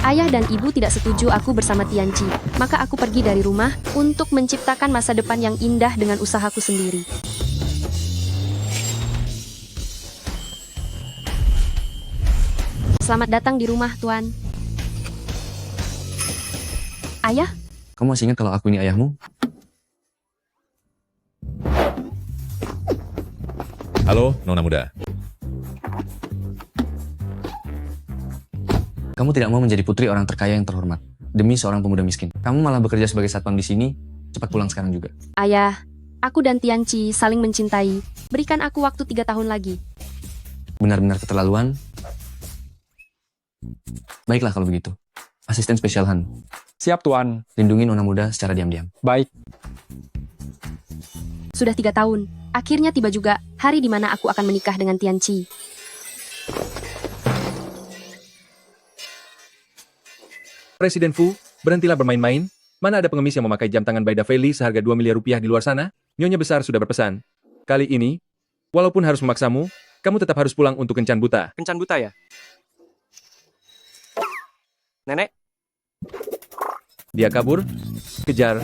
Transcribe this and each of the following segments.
Ayah dan ibu tidak setuju aku bersama Tianci, maka aku pergi dari rumah untuk menciptakan masa depan yang indah dengan usahaku sendiri. Selamat datang di rumah, Tuan. Ayah? Kamu masih ingat kalau aku ini ayahmu? Halo, Nona Muda. Kamu tidak mau menjadi putri orang terkaya yang terhormat demi seorang pemuda miskin. Kamu malah bekerja sebagai satpam di sini. Cepat pulang sekarang juga. Ayah, aku dan Tianci saling mencintai. Berikan aku waktu 3 tahun lagi. Benar-benar keterlaluan. Baiklah kalau begitu. Asisten spesial Han, Siap, Tuan. lindungi Nona Muda secara diam-diam. Baik. Sudah 3 tahun. Akhirnya tiba juga hari di mana aku akan menikah dengan Tianci. Presiden Fu, berhentilah bermain-main. Mana ada pengemis yang memakai jam tangan Baida Feli seharga 2 miliar rupiah di luar sana? Nyonya besar sudah berpesan. Kali ini, walaupun harus memaksamu, kamu tetap harus pulang untuk kencan buta. Kencan buta ya? Nenek, Dia kabur, kejar.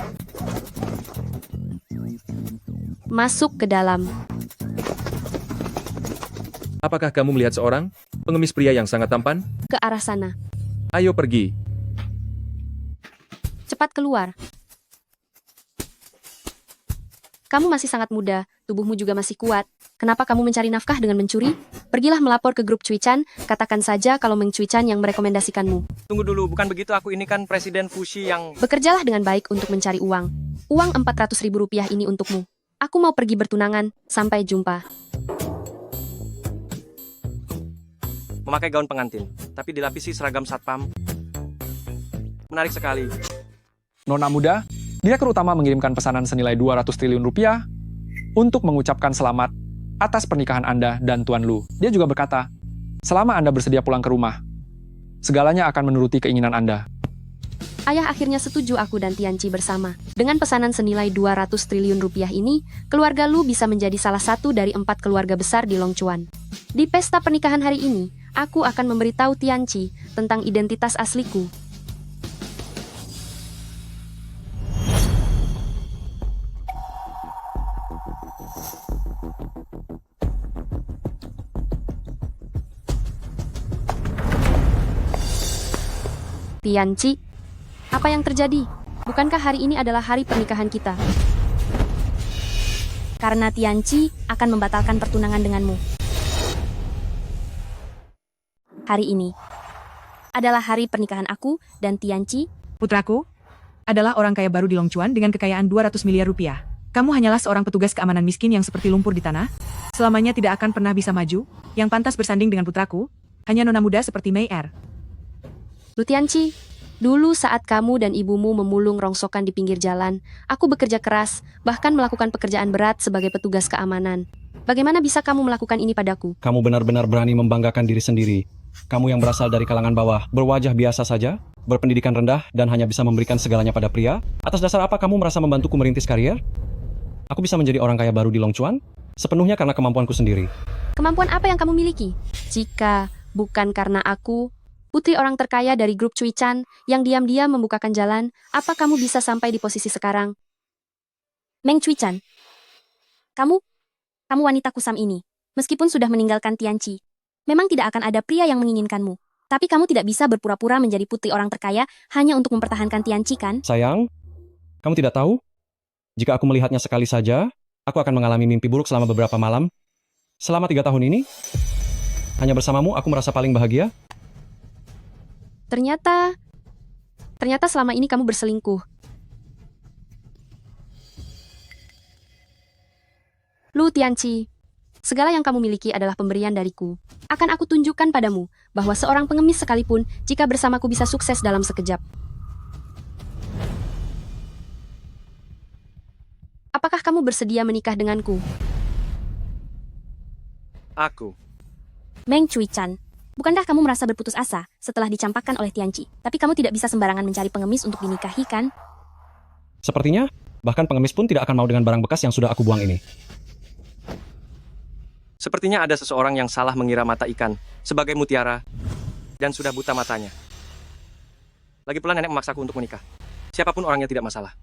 Masuk ke dalam. Apakah kamu melihat seorang pengemis pria yang sangat tampan? Ke arah sana. Ayo pergi. Cepat keluar. Kamu masih sangat muda, tubuhmu juga masih kuat. Kenapa kamu mencari nafkah dengan mencuri? Pergilah melapor ke grup Cuican, katakan saja kalau Meng Cuican yang merekomendasikanmu. tunggu dulu, bukan begitu, aku ini kan Presiden Fushi yang... Bekerjalah dengan baik untuk mencari uang. Uang 400.000 rupiah ini untukmu. Aku mau pergi bertunangan, sampai jumpa. memakai gaun pengantin, tapi dilapisi seragam satpam. Menarik sekali. Nona Muda, Direktur Utama mengirimkan pesanan senilai 200 triliun rupiah untuk mengucapkan selamat atas pernikahan Anda dan Tuan Lu. Dia juga berkata, selama Anda bersedia pulang ke rumah, segalanya akan menuruti keinginan Anda. Ayah akhirnya setuju aku dan Tianci bersama. Dengan pesanan senilai 200 triliun rupiah ini, keluarga Lu bisa menjadi salah satu dari 4 keluarga besar di Longchuan. Di pesta pernikahan hari ini, aku akan memberitahu Tianci tentang identitas asliku. Tianci, apa yang terjadi? Bukankah hari ini adalah hari pernikahan kita? Karena Tianci akan membatalkan pertunangan denganmu. Hari ini adalah hari pernikahan aku dan Tianci. Putraku adalah orang kaya baru di Longchuan dengan kekayaan 200 miliar rupiah. Kamu hanyalah seorang petugas keamanan miskin yang seperti lumpur di tanah. Selamanya tidak akan pernah bisa maju. Yang pantas bersanding dengan putraku hanya nona muda seperti Mei Er. Lu Tianci, dulu saat kamu dan ibumu memulung rongsokan di pinggir jalan, aku bekerja keras, bahkan melakukan pekerjaan berat sebagai petugas keamanan. Bagaimana bisa kamu melakukan ini padaku? Kamu benar-benar berani membanggakan diri sendiri. Kamu yang berasal dari kalangan bawah, berwajah biasa saja, berpendidikan rendah, dan hanya bisa memberikan segalanya pada pria? Atas dasar apa kamu merasa membantuku merintis karier? Aku bisa menjadi orang kaya baru di Longchuan? Sepenuhnya karena kemampuanku sendiri. Kemampuan apa yang kamu miliki? Jika bukan karena aku, putri orang terkaya dari grup Cuican yang diam-diam membukakan jalan, apa kamu bisa sampai di posisi sekarang? Meng Cuican, kamu wanita kusam ini, meskipun sudah meninggalkan Tianci, memang tidak akan ada pria yang menginginkanmu. Tapi kamu tidak bisa berpura-pura menjadi putri orang terkaya hanya untuk mempertahankan Tianci, kan? Sayang, kamu tidak tahu? Jika aku melihatnya sekali saja, aku akan mengalami mimpi buruk selama beberapa malam. Selama 3 tahun ini, hanya bersamamu aku merasa paling bahagia. Ternyata selama ini kamu berselingkuh. Lu Tianci, segala yang kamu miliki adalah pemberian dariku. Akan aku tunjukkan padamu bahwa seorang pengemis sekalipun jika bersamaku bisa sukses dalam sekejap. Apakah kamu bersedia menikah denganku? Aku. Meng Cuican, bukankah kamu merasa berputus asa setelah dicampakkan oleh Tianci? Tapi kamu tidak bisa sembarangan mencari pengemis untuk dinikahi, kan? Sepertinya, bahkan pengemis pun tidak akan mau dengan barang bekas yang sudah aku buang ini. Sepertinya ada seseorang yang salah mengira mata ikan sebagai mutiara dan sudah buta matanya. Lagi pula nenek memaksaku untuk menikah. Siapapun orangnya tidak masalah.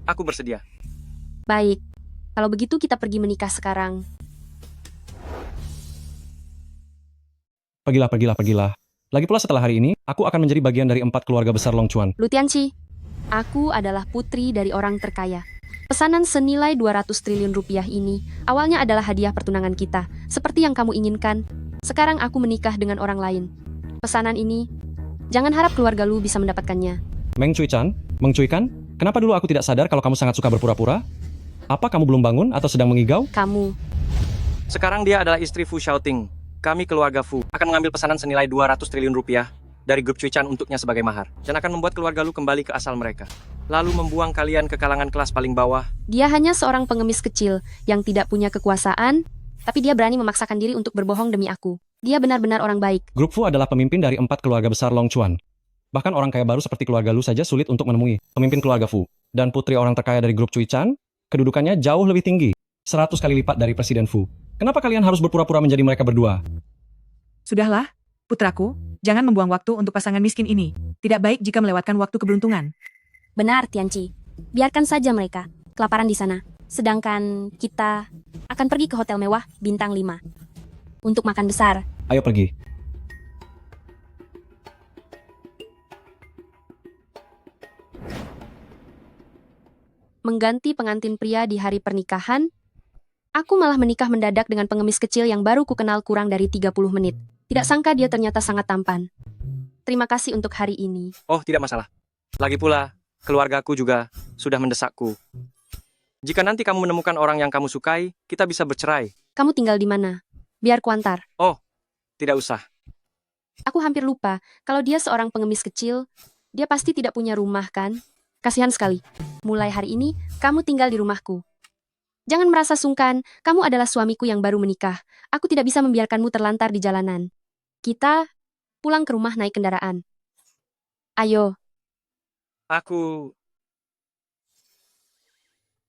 Aku bersedia. Baik, kalau begitu kita pergi menikah sekarang. Pergilah. Lagi pula setelah hari ini, aku akan menjadi bagian dari 4 keluarga besar Long Chuan. Lu Tianqi, aku adalah putri dari orang terkaya. Pesanan senilai 200 triliun rupiah ini awalnya adalah hadiah pertunangan kita, seperti yang kamu inginkan. Sekarang aku menikah dengan orang lain. Pesanan ini, jangan harap keluarga lu bisa mendapatkannya. Meng Cuikan, kenapa dulu aku tidak sadar kalau kamu sangat suka berpura-pura? Apa kamu belum bangun atau sedang mengigau? Kamu, Sekarang dia adalah istri Fu Xiaoting. Kami keluarga Fu akan mengambil pesanan senilai 200 triliun rupiah dari grup Cuican untuknya sebagai mahar. Dan akan membuat keluarga lu kembali ke asal mereka. Lalu membuang kalian ke kalangan kelas paling bawah. dia hanya seorang pengemis kecil yang tidak punya kekuasaan, tapi dia berani memaksakan diri untuk berbohong demi aku. Dia benar-benar orang baik. Grup Fu adalah pemimpin dari 4 keluarga besar Long Chuan. Bahkan orang kaya baru seperti keluarga Lu saja sulit untuk menemui pemimpin keluarga Fu. Dan putri orang terkaya dari grup Cuican, kedudukannya jauh lebih tinggi. 100 kali lipat dari Presiden Fu. Kenapa kalian harus berpura-pura menjadi mereka berdua? Sudahlah, putraku, jangan membuang waktu untuk pasangan miskin ini. Tidak baik jika melewatkan waktu keberuntungan. Benar, Tianqi. Biarkan saja mereka kelaparan di sana. Sedangkan kita akan pergi ke hotel mewah bintang 5 untuk makan besar. Ayo pergi. Mengganti pengantin pria di hari pernikahan, aku malah menikah mendadak dengan pengemis kecil yang baru kukenal kurang dari 30 menit. Tidak sangka dia ternyata sangat tampan. Terima kasih untuk hari ini. Oh, tidak masalah. Lagi pula, keluargaku juga sudah mendesakku. Jika nanti kamu menemukan orang yang kamu sukai, kita bisa bercerai. Kamu tinggal di mana? Biar kuantar. Tidak usah. Aku hampir lupa, kalau dia seorang pengemis kecil, dia pasti tidak punya rumah kan? Kasihan sekali. Mulai hari ini, kamu tinggal di rumahku. Jangan merasa sungkan, kamu adalah suamiku yang baru menikah. Aku tidak bisa membiarkanmu terlantar di jalanan. Kita pulang ke rumah naik kendaraan. Ayo,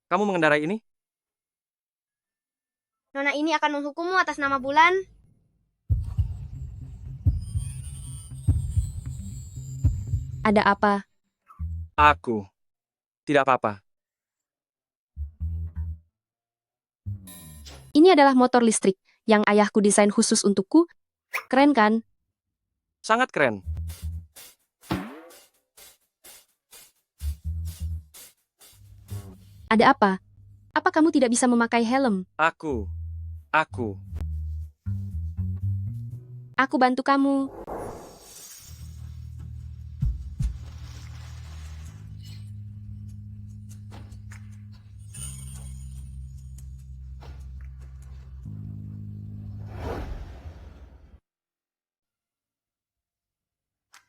Kamu mengendarai ini? Nona ini akan menghukummu atas nama Bulan. ada apa? Aku. Tidak apa-apa. Ini adalah motor listrik yang ayahku desain khusus untukku. Keren kan? Sangat keren. Ada apa? Apa kamu tidak bisa memakai helm? Aku. Aku bantu kamu.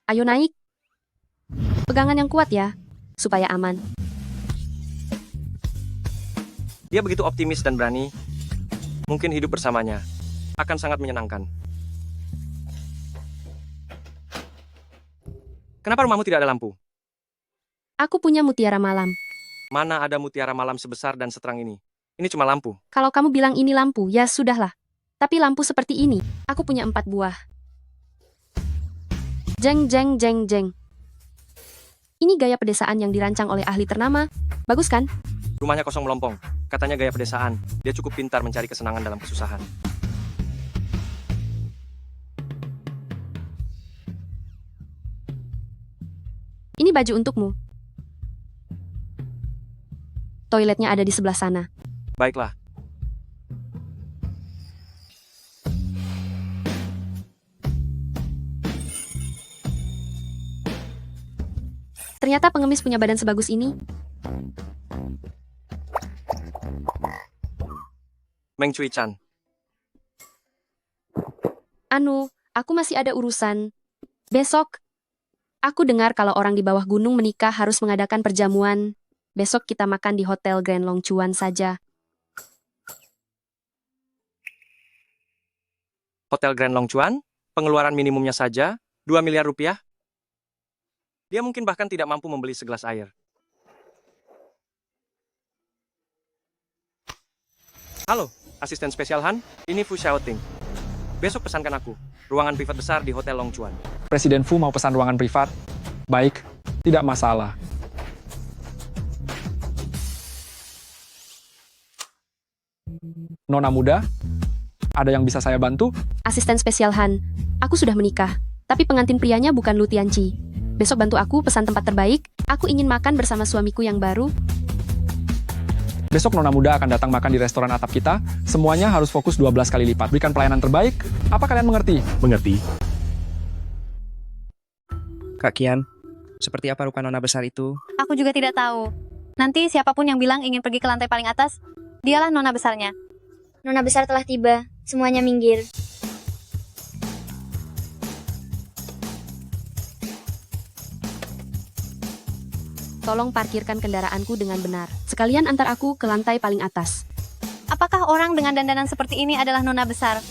Ayo naik. Pegangan yang kuat ya, supaya aman. Dia begitu optimis dan berani. Mungkin hidup bersamanya akan sangat menyenangkan. Kenapa rumahmu tidak ada lampu? Aku punya mutiara malam. Mana ada mutiara malam sebesar dan seterang ini? Ini cuma lampu. Kalau kamu bilang ini lampu, ya sudahlah. Tapi lampu seperti ini, aku punya 4 buah. Jeng jeng jeng jeng. Ini gaya pedesaan yang dirancang oleh ahli ternama. Bagus kan? Rumahnya kosong melompong. Katanya gaya pedesaan. Dia cukup pintar mencari kesenangan dalam kesusahan. Ini baju untukmu. Toiletnya ada di sebelah sana. Baiklah. Ternyata pengemis punya badan sebagus ini. Meng Cuican. Aku masih ada urusan. Besok, aku dengar kalau orang di bawah gunung menikah harus mengadakan perjamuan. Besok kita makan di Hotel Grand Long Chuan saja. Hotel Grand Long Chuan? Pengeluaran minimumnya saja 2 miliar rupiah? Dia mungkin bahkan tidak mampu membeli segelas air. Halo, asisten spesial Han. Ini Fu Xiaoting. Besok pesankan aku. Ruangan privat besar di Hotel Long Chuan. Presiden Fu mau pesan ruangan privat. Baik, tidak masalah. Nona muda, ada yang bisa saya bantu? Asisten spesial Han, aku sudah menikah, tapi pengantin prianya bukan Lu Tianqi. Besok bantu aku pesan tempat terbaik, aku ingin makan bersama suamiku yang baru. Besok Nona muda akan datang makan di restoran atap kita. Semuanya harus fokus 12 kali lipat. Berikan pelayanan terbaik. Apa kalian mengerti? Mengerti? Kak Kian, seperti apa rupa nona besar itu? Aku juga tidak tahu. Nanti siapapun yang bilang ingin pergi ke lantai paling atas, dialah nona besarnya. Nona besar telah tiba. Semuanya minggir. Tolong parkirkan kendaraanku dengan benar. Sekalian antar aku ke lantai paling atas. Apakah orang dengan dandanan seperti ini adalah nona besar?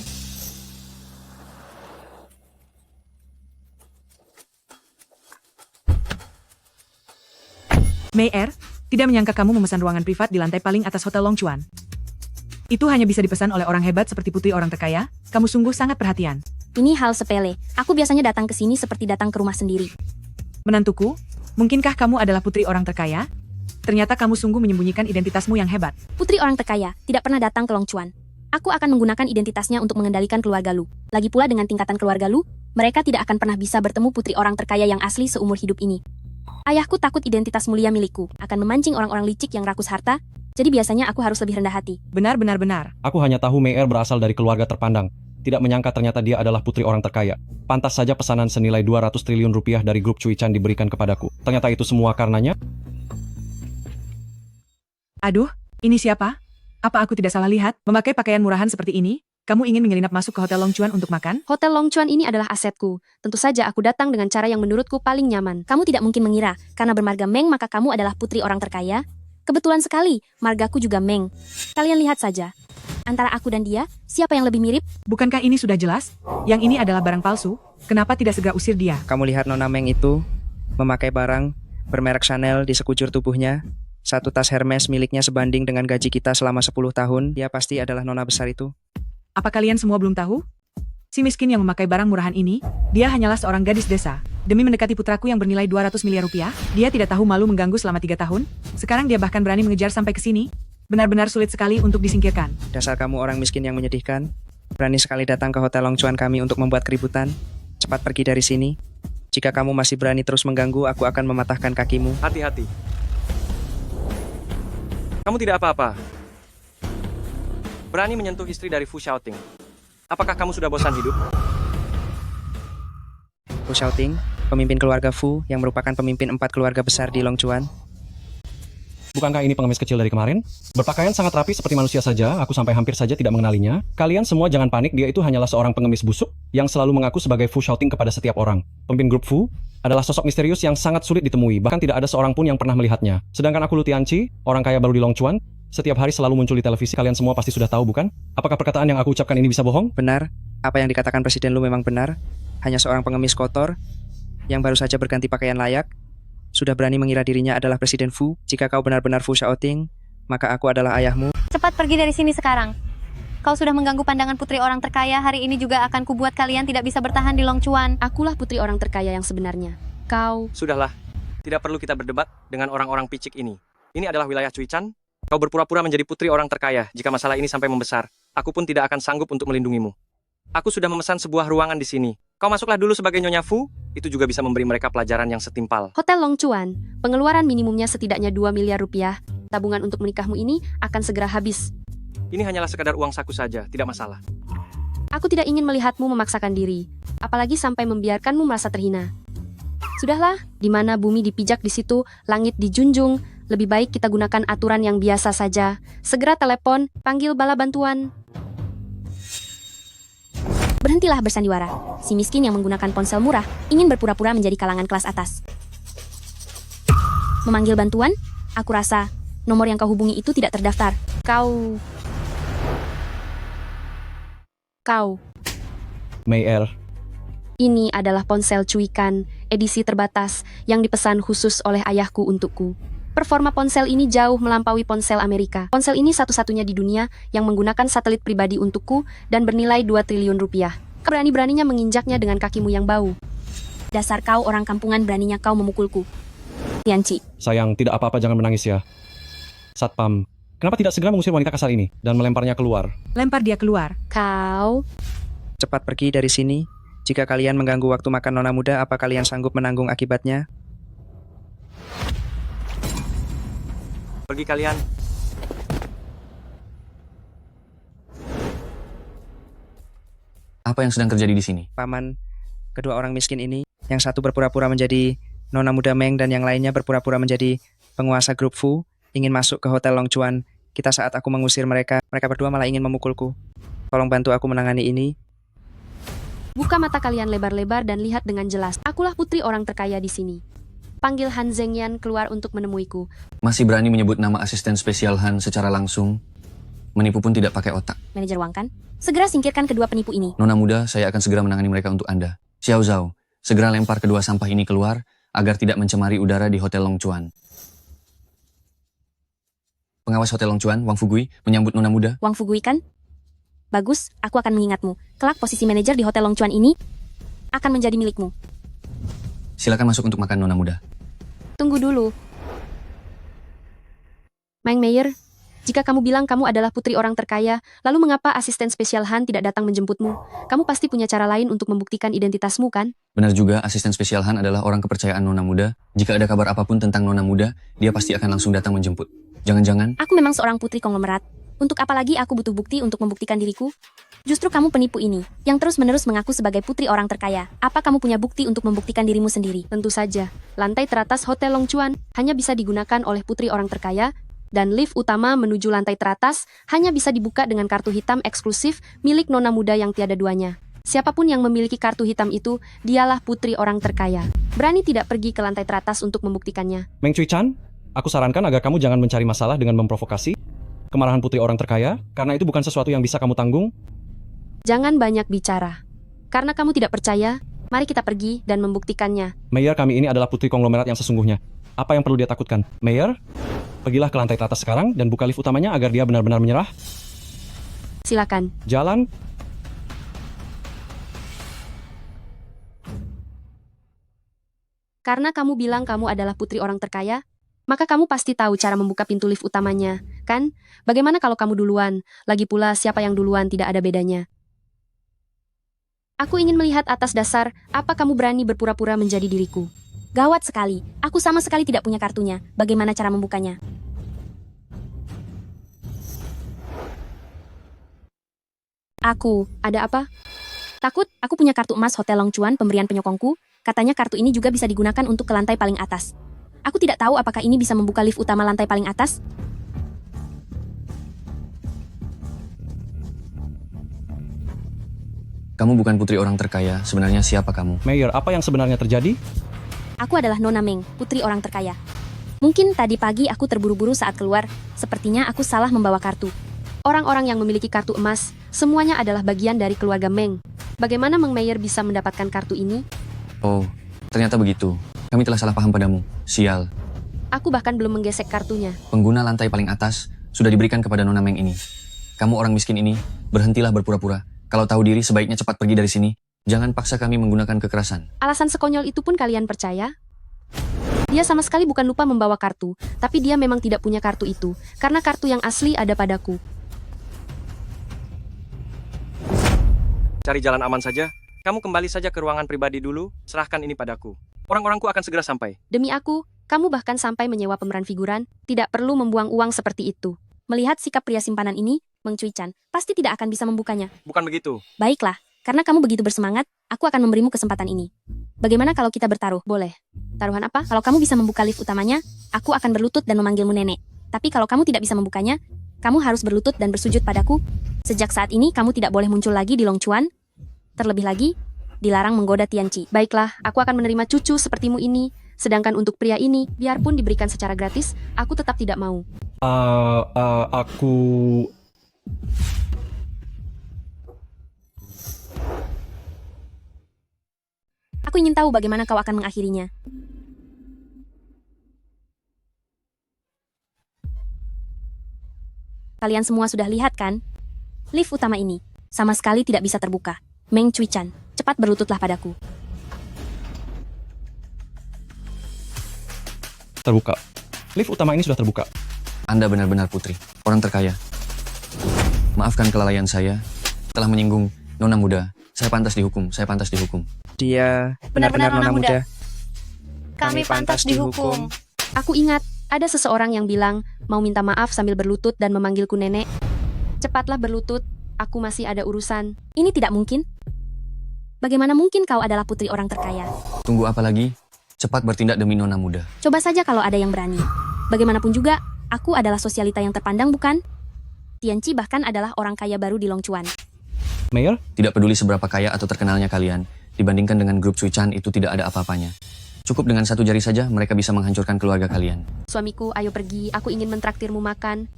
Mei tidak menyangka kamu memesan ruangan privat di lantai paling atas Hotel Long Chuan. Itu hanya bisa dipesan oleh orang hebat seperti putri orang terkaya. Kamu sungguh sangat perhatian. Ini hal sepele. Aku biasanya datang ke sini seperti datang ke rumah sendiri. Menantuku, mungkinkah kamu adalah putri orang terkaya? Ternyata kamu sungguh menyembunyikan identitasmu yang hebat. Putri orang terkaya tidak pernah datang ke Long Chuan. Aku akan menggunakan identitasnya untuk mengendalikan keluarga Lu. Lagi pula dengan tingkatan keluarga Lu, mereka tidak akan pernah bisa bertemu putri orang terkaya yang asli seumur hidup ini. Ayahku takut identitas mulia milikku akan memancing orang-orang licik yang rakus harta, jadi biasanya aku harus lebih rendah hati. Benar. Aku hanya tahu Mei berasal dari keluarga terpandang. Tidak menyangka ternyata dia adalah putri orang terkaya. Pantas saja pesanan senilai 200 triliun rupiah dari grup Cui Chan diberikan kepadaku. Ternyata itu semua karenanya. Aduh, ini siapa? Apa aku tidak salah lihat? Memakai pakaian murahan seperti ini? Kamu ingin menyelinap masuk ke Hotel Long Chuan untuk makan? Hotel Long Chuan ini adalah asetku. Tentu saja aku datang dengan cara yang menurutku paling nyaman. Kamu tidak mungkin mengira, karena bermarga Meng maka kamu adalah putri orang terkaya. Kebetulan sekali, margaku juga Meng. Kalian lihat saja. Antara aku dan dia, siapa yang lebih mirip? Bukankah ini sudah jelas? Yang ini adalah barang palsu? Kenapa tidak segera usir dia? Kamu lihat nona Meng itu memakai barang bermerek Chanel di sekujur tubuhnya. Satu tas Hermes miliknya sebanding dengan gaji kita selama 10 tahun. Dia pasti adalah nona besar itu. Apa kalian semua belum tahu? Si miskin yang memakai barang murahan ini, dia hanyalah seorang gadis desa. Demi mendekati putraku yang bernilai 200 miliar rupiah, dia tidak tahu malu mengganggu selama 3 tahun. Sekarang dia bahkan berani mengejar sampai ke sini. Benar-benar sulit sekali untuk disingkirkan. Dasar kamu orang miskin yang menyedihkan. Berani sekali datang ke Hotel Long Chuan kami untuk membuat keributan. Cepat pergi dari sini. Jika kamu masih berani terus mengganggu, aku akan mematahkan kakimu. Hati-hati. Kamu tidak apa-apa. Berani menyentuh istri dari Fu Xiaoting. Apakah kamu sudah bosan hidup? Fu Xiaoting, pemimpin keluarga Fu yang merupakan pemimpin 4 keluarga besar di Long Chuan. Bukankah ini pengemis kecil dari kemarin? Berpakaian sangat rapi seperti manusia saja, aku sampai hampir saja tidak mengenalinya. Kalian semua jangan panik, dia itu hanyalah seorang pengemis busuk yang selalu mengaku sebagai Fu Xiaoting kepada setiap orang. Pemimpin grup Fu adalah sosok misterius yang sangat sulit ditemui, bahkan tidak ada seorang pun yang pernah melihatnya. Sedangkan aku Lu Tianqi, orang kaya baru di Long Chuan, setiap hari selalu muncul di televisi, kalian semua pasti sudah tahu bukan? Apakah perkataan yang aku ucapkan ini bisa bohong? Benar, apa yang dikatakan Presiden Lu memang benar. Hanya seorang pengemis kotor yang baru saja berganti pakaian layak, sudah berani mengira dirinya adalah Presiden Fu. Jika kau benar-benar Fu Xiaoting, maka aku adalah ayahmu. Cepat pergi dari sini sekarang. Kau sudah mengganggu pandangan putri orang terkaya, hari ini juga akan kubuat kalian tidak bisa bertahan di Long Chuan. Akulah putri orang terkaya yang sebenarnya. Kau... Sudahlah. Tidak perlu kita berdebat dengan orang-orang picik ini. Ini adalah wilayah Cui Chan. Kau berpura-pura menjadi putri orang terkaya. Jika masalah ini sampai membesar, aku pun tidak akan sanggup untuk melindungimu. Aku sudah memesan sebuah ruangan di sini. Kau masuklah dulu sebagai Nyonya Fu. Itu juga bisa memberi mereka pelajaran yang setimpal. Hotel Long Chuan, pengeluaran minimumnya setidaknya 2 miliar rupiah. Tabungan untuk menikahmu ini akan segera habis. Ini hanyalah sekadar uang saku saja, tidak masalah. Aku tidak ingin melihatmu memaksakan diri, apalagi sampai membiarkanmu merasa terhina. Sudahlah, di mana bumi dipijak di situ, langit dijunjung. Lebih baik kita gunakan aturan yang biasa saja. Segera telepon, panggil bala bantuan. Berhentilah bersandiwara. Si miskin yang menggunakan ponsel murah ingin berpura-pura menjadi kalangan kelas atas. Memanggil bantuan? Aku rasa nomor yang kau hubungi itu tidak terdaftar. Kau... Mei Ini adalah ponsel cuikan, edisi terbatas yang dipesan khusus oleh ayahku untukku. Performa ponsel ini jauh melampaui ponsel Amerika. Ponsel ini satu-satunya di dunia yang menggunakan satelit pribadi untukku dan bernilai 2 triliun rupiah. Berani-beraninya menginjaknya dengan kakimu yang bau. Dasar kau orang kampungan, beraninya kau memukulku. Tianci, Sayang, tidak apa-apa, jangan menangis ya. Satpam, kenapa tidak segera mengusir wanita kasar ini dan melemparnya keluar? Lempar dia keluar. kau... Cepat pergi dari sini. Jika kalian mengganggu waktu makan nona muda, apa kalian sanggup menanggung akibatnya? Pergi kalian. Apa yang sedang terjadi di sini? Paman, kedua orang miskin ini, yang satu berpura-pura menjadi nona muda Meng dan yang lainnya berpura-pura menjadi penguasa grup Fu, ingin masuk ke Hotel Longchuan. Kita saat aku mengusir mereka berdua malah ingin memukulku. Tolong bantu aku menangani ini. Buka mata kalian lebar-lebar dan lihat dengan jelas. Akulah putri orang terkaya di sini. Panggil Han Zhengyan keluar untuk menemuiku. Masih berani menyebut nama asisten spesial Han secara langsung? Menipu pun tidak pakai otak. Manajer Wang kan? Segera singkirkan kedua penipu ini. Nona muda, saya akan segera menangani mereka untuk Anda. Xiao Zhao, segera lempar kedua sampah ini keluar agar tidak mencemari udara di Hotel Longchuan. Pengawas Hotel Longchuan, Wang Fugui, menyambut Nona muda. Wang Fugui kan? Bagus, aku akan mengingatmu. Kelak posisi manajer di Hotel Longchuan ini akan menjadi milikmu. Silakan masuk untuk makan, Nona muda. Tunggu dulu. Meng Meyer, jika kamu bilang kamu adalah putri orang terkaya, lalu mengapa asisten spesial Han tidak datang menjemputmu? Kamu pasti punya cara lain untuk membuktikan identitasmu, kan? Benar juga, asisten spesial Han adalah orang kepercayaan Nona muda. Jika ada kabar apapun tentang Nona muda, dia pasti akan langsung datang menjemput. Jangan-jangan... Aku memang seorang putri konglomerat. Untuk apa lagi aku butuh bukti untuk membuktikan diriku? Justru kamu penipu ini, yang terus-menerus mengaku sebagai putri orang terkaya. Apa kamu punya bukti untuk membuktikan dirimu sendiri? Tentu saja, lantai teratas Hotel Longchuan hanya bisa digunakan oleh putri orang terkaya, dan lift utama menuju lantai teratas hanya bisa dibuka dengan kartu hitam eksklusif milik nona muda yang tiada duanya. Siapapun yang memiliki kartu hitam itu, dialah putri orang terkaya. Berani tidak pergi ke lantai teratas untuk membuktikannya. Meng Cui Chan, aku sarankan agar kamu jangan mencari masalah dengan memprovokasi kemarahan putri orang terkaya, karena itu bukan sesuatu yang bisa kamu tanggung. Jangan banyak bicara. Karena kamu tidak percaya, mari kita pergi dan membuktikannya. Mayor, kami ini adalah putri konglomerat yang sesungguhnya. Apa yang perlu dia takutkan? Mayor, pergilah ke lantai teratas sekarang dan buka lift utamanya agar dia benar-benar menyerah. Silakan. Jalan. Karena kamu bilang kamu adalah putri orang terkaya, maka kamu pasti tahu cara membuka pintu lift utamanya, kan? Bagaimana kalau kamu duluan? Lagi pula siapa yang duluan tidak ada bedanya. Aku ingin melihat atas dasar apa kamu berani berpura-pura menjadi diriku. Gawat sekali, aku sama sekali tidak punya kartunya. Bagaimana cara membukanya? Aku, ada apa? Takut? Aku punya kartu emas Hotel Longchuan pemberian penyokongku. Katanya kartu ini juga bisa digunakan untuk ke lantai paling atas. Aku tidak tahu apakah ini bisa membuka lift utama lantai paling atas. Kamu bukan putri orang terkaya, sebenarnya siapa kamu? Mayor, apa yang sebenarnya terjadi? Aku adalah Nona Meng, putri orang terkaya. Mungkin tadi pagi aku terburu-buru saat keluar, sepertinya aku salah membawa kartu. Orang-orang yang memiliki kartu emas, semuanya adalah bagian dari keluarga Meng. Bagaimana Meng Meyer bisa mendapatkan kartu ini? Oh, ternyata begitu. Kami telah salah paham padamu. Sial. Aku bahkan belum menggesek kartunya. Pengguna lantai paling atas sudah diberikan kepada Nona Meng ini. Kamu orang miskin ini, berhentilah berpura-pura. Kalau tahu diri, sebaiknya cepat pergi dari sini. Jangan paksa kami menggunakan kekerasan. Alasan sekonyol itu pun kalian percaya? Dia sama sekali bukan lupa membawa kartu, tapi dia memang tidak punya kartu itu, karena kartu yang asli ada padaku. Cari jalan aman saja. Kamu kembali saja ke ruangan pribadi dulu, serahkan ini padaku. Orang-orangku akan segera sampai. Demi aku, kamu bahkan sampai menyewa pemeran figuran, tidak perlu membuang uang seperti itu. Melihat sikap pria simpanan ini, Meng Cui Chan pasti tidak akan bisa membukanya. Bukan begitu. Baiklah, karena kamu begitu bersemangat, aku akan memberimu kesempatan ini. Bagaimana kalau kita bertaruh? Boleh. Taruhan apa? Kalau kamu bisa membuka lift utamanya, aku akan berlutut dan memanggilmu nenek. Tapi kalau kamu tidak bisa membukanya, kamu harus berlutut dan bersujud padaku. Sejak saat ini, kamu tidak boleh muncul lagi di Longchuan. Terlebih lagi, dilarang menggoda Tianci. Baiklah, aku akan menerima cucu sepertimu ini. Sedangkan untuk pria ini, biarpun diberikan secara gratis, aku tetap tidak mau. Aku... Aku ingin tahu bagaimana kau akan mengakhirinya. Kalian semua sudah lihat kan? Lift utama ini sama sekali tidak bisa terbuka. Meng Cui Chan, cepat berlututlah padaku. Terbuka. Lift utama ini sudah terbuka. Anda benar-benar putri, orang terkaya. Maafkan kelalaian saya, telah menyinggung nona muda. Saya pantas dihukum, saya pantas dihukum. Dia Benar-benar benar-benar nona muda. Kami pantas dihukum. Aku ingat, ada seseorang yang bilang mau minta maaf sambil berlutut dan memanggilku nenek. Cepatlah berlutut, aku masih ada urusan. Ini tidak mungkin. Bagaimana mungkin kau adalah putri orang terkaya? Tunggu apa lagi? Cepat bertindak demi nona muda. Coba saja kalau ada yang berani. Bagaimanapun juga, aku adalah sosialita yang terpandang, bukan? Tianqi bahkan adalah orang kaya baru di Longchuan. Mayor, Tidak peduli seberapa kaya atau terkenalnya kalian, dibandingkan dengan grup Cui-chan itu tidak ada apa-apanya. Cukup dengan satu jari saja mereka bisa menghancurkan keluarga kalian. Suamiku, ayo pergi, aku ingin mentraktirmu makan.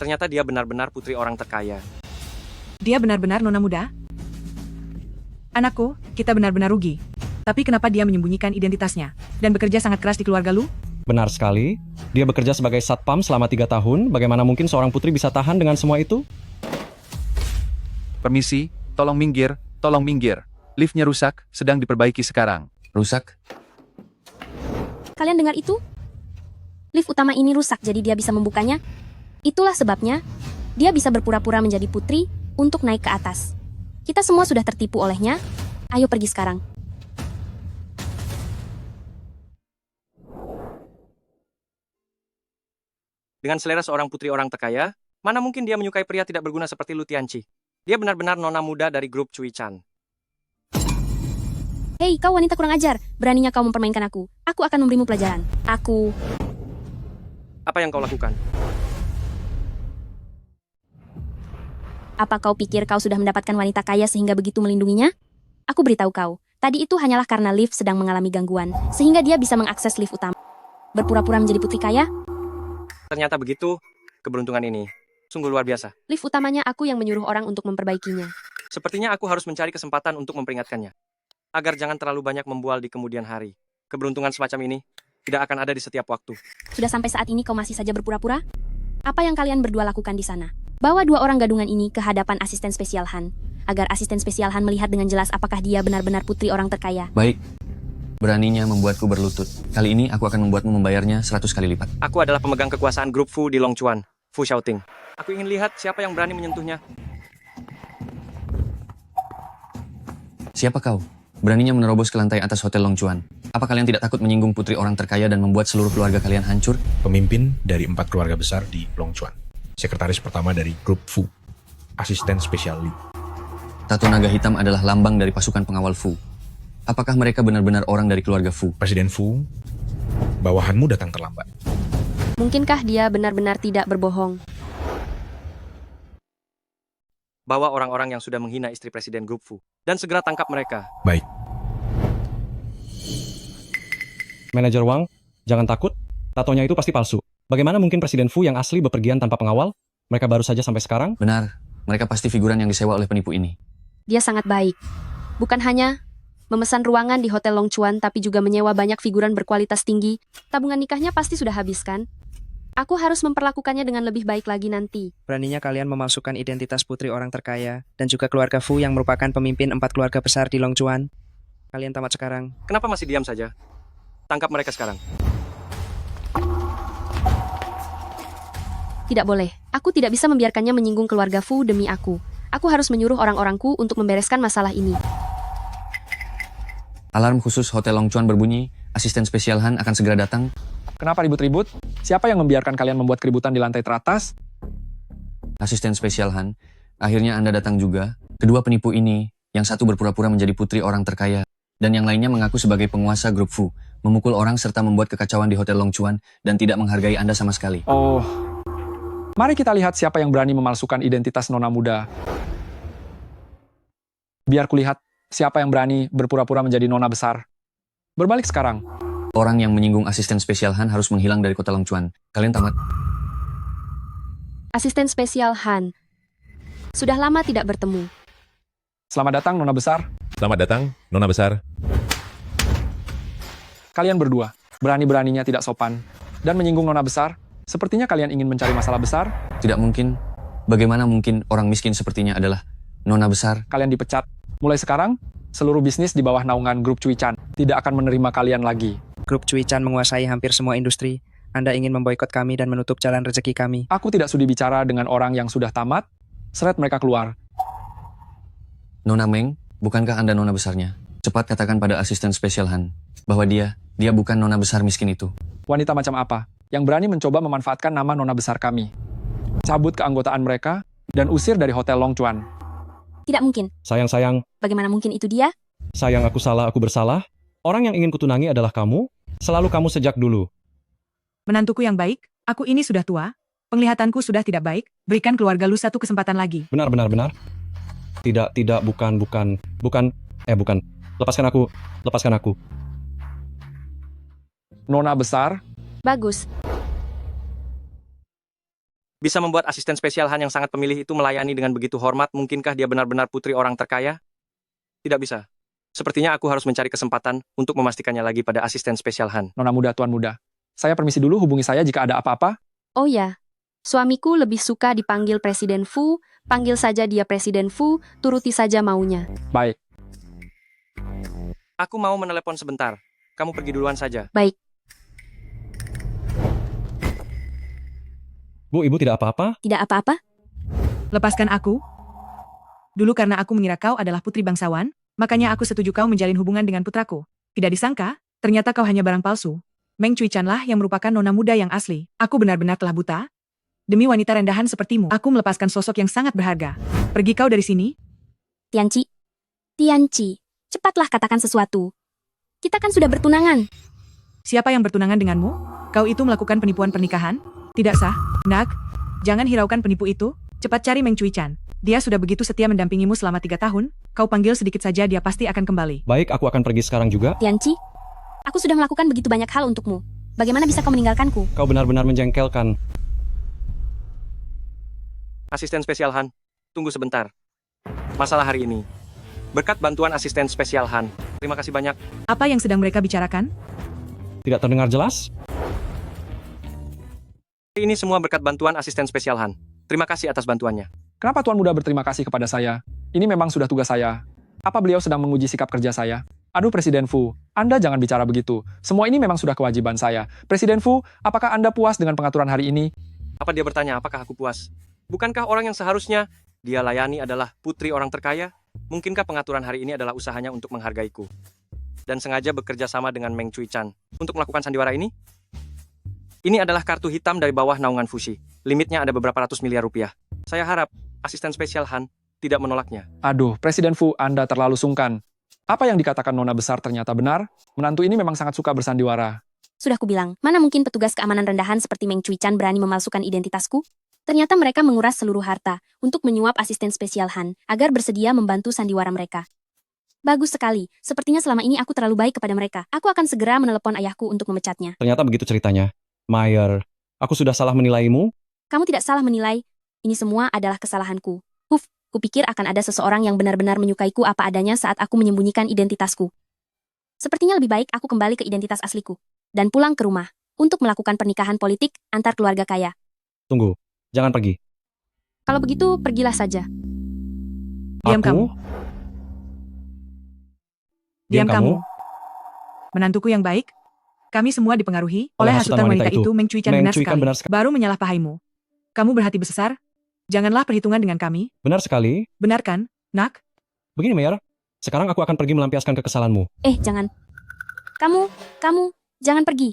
Ternyata dia benar-benar putri orang terkaya. Dia benar-benar nona muda? Anakku, kita benar-benar rugi. Tapi kenapa dia menyembunyikan identitasnya dan bekerja sangat keras di keluarga lu? benar sekali. Dia bekerja sebagai satpam selama 3 tahun. Bagaimana mungkin seorang putri bisa tahan dengan semua itu? Permisi, tolong minggir, tolong minggir. Liftnya rusak, sedang diperbaiki sekarang. Rusak? Kalian dengar itu? Lift utama ini rusak, jadi dia bisa membukanya. Itulah sebabnya dia bisa berpura-pura menjadi putri untuk naik ke atas. Kita semua sudah tertipu olehnya. Ayo pergi sekarang. Dengan selera seorang putri orang terkaya, mana mungkin dia menyukai pria tidak berguna seperti Lu Tianqi. Dia benar-benar nona muda dari grup Cui-chan. Hei, kau wanita kurang ajar. Beraninya kau mempermainkan aku. Aku akan memberimu pelajaran. Aku... Apa yang kau lakukan? Apa kau pikir kau sudah mendapatkan wanita kaya sehingga begitu melindunginya? Aku beritahu kau, tadi itu hanyalah karena lift sedang mengalami gangguan, sehingga dia bisa mengakses lift utama. Berpura-pura menjadi putri kaya? Ternyata begitu, keberuntungan ini sungguh luar biasa. Lift utamanya aku yang menyuruh orang untuk memperbaikinya. Sepertinya aku harus mencari kesempatan untuk memperingatkannya. Agar jangan terlalu banyak membual di kemudian hari. Keberuntungan semacam ini tidak akan ada di setiap waktu. Sudah sampai saat ini kau masih saja berpura-pura? Apa yang kalian berdua lakukan di sana? Bawa 2 orang gadungan ini ke hadapan asisten spesial Han, agar asisten spesial Han melihat dengan jelas apakah dia benar-benar putri orang terkaya. Baik. Beraninya membuatku berlutut. Kali ini aku akan membuatmu membayarnya 100 kali lipat. Aku adalah pemegang kekuasaan grup Fu di Longchuan, Fu Xiaoting. Aku ingin lihat siapa yang berani menyentuhnya. Siapa kau? Beraninya menerobos ke lantai atas Hotel Longchuan. Apa kalian tidak takut menyinggung putri orang terkaya dan membuat seluruh keluarga kalian hancur? Pemimpin dari 4 keluarga besar di Longchuan. Sekretaris pertama dari grup Fu. Asisten spesial Li. Tato naga hitam adalah lambang dari pasukan pengawal Fu. Apakah mereka benar-benar orang dari keluarga Fu? Presiden Fu, bawahanmu datang terlambat. Mungkinkah dia benar-benar tidak berbohong? Bawa orang-orang yang sudah menghina istri Presiden grup Fu. Dan segera tangkap mereka. Baik. Manajer Wang, jangan takut. Tatonya itu pasti palsu. Bagaimana mungkin Presiden Fu yang asli bepergian tanpa pengawal? Mereka baru saja sampai sekarang. Benar, mereka pasti figuran yang disewa oleh penipu ini. Dia sangat baik. Bukan hanya memesan ruangan di Hotel Longchuan, tapi juga menyewa banyak figuran berkualitas tinggi. Tabungan nikahnya pasti sudah habis, kan? Aku harus memperlakukannya dengan lebih baik lagi nanti. Beraninya kalian memalsukan identitas putri orang terkaya dan juga keluarga Fu yang merupakan pemimpin 4 keluarga besar di Longchuan. Kalian tamat sekarang. Kenapa masih diam saja? Tangkap mereka sekarang. Tidak boleh. Aku tidak bisa membiarkannya menyinggung keluarga Fu demi aku. Aku harus menyuruh orang-orangku untuk membereskan masalah ini. Alarm khusus Hotel Longchuan berbunyi, asisten spesial Han akan segera datang. Kenapa ribut-ribut? Siapa yang membiarkan kalian membuat keributan di lantai teratas? Asisten spesial Han, akhirnya Anda datang juga. Kedua penipu ini, yang satu berpura-pura menjadi putri orang terkaya, dan yang lainnya mengaku sebagai penguasa grup Fu, memukul orang serta membuat kekacauan di Hotel Longchuan dan tidak menghargai Anda sama sekali. Oh, mari kita lihat siapa yang berani memalsukan identitas nona muda. Biar kulihat siapa yang berani berpura-pura menjadi nona besar. Berbalik sekarang. Orang yang menyinggung asisten spesial Han harus menghilang dari kota Longchuan. Kalian tamat. Asisten spesial Han. Sudah lama tidak bertemu. Selamat datang, nona besar. Selamat datang, Nona Besar. Kalian berdua, berani-beraninya tidak sopan. Dan menyinggung nona besar. Sepertinya kalian ingin mencari masalah besar. Tidak mungkin. Bagaimana mungkin orang miskin sepertinya adalah nona besar? Kalian dipecat. Mulai sekarang, seluruh bisnis di bawah naungan grup Cui-chan tidak akan menerima kalian lagi. Grup Cuican menguasai hampir semua industri. Anda ingin memboikot kami dan menutup jalan rezeki kami. Aku tidak sudi bicara dengan orang yang sudah tamat. Seret mereka keluar. Nona Meng, bukankah Anda nona besarnya? Cepat katakan pada asisten spesial Han bahwa dia bukan nona besar miskin itu. Wanita macam apa yang berani mencoba memanfaatkan nama nona besar kami? Cabut keanggotaan mereka dan usir dari Hotel Long Chuan. Tidak mungkin. Sayang, Bagaimana mungkin itu dia? sayang aku salah, aku bersalah. Orang yang ingin kutunangi adalah kamu. Selalu kamu sejak dulu. Menantuku yang baik, aku ini sudah tua. Penglihatanku sudah tidak baik. Berikan keluarga lu satu kesempatan lagi. Benar. Tidak, bukan. Lepaskan aku. Nona besar, Bagus. Bisa membuat asisten spesial Han yang sangat pemilih itu melayani dengan begitu hormat, mungkinkah dia benar-benar putri orang terkaya? Tidak bisa. Sepertinya aku harus mencari kesempatan untuk memastikannya lagi pada asisten spesial Han. nona muda, tuan muda. Saya permisi dulu, hubungi saya jika ada apa-apa. Oh ya, suamiku lebih suka dipanggil Presiden Fu, panggil saja dia Presiden Fu, turuti saja maunya. Baik. Aku mau menelepon sebentar. Kamu pergi duluan saja. Baik. Bu, ibu tidak apa-apa? Tidak apa-apa? Lepaskan aku. Dulu karena aku mengira kau adalah putri bangsawan, makanya aku setuju kau menjalin hubungan dengan putraku. Tidak disangka, ternyata kau hanya barang palsu. Meng Cuican lah yang merupakan nona muda yang asli. Aku benar-benar telah buta. Demi wanita rendahan sepertimu, aku melepaskan sosok yang sangat berharga. Pergi kau dari sini. Tianci. Cepatlah katakan sesuatu. Kita kan sudah bertunangan. Siapa yang bertunangan denganmu? Kau itu melakukan penipuan pernikahan? Tidak sah. Nak, jangan hiraukan penipu itu. Cepat cari Meng Cuican. Dia sudah begitu setia mendampingimu selama 3 tahun. Kau panggil sedikit saja, dia pasti akan kembali. Baik, aku akan pergi sekarang juga. Tianci, aku sudah melakukan begitu banyak hal untukmu. Bagaimana bisa kau meninggalkanku? Kau benar-benar menjengkelkan. Asisten spesial Han, tunggu sebentar. Masalah hari ini. Berkat bantuan asisten spesial Han. Terima kasih banyak. Apa yang sedang mereka bicarakan? Tidak terdengar jelas? Ini semua berkat bantuan asisten spesial Han. Terima kasih atas bantuannya. Kenapa tuan muda berterima kasih kepada saya? Ini memang sudah tugas saya. Apa beliau sedang menguji sikap kerja saya? Aduh Presiden Fu, Anda jangan bicara begitu. Semua ini memang sudah kewajiban saya. Presiden Fu, apakah Anda puas dengan pengaturan hari ini? Apa dia bertanya apakah aku puas? Bukankah orang yang seharusnya dia layani adalah putri orang terkaya? Mungkinkah pengaturan hari ini adalah usahanya untuk menghargaiku? Dan sengaja bekerja sama dengan Meng Cuican untuk melakukan sandiwara ini? Ini adalah kartu hitam dari bawah naungan Fushi. Limitnya ada beberapa ratus miliar rupiah. Saya harap asisten spesial Han tidak menolaknya. Aduh, Presiden Fu, Anda terlalu sungkan. Apa yang dikatakan nona besar ternyata benar? Menantu ini memang sangat suka bersandiwara. Sudah kubilang, mana mungkin petugas keamanan rendahan seperti Meng Cuican berani memalsukan identitasku? Ternyata mereka menguras seluruh harta untuk menyuap asisten spesial Han agar bersedia membantu sandiwara mereka. Bagus sekali, sepertinya selama ini aku terlalu baik kepada mereka. Aku akan segera menelepon ayahku untuk memecatnya. Ternyata begitu ceritanya. Mayer, aku sudah salah menilaimu? Kamu tidak salah menilai. Ini semua adalah kesalahanku. Kupikir akan ada seseorang yang benar-benar menyukaiku apa adanya saat aku menyembunyikan identitasku. Sepertinya lebih baik aku kembali ke identitas asliku dan pulang ke rumah untuk melakukan pernikahan politik antar keluarga kaya. Tunggu, jangan pergi. Kalau begitu, pergilah saja. Diam Aku? kamu. Diam kamu? Menantuku yang baik. Kami semua dipengaruhi oleh hasutan wanita itu. Meng Cuican Meng benar Cuican sekali. benar sekali. Baru menyalahpahamu. Kamu berhati besar. Janganlah perhitungan dengan kami. Benar sekali. Benar kan, Nak? Begini, Mayer. Sekarang aku akan pergi melampiaskan kekesalanmu. Jangan. Kamu, jangan pergi.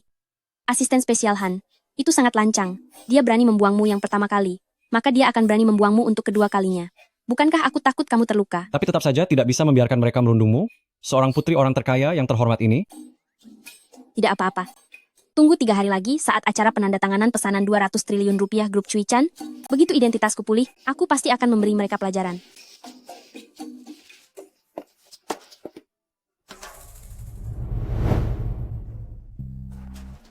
Asisten spesial Han, itu sangat lancang. Dia berani membuangmu yang pertama kali. Maka dia akan berani membuangmu untuk kedua kalinya. Bukankah aku takut kamu terluka? Tapi tetap saja tidak bisa membiarkan mereka merundungmu. Seorang putri orang terkaya yang terhormat ini. Tidak apa-apa. Tunggu 3 hari lagi saat acara penandatanganan pesanan 200 triliun rupiah grup Cuican. Begitu identitasku pulih, aku pasti akan memberi mereka pelajaran.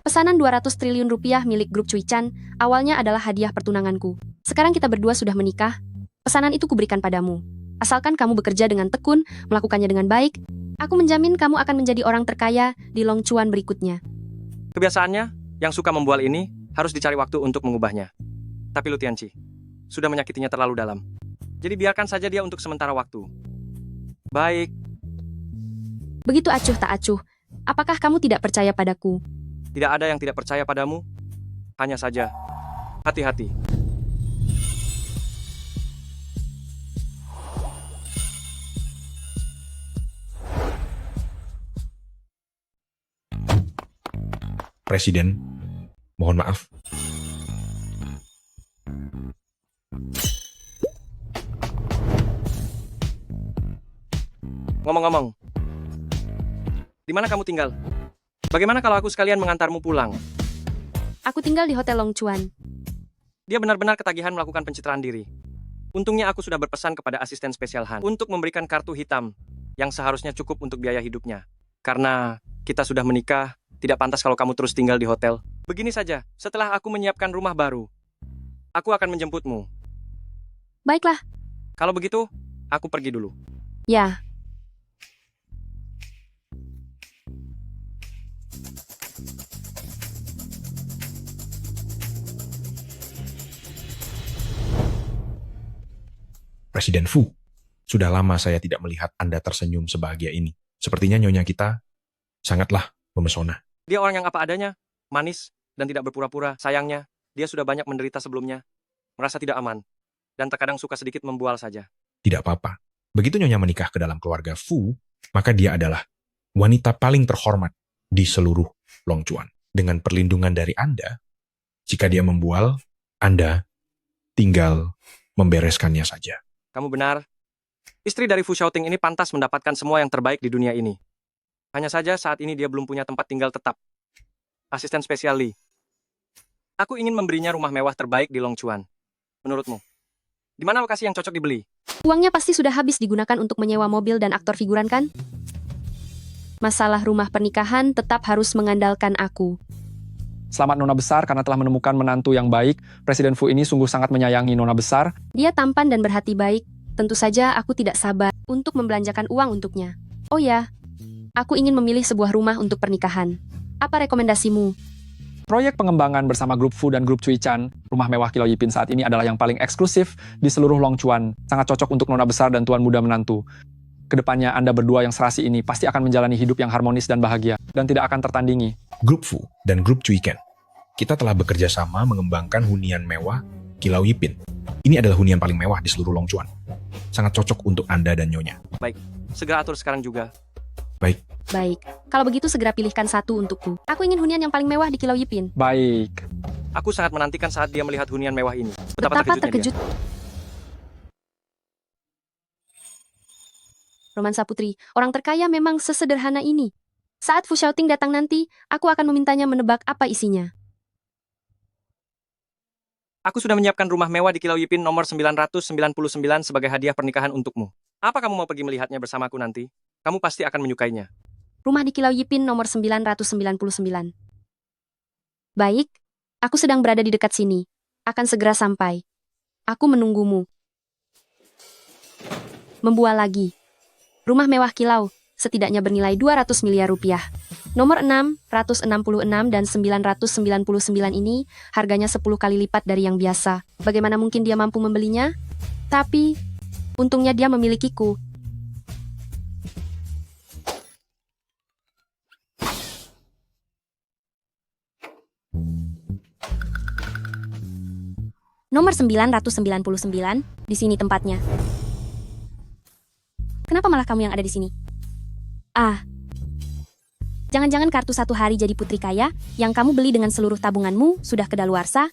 Pesanan 200 triliun rupiah milik grup Cuican awalnya adalah hadiah pertunanganku. Sekarang kita berdua sudah menikah. Pesanan itu kuberikan padamu. Asalkan kamu bekerja dengan tekun, melakukannya dengan baik, aku menjamin kamu akan menjadi orang terkaya di Long Chuan berikutnya. Kebiasaannya, yang suka membual ini harus dicari waktu untuk mengubahnya. Tapi Lu Tianci sudah menyakitinya terlalu dalam. Jadi biarkan saja dia untuk sementara waktu. Baik. Begitu acuh tak acuh, Apakah kamu tidak percaya padaku? Tidak ada yang tidak percaya padamu. Hanya saja, hati-hati. Presiden, mohon maaf. Ngomong-ngomong, di mana kamu tinggal? Bagaimana kalau aku sekalian mengantarmu pulang? Aku tinggal di Hotel Longchuan. Dia benar-benar ketagihan melakukan pencitraan diri. Untungnya aku sudah berpesan kepada asisten spesial Han untuk memberikan kartu hitam yang seharusnya cukup untuk biaya hidupnya. Karena kita sudah menikah, tidak pantas kalau kamu terus tinggal di hotel. Begini saja, setelah aku menyiapkan rumah baru, aku akan menjemputmu. Baiklah. Kalau begitu, aku pergi dulu. Ya. Presiden Fu, sudah lama saya tidak melihat Anda tersenyum sebahagia ini. Sepertinya nyonya kita sangatlah memesona. Dia orang yang apa adanya, manis, dan tidak berpura-pura. Sayangnya, dia sudah banyak menderita sebelumnya, merasa tidak aman, dan terkadang suka sedikit membual saja. Tidak apa-apa. Begitu nyonya menikah ke dalam keluarga Fu, maka dia adalah wanita paling terhormat di seluruh Longchuan. Dengan perlindungan dari Anda, jika dia membual, Anda tinggal membereskannya saja. Kamu benar. Istri dari Fu Xiaoting ini pantas mendapatkan semua yang terbaik di dunia ini. Hanya saja saat ini dia belum punya tempat tinggal tetap. Asisten spesial Li. Aku ingin memberinya rumah mewah terbaik di Longchuan. Menurutmu, di mana lokasi yang cocok dibeli? Uangnya pasti sudah habis digunakan untuk menyewa mobil dan aktor figuran kan? Masalah rumah pernikahan tetap harus mengandalkan aku. Selamat Nona Besar karena telah menemukan menantu yang baik. Presiden Fu ini sungguh sangat menyayangi Nona Besar. Dia tampan dan berhati baik. Tentu saja aku tidak sabar untuk membelanjakan uang untuknya. Oh ya, aku ingin memilih sebuah rumah untuk pernikahan. Apa rekomendasimu? Proyek pengembangan bersama Grup Fu dan Grup Cui Chan, rumah mewah Kilau Yipin saat ini adalah yang paling eksklusif di seluruh Longchuan. Sangat cocok untuk Nona Besar dan Tuan Muda menantu. Kedepannya Anda berdua yang serasi ini pasti akan menjalani hidup yang harmonis dan bahagia, dan tidak akan tertandingi. Grup Fu dan Grup Cui Ken, kita telah bekerja sama mengembangkan hunian mewah Kilau Yipin. Ini adalah hunian paling mewah di seluruh Longchuan. Sangat cocok untuk Anda dan Nyonya. Baik, segera atur sekarang juga. Baik. Baik, kalau begitu segera pilihkan satu untukku. Aku ingin hunian yang paling mewah di Kilau Yipin. Baik. Aku sangat menantikan saat dia melihat hunian mewah ini. Betapa terkejutnya terkejut. dia. Romansa Putri, orang terkaya memang sesederhana ini. Saat Fu Xiaoting datang nanti, aku akan memintanya menebak apa isinya. Aku sudah menyiapkan rumah mewah di Kilau Yipin nomor 999 sebagai hadiah pernikahan untukmu. Apa kamu mau pergi melihatnya bersamaku nanti? Kamu pasti akan menyukainya. Rumah di Kilau Yipin nomor 999. Baik, aku sedang berada di dekat sini. Akan segera sampai. Aku menunggumu. Membual lagi. Rumah mewah kilau, setidaknya bernilai 200 miliar rupiah. Nomor 666 dan 999 ini harganya 10 kali lipat dari yang biasa. Bagaimana mungkin dia mampu membelinya? Tapi, untungnya dia memilikiku. Nomor 999, di sini tempatnya. Kenapa malah kamu yang ada di sini? Ah, jangan-jangan kartu 1 hari jadi putri kaya yang kamu beli dengan seluruh tabunganmu sudah kedaluarsa?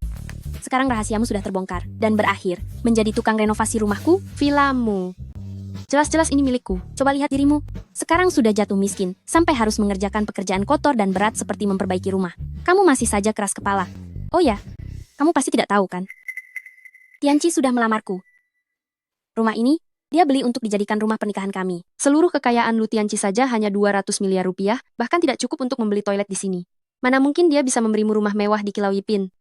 Sekarang rahasiamu sudah terbongkar dan berakhir menjadi tukang renovasi rumahku, villamu. Jelas-jelas ini milikku. Coba lihat dirimu. Sekarang sudah jatuh miskin, sampai harus mengerjakan pekerjaan kotor dan berat seperti memperbaiki rumah. Kamu masih saja keras kepala. Oh ya, kamu pasti tidak tahu kan? Tianqi sudah melamarku. Rumah ini, dia beli untuk dijadikan rumah pernikahan kami. Seluruh kekayaan Lu Tianqi saja hanya 200 miliar rupiah, bahkan tidak cukup untuk membeli toilet di sini. Mana mungkin dia bisa memberimu rumah mewah di Kilau Yipin?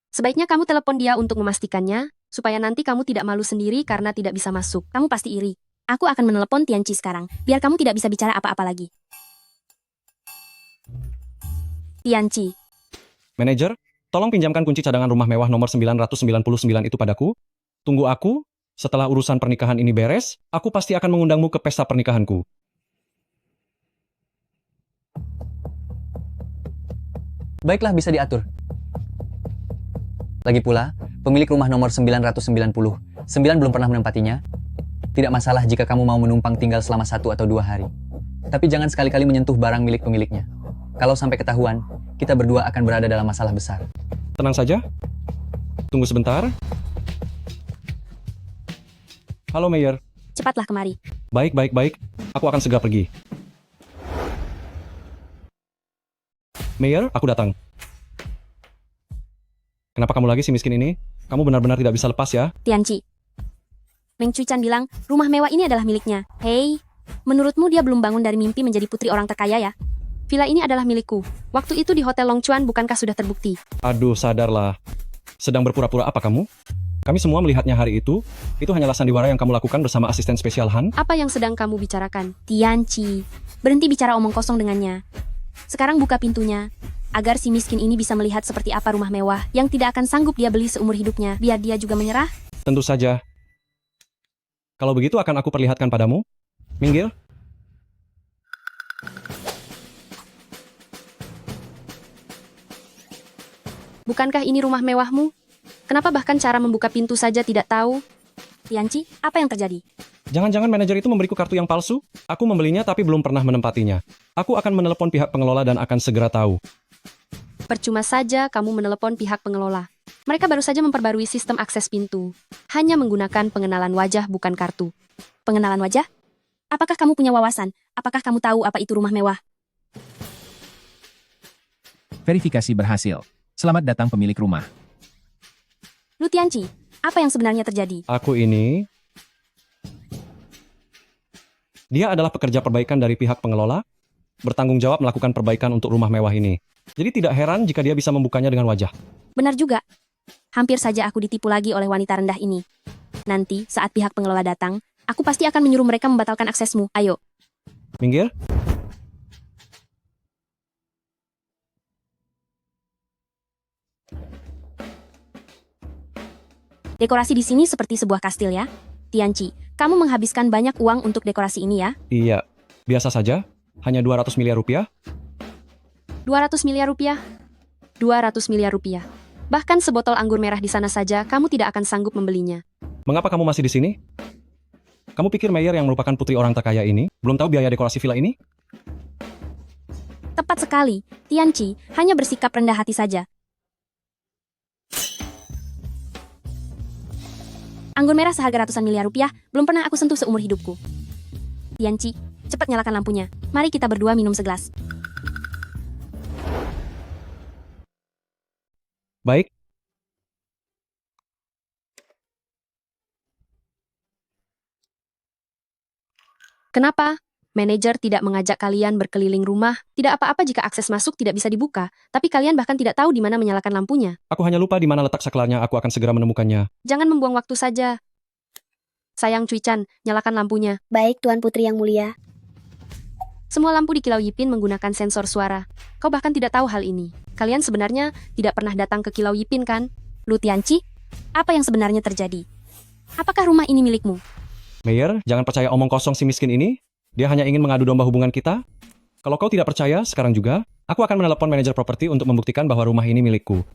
Sebaiknya kamu telepon dia untuk memastikannya, supaya nanti kamu tidak malu sendiri karena tidak bisa masuk. Kamu pasti iri. Aku akan menelepon Tianqi sekarang, biar kamu tidak bisa bicara apa-apa lagi. Tianqi. Manajer, tolong pinjamkan kunci cadangan rumah mewah nomor 999 itu padaku. Tunggu aku, setelah urusan pernikahan ini beres, aku pasti akan mengundangmu ke pesta pernikahanku. Baiklah, bisa diatur. Lagi pula, pemilik rumah nomor 990, 9 belum pernah menempatinya. Tidak masalah jika kamu mau menumpang tinggal selama 1 atau 2 hari. Tapi jangan sekali-kali menyentuh barang milik pemiliknya. Kalau sampai ketahuan, kita berdua akan berada dalam masalah besar. Tenang saja. Tunggu sebentar. Halo, Mayor. Cepatlah kemari. Baik, baik, baik. Aku akan segera pergi. Mayor, aku datang. Kenapa kamu lagi si miskin ini? Kamu benar-benar tidak bisa lepas ya? Tianci. Meng Cuican bilang, rumah mewah ini adalah miliknya. Hei, menurutmu dia belum bangun dari mimpi menjadi putri orang terkaya ya? Villa ini adalah milikku. Waktu itu di Hotel Longchuan bukankah sudah terbukti? Aduh, sadarlah. Sedang berpura-pura apa kamu? Kami semua melihatnya hari itu. Itu hanyalah sandiwara yang kamu lakukan bersama asisten spesial Han. Apa yang sedang kamu bicarakan? Tianci, berhenti bicara omong kosong dengannya. Sekarang buka pintunya, agar si miskin ini bisa melihat seperti apa rumah mewah yang tidak akan sanggup dia beli seumur hidupnya, biar dia juga menyerah. Tentu saja. Kalau begitu akan aku perlihatkan padamu. Minggir. Bukankah ini rumah mewahmu? Kenapa bahkan cara membuka pintu saja tidak tahu? Tianci, apa yang terjadi? Jangan-jangan manajer itu memberiku kartu yang palsu? Aku membelinya tapi belum pernah menempatinya. Aku akan menelepon pihak pengelola dan akan segera tahu. Percuma saja kamu menelepon pihak pengelola. Mereka baru saja memperbarui sistem akses pintu. Hanya menggunakan pengenalan wajah bukan kartu. Pengenalan wajah? Apakah kamu punya wawasan? Apakah kamu tahu apa itu rumah mewah? Verifikasi berhasil. Selamat datang pemilik rumah. Lu Tianci, apa yang sebenarnya terjadi? Aku ini... Dia adalah pekerja perbaikan dari pihak pengelola, bertanggung jawab melakukan perbaikan untuk rumah mewah ini. Jadi tidak heran jika dia bisa membukanya dengan wajah. Benar juga. Hampir saja aku ditipu lagi oleh wanita rendah ini. Nanti, saat pihak pengelola datang, aku pasti akan menyuruh mereka membatalkan aksesmu. Ayo. Minggir. Dekorasi di sini seperti sebuah kastil ya. Tianci, kamu menghabiskan banyak uang untuk dekorasi ini ya? Iya, biasa saja. Hanya 200 miliar rupiah. 200 miliar rupiah? 200 miliar rupiah. Bahkan sebotol anggur merah di sana saja, kamu tidak akan sanggup membelinya. Mengapa kamu masih di sini? Kamu pikir Mayer yang merupakan putri orang terkaya ini belum tahu biaya dekorasi villa ini? Tepat sekali, Tianci hanya bersikap rendah hati saja. Anggur merah seharga ratusan miliar rupiah belum pernah aku sentuh seumur hidupku. Tianci, cepat nyalakan lampunya. Mari kita berdua minum segelas. Baik. Kenapa? Manajer tidak mengajak kalian berkeliling rumah. Tidak apa-apa jika akses masuk tidak bisa dibuka, tapi kalian bahkan tidak tahu di mana menyalakan lampunya. Aku hanya lupa di mana letak saklarnya, aku akan segera menemukannya. Jangan membuang waktu saja. Sayang Cuican, nyalakan lampunya. Baik, Tuan Putri yang mulia. Semua lampu di Kilau Yipin menggunakan sensor suara. Kau bahkan tidak tahu hal ini. Kalian sebenarnya tidak pernah datang ke Kilau Yipin kan? Lu Tianci, apa yang sebenarnya terjadi? Apakah rumah ini milikmu? Mayer, jangan percaya omong kosong si miskin ini. Dia hanya ingin mengadu domba hubungan kita. Kalau kau tidak percaya, sekarang juga, aku akan menelepon manajer properti untuk membuktikan bahwa rumah ini milikku.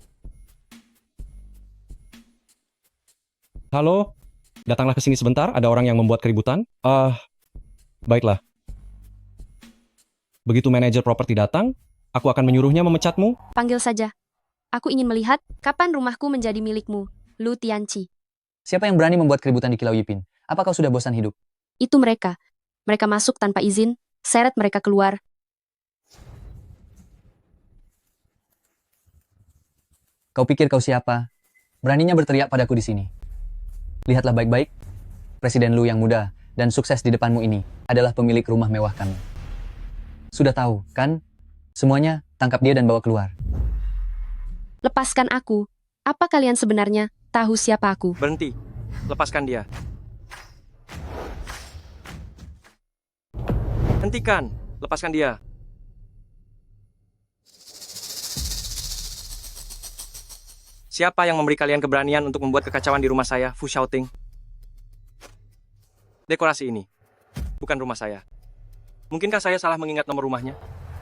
Halo? Datanglah ke sini sebentar, ada orang yang membuat keributan. Baiklah. Begitu manajer properti datang, aku akan menyuruhnya memecatmu. Panggil saja. Aku ingin melihat kapan rumahku menjadi milikmu, Lu Tianci. Siapa yang berani membuat keributan di Kilau Yipin? Apa kau sudah bosan hidup? Itu mereka. Mereka masuk tanpa izin, seret mereka keluar. Kau pikir kau siapa? Beraninya berteriak padaku di sini. Lihatlah baik-baik. Presiden Lu yang muda dan sukses di depanmu ini adalah pemilik rumah mewah kami. Sudah tahu, kan? Semuanya, tangkap dia dan bawa keluar. Lepaskan aku. Apa kalian sebenarnya tahu siapa aku? Berhenti. Lepaskan dia. Hentikan. Lepaskan dia. Siapa yang memberi kalian keberanian untuk membuat kekacauan di rumah saya, Fu Xiaoting? Dekorasi ini bukan rumah saya. Mungkinkah saya salah mengingat nomor rumahnya?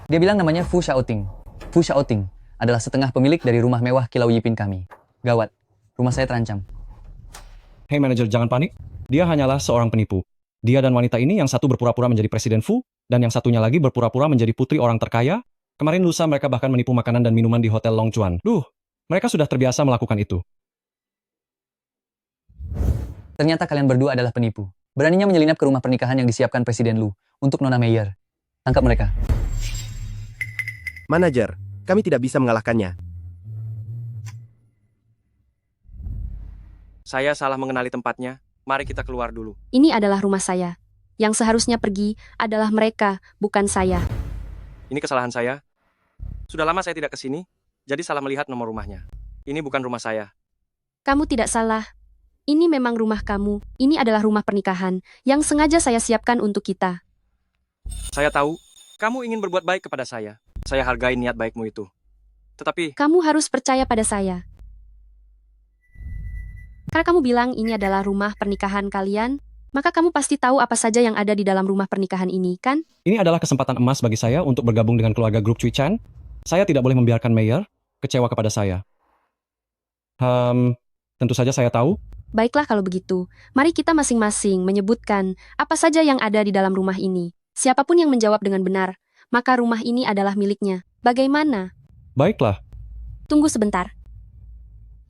Dia bilang namanya Fu Xiaoting. Fu Xiaoting adalah setengah pemilik dari rumah mewah Kilau Yipin kami. Gawat, rumah saya terancam. Hei manajer, jangan panik. Dia hanyalah seorang penipu. Dia dan wanita ini yang satu berpura-pura menjadi Presiden Fu, dan yang satunya lagi berpura-pura menjadi putri orang terkaya. Kemarin lusa mereka bahkan menipu makanan dan minuman di Hotel Long Chuan. Mereka sudah terbiasa melakukan itu. Ternyata kalian berdua adalah penipu. Beraninya menyelinap ke rumah pernikahan yang disiapkan Presiden Lu untuk Nona Meyer. Tangkap mereka. Manajer, kami tidak bisa mengalahkannya. Saya salah mengenali tempatnya. Mari kita keluar dulu. Ini adalah rumah saya. Yang seharusnya pergi adalah mereka, bukan saya. Ini kesalahan saya. Sudah lama saya tidak ke sini, jadi salah melihat nomor rumahnya. Ini bukan rumah saya. Kamu tidak salah. Ini memang rumah kamu. Ini adalah rumah pernikahan yang sengaja saya siapkan untuk kita. Saya tahu, kamu ingin berbuat baik kepada saya. Saya hargai niat baikmu itu. Tetapi, Kamu harus percaya pada saya. Karena kamu bilang ini adalah rumah pernikahan kalian, maka kamu pasti tahu apa saja yang ada di dalam rumah pernikahan ini, kan? Ini adalah kesempatan emas bagi saya untuk bergabung dengan keluarga grup Cui Chan. Saya tidak boleh membiarkan Meyer kecewa kepada saya. Tentu saja saya tahu. Baiklah kalau begitu. Mari kita masing-masing menyebutkan apa saja yang ada di dalam rumah ini. Siapapun yang menjawab dengan benar, maka rumah ini adalah miliknya. Bagaimana? Baiklah. Tunggu sebentar.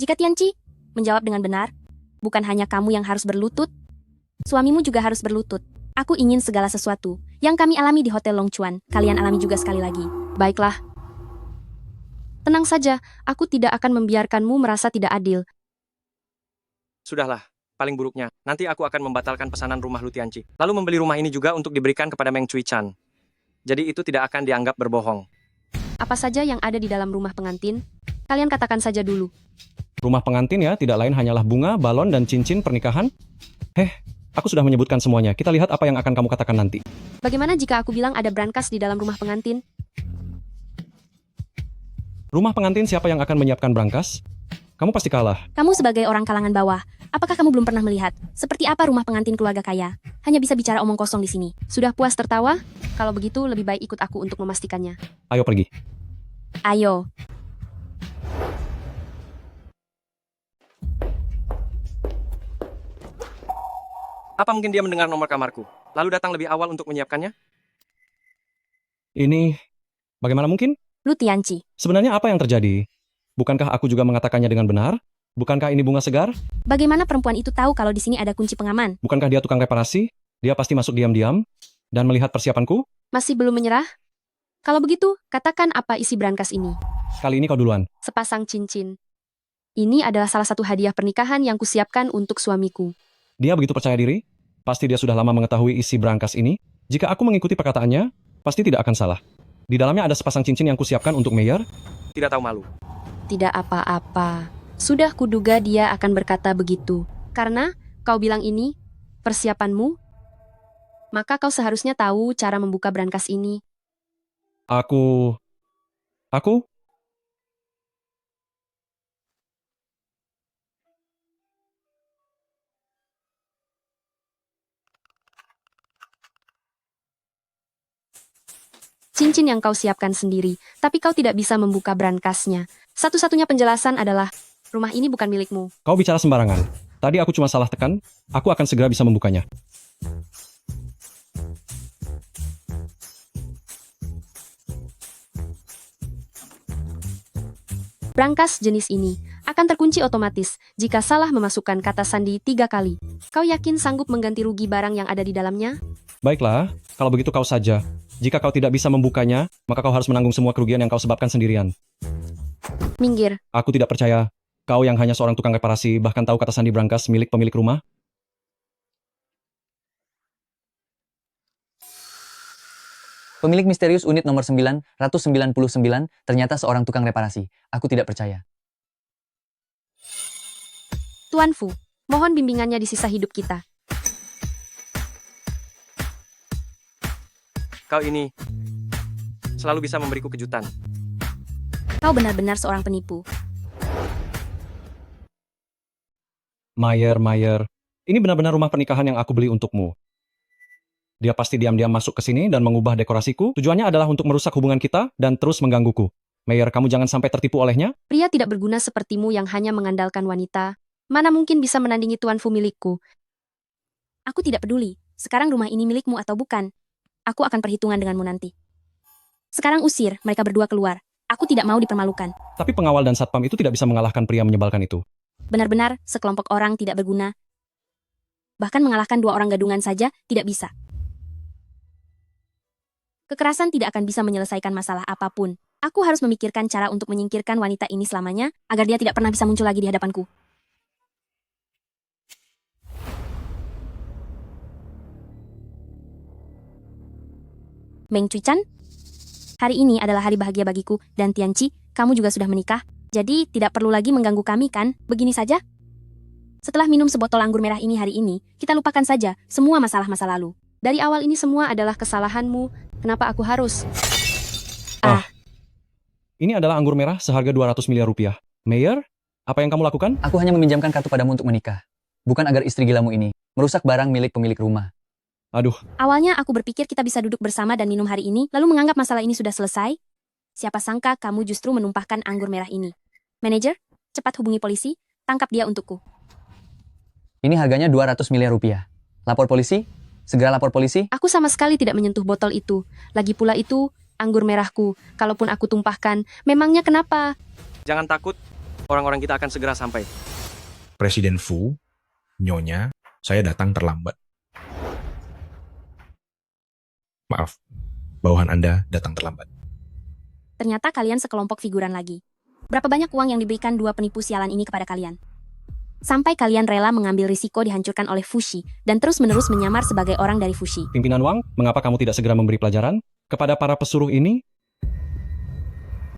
Jika Tianci menjawab dengan benar, bukan hanya kamu yang harus berlutut, suamimu juga harus berlutut. Aku ingin segala sesuatu yang kami alami di Hotel Long Chuan, kalian alami juga sekali lagi. Baiklah. Tenang saja, aku tidak akan membiarkanmu merasa tidak adil. sudahlah. Paling buruknya, nanti aku akan membatalkan pesanan rumah Lu Tianci. Lalu membeli rumah ini juga untuk diberikan kepada Meng Cui Chan. Jadi itu tidak akan dianggap berbohong. Apa saja yang ada di dalam rumah pengantin? Kalian katakan saja dulu. Rumah pengantin ya, tidak lain hanyalah bunga, balon, dan cincin pernikahan. Aku sudah menyebutkan semuanya. Kita lihat apa yang akan kamu katakan nanti. Bagaimana jika aku bilang ada brankas di dalam rumah pengantin? Rumah pengantin siapa yang akan menyiapkan brankas? Kamu pasti kalah. Kamu sebagai orang kalangan bawah, apakah kamu belum pernah melihat seperti apa rumah pengantin keluarga kaya? Hanya bisa bicara omong kosong di sini. Sudah puas tertawa? Kalau begitu lebih baik ikut aku untuk memastikannya. Ayo pergi. Ayo. Apa mungkin dia mendengar nomor kamarku, lalu datang lebih awal untuk menyiapkannya? Ini, bagaimana mungkin? Lu Tianci. Sebenarnya apa yang terjadi? Bukankah aku juga mengatakannya dengan benar? Bukankah ini bunga segar? Bagaimana perempuan itu tahu kalau di sini ada kunci pengaman? Bukankah dia tukang reparasi? Dia pasti masuk diam-diam dan melihat persiapanku? Masih belum menyerah? Kalau begitu, katakan apa isi brankas ini. Kali ini kau duluan. Sepasang cincin. Ini adalah salah satu hadiah pernikahan yang kusiapkan untuk suamiku. Dia begitu percaya diri? Pasti dia sudah lama mengetahui isi brankas ini. Jika aku mengikuti perkataannya, pasti tidak akan salah. Di dalamnya ada sepasang cincin yang kusiapkan untuk Meyer. Tidak tahu malu. Tidak apa-apa. Sudah kuduga dia akan berkata begitu. Karena kau bilang ini, persiapanmu, maka kau seharusnya tahu cara membuka brankas ini. Aku... Cincin yang kau siapkan sendiri, tapi kau tidak bisa membuka brankasnya. Satu-satunya penjelasan adalah, rumah ini bukan milikmu. Kau bicara sembarangan. Tadi aku cuma salah tekan, aku akan segera bisa membukanya. Brankas jenis ini akan terkunci otomatis jika salah memasukkan kata sandi 3 kali. Kau yakin sanggup mengganti rugi barang yang ada di dalamnya? Baiklah, kalau begitu kau saja. Jika kau tidak bisa membukanya, maka kau harus menanggung semua kerugian yang kau sebabkan sendirian. Minggir. Aku tidak percaya. Kau yang hanya seorang tukang reparasi, bahkan tahu kata sandi brankas milik pemilik rumah? Pemilik misterius unit nomor 999 ternyata seorang tukang reparasi. Aku tidak percaya. Tuan Fu, mohon bimbingannya di sisa hidup kita. Kau ini selalu bisa memberiku kejutan. Kau benar-benar seorang penipu. Meyer, ini benar-benar rumah pernikahan yang aku beli untukmu. Dia pasti diam-diam masuk ke sini dan mengubah dekorasiku. Tujuannya adalah untuk merusak hubungan kita dan terus menggangguku. Mayor, kamu jangan sampai tertipu olehnya. Pria tidak berguna sepertimu yang hanya mengandalkan wanita. Mana mungkin bisa menandingi Tuan Fu milikku? Aku tidak peduli. Sekarang rumah ini milikmu atau bukan. Aku akan perhitungan denganmu nanti. Sekarang usir mereka berdua keluar. Aku tidak mau dipermalukan. Tapi pengawal dan satpam itu tidak bisa mengalahkan pria menyebalkan itu. Benar-benar sekelompok orang tidak berguna. Bahkan mengalahkan 2 orang gadungan saja tidak bisa. Kekerasan tidak akan bisa menyelesaikan masalah apapun. Aku harus memikirkan cara untuk menyingkirkan wanita ini selamanya, agar dia tidak pernah bisa muncul lagi di hadapanku. Meng Cui-chan, hari ini adalah hari bahagia bagiku, dan Tianqi, kamu juga sudah menikah, jadi tidak perlu lagi mengganggu kami kan, begini saja? Setelah minum sebotol anggur merah ini hari ini, kita lupakan saja semua masalah masa lalu. Dari awal ini semua adalah kesalahanmu. Kenapa aku harus? Ini adalah anggur merah seharga 200 miliar rupiah. Mayor, apa yang kamu lakukan? Aku hanya meminjamkan kartu padamu untuk menikah. Bukan agar istri gilamu ini merusak barang milik pemilik rumah. Aduh, Awalnya aku berpikir kita bisa duduk bersama dan minum hari ini, lalu menganggap masalah ini sudah selesai. Siapa sangka kamu justru menumpahkan anggur merah ini. Manajer, cepat hubungi polisi, tangkap dia untukku. Ini harganya 200 miliar rupiah. Lapor polisi? Segera lapor polisi? Aku sama sekali tidak menyentuh botol itu. Lagi pula itu, anggur merahku. Kalaupun aku tumpahkan, memangnya kenapa? Jangan takut, orang-orang kita akan segera sampai. Presiden Fu, Nyonya, saya datang terlambat. Maaf, bawahan Anda datang terlambat. Ternyata kalian sekelompok figuran lagi. Berapa banyak uang yang diberikan 2 penipu sialan ini kepada kalian? Sampai kalian rela mengambil risiko dihancurkan oleh Fushi dan terus-menerus menyamar sebagai orang dari Fushi. pimpinan Wang, mengapa kamu tidak segera memberi pelajaran kepada para pesuruh ini?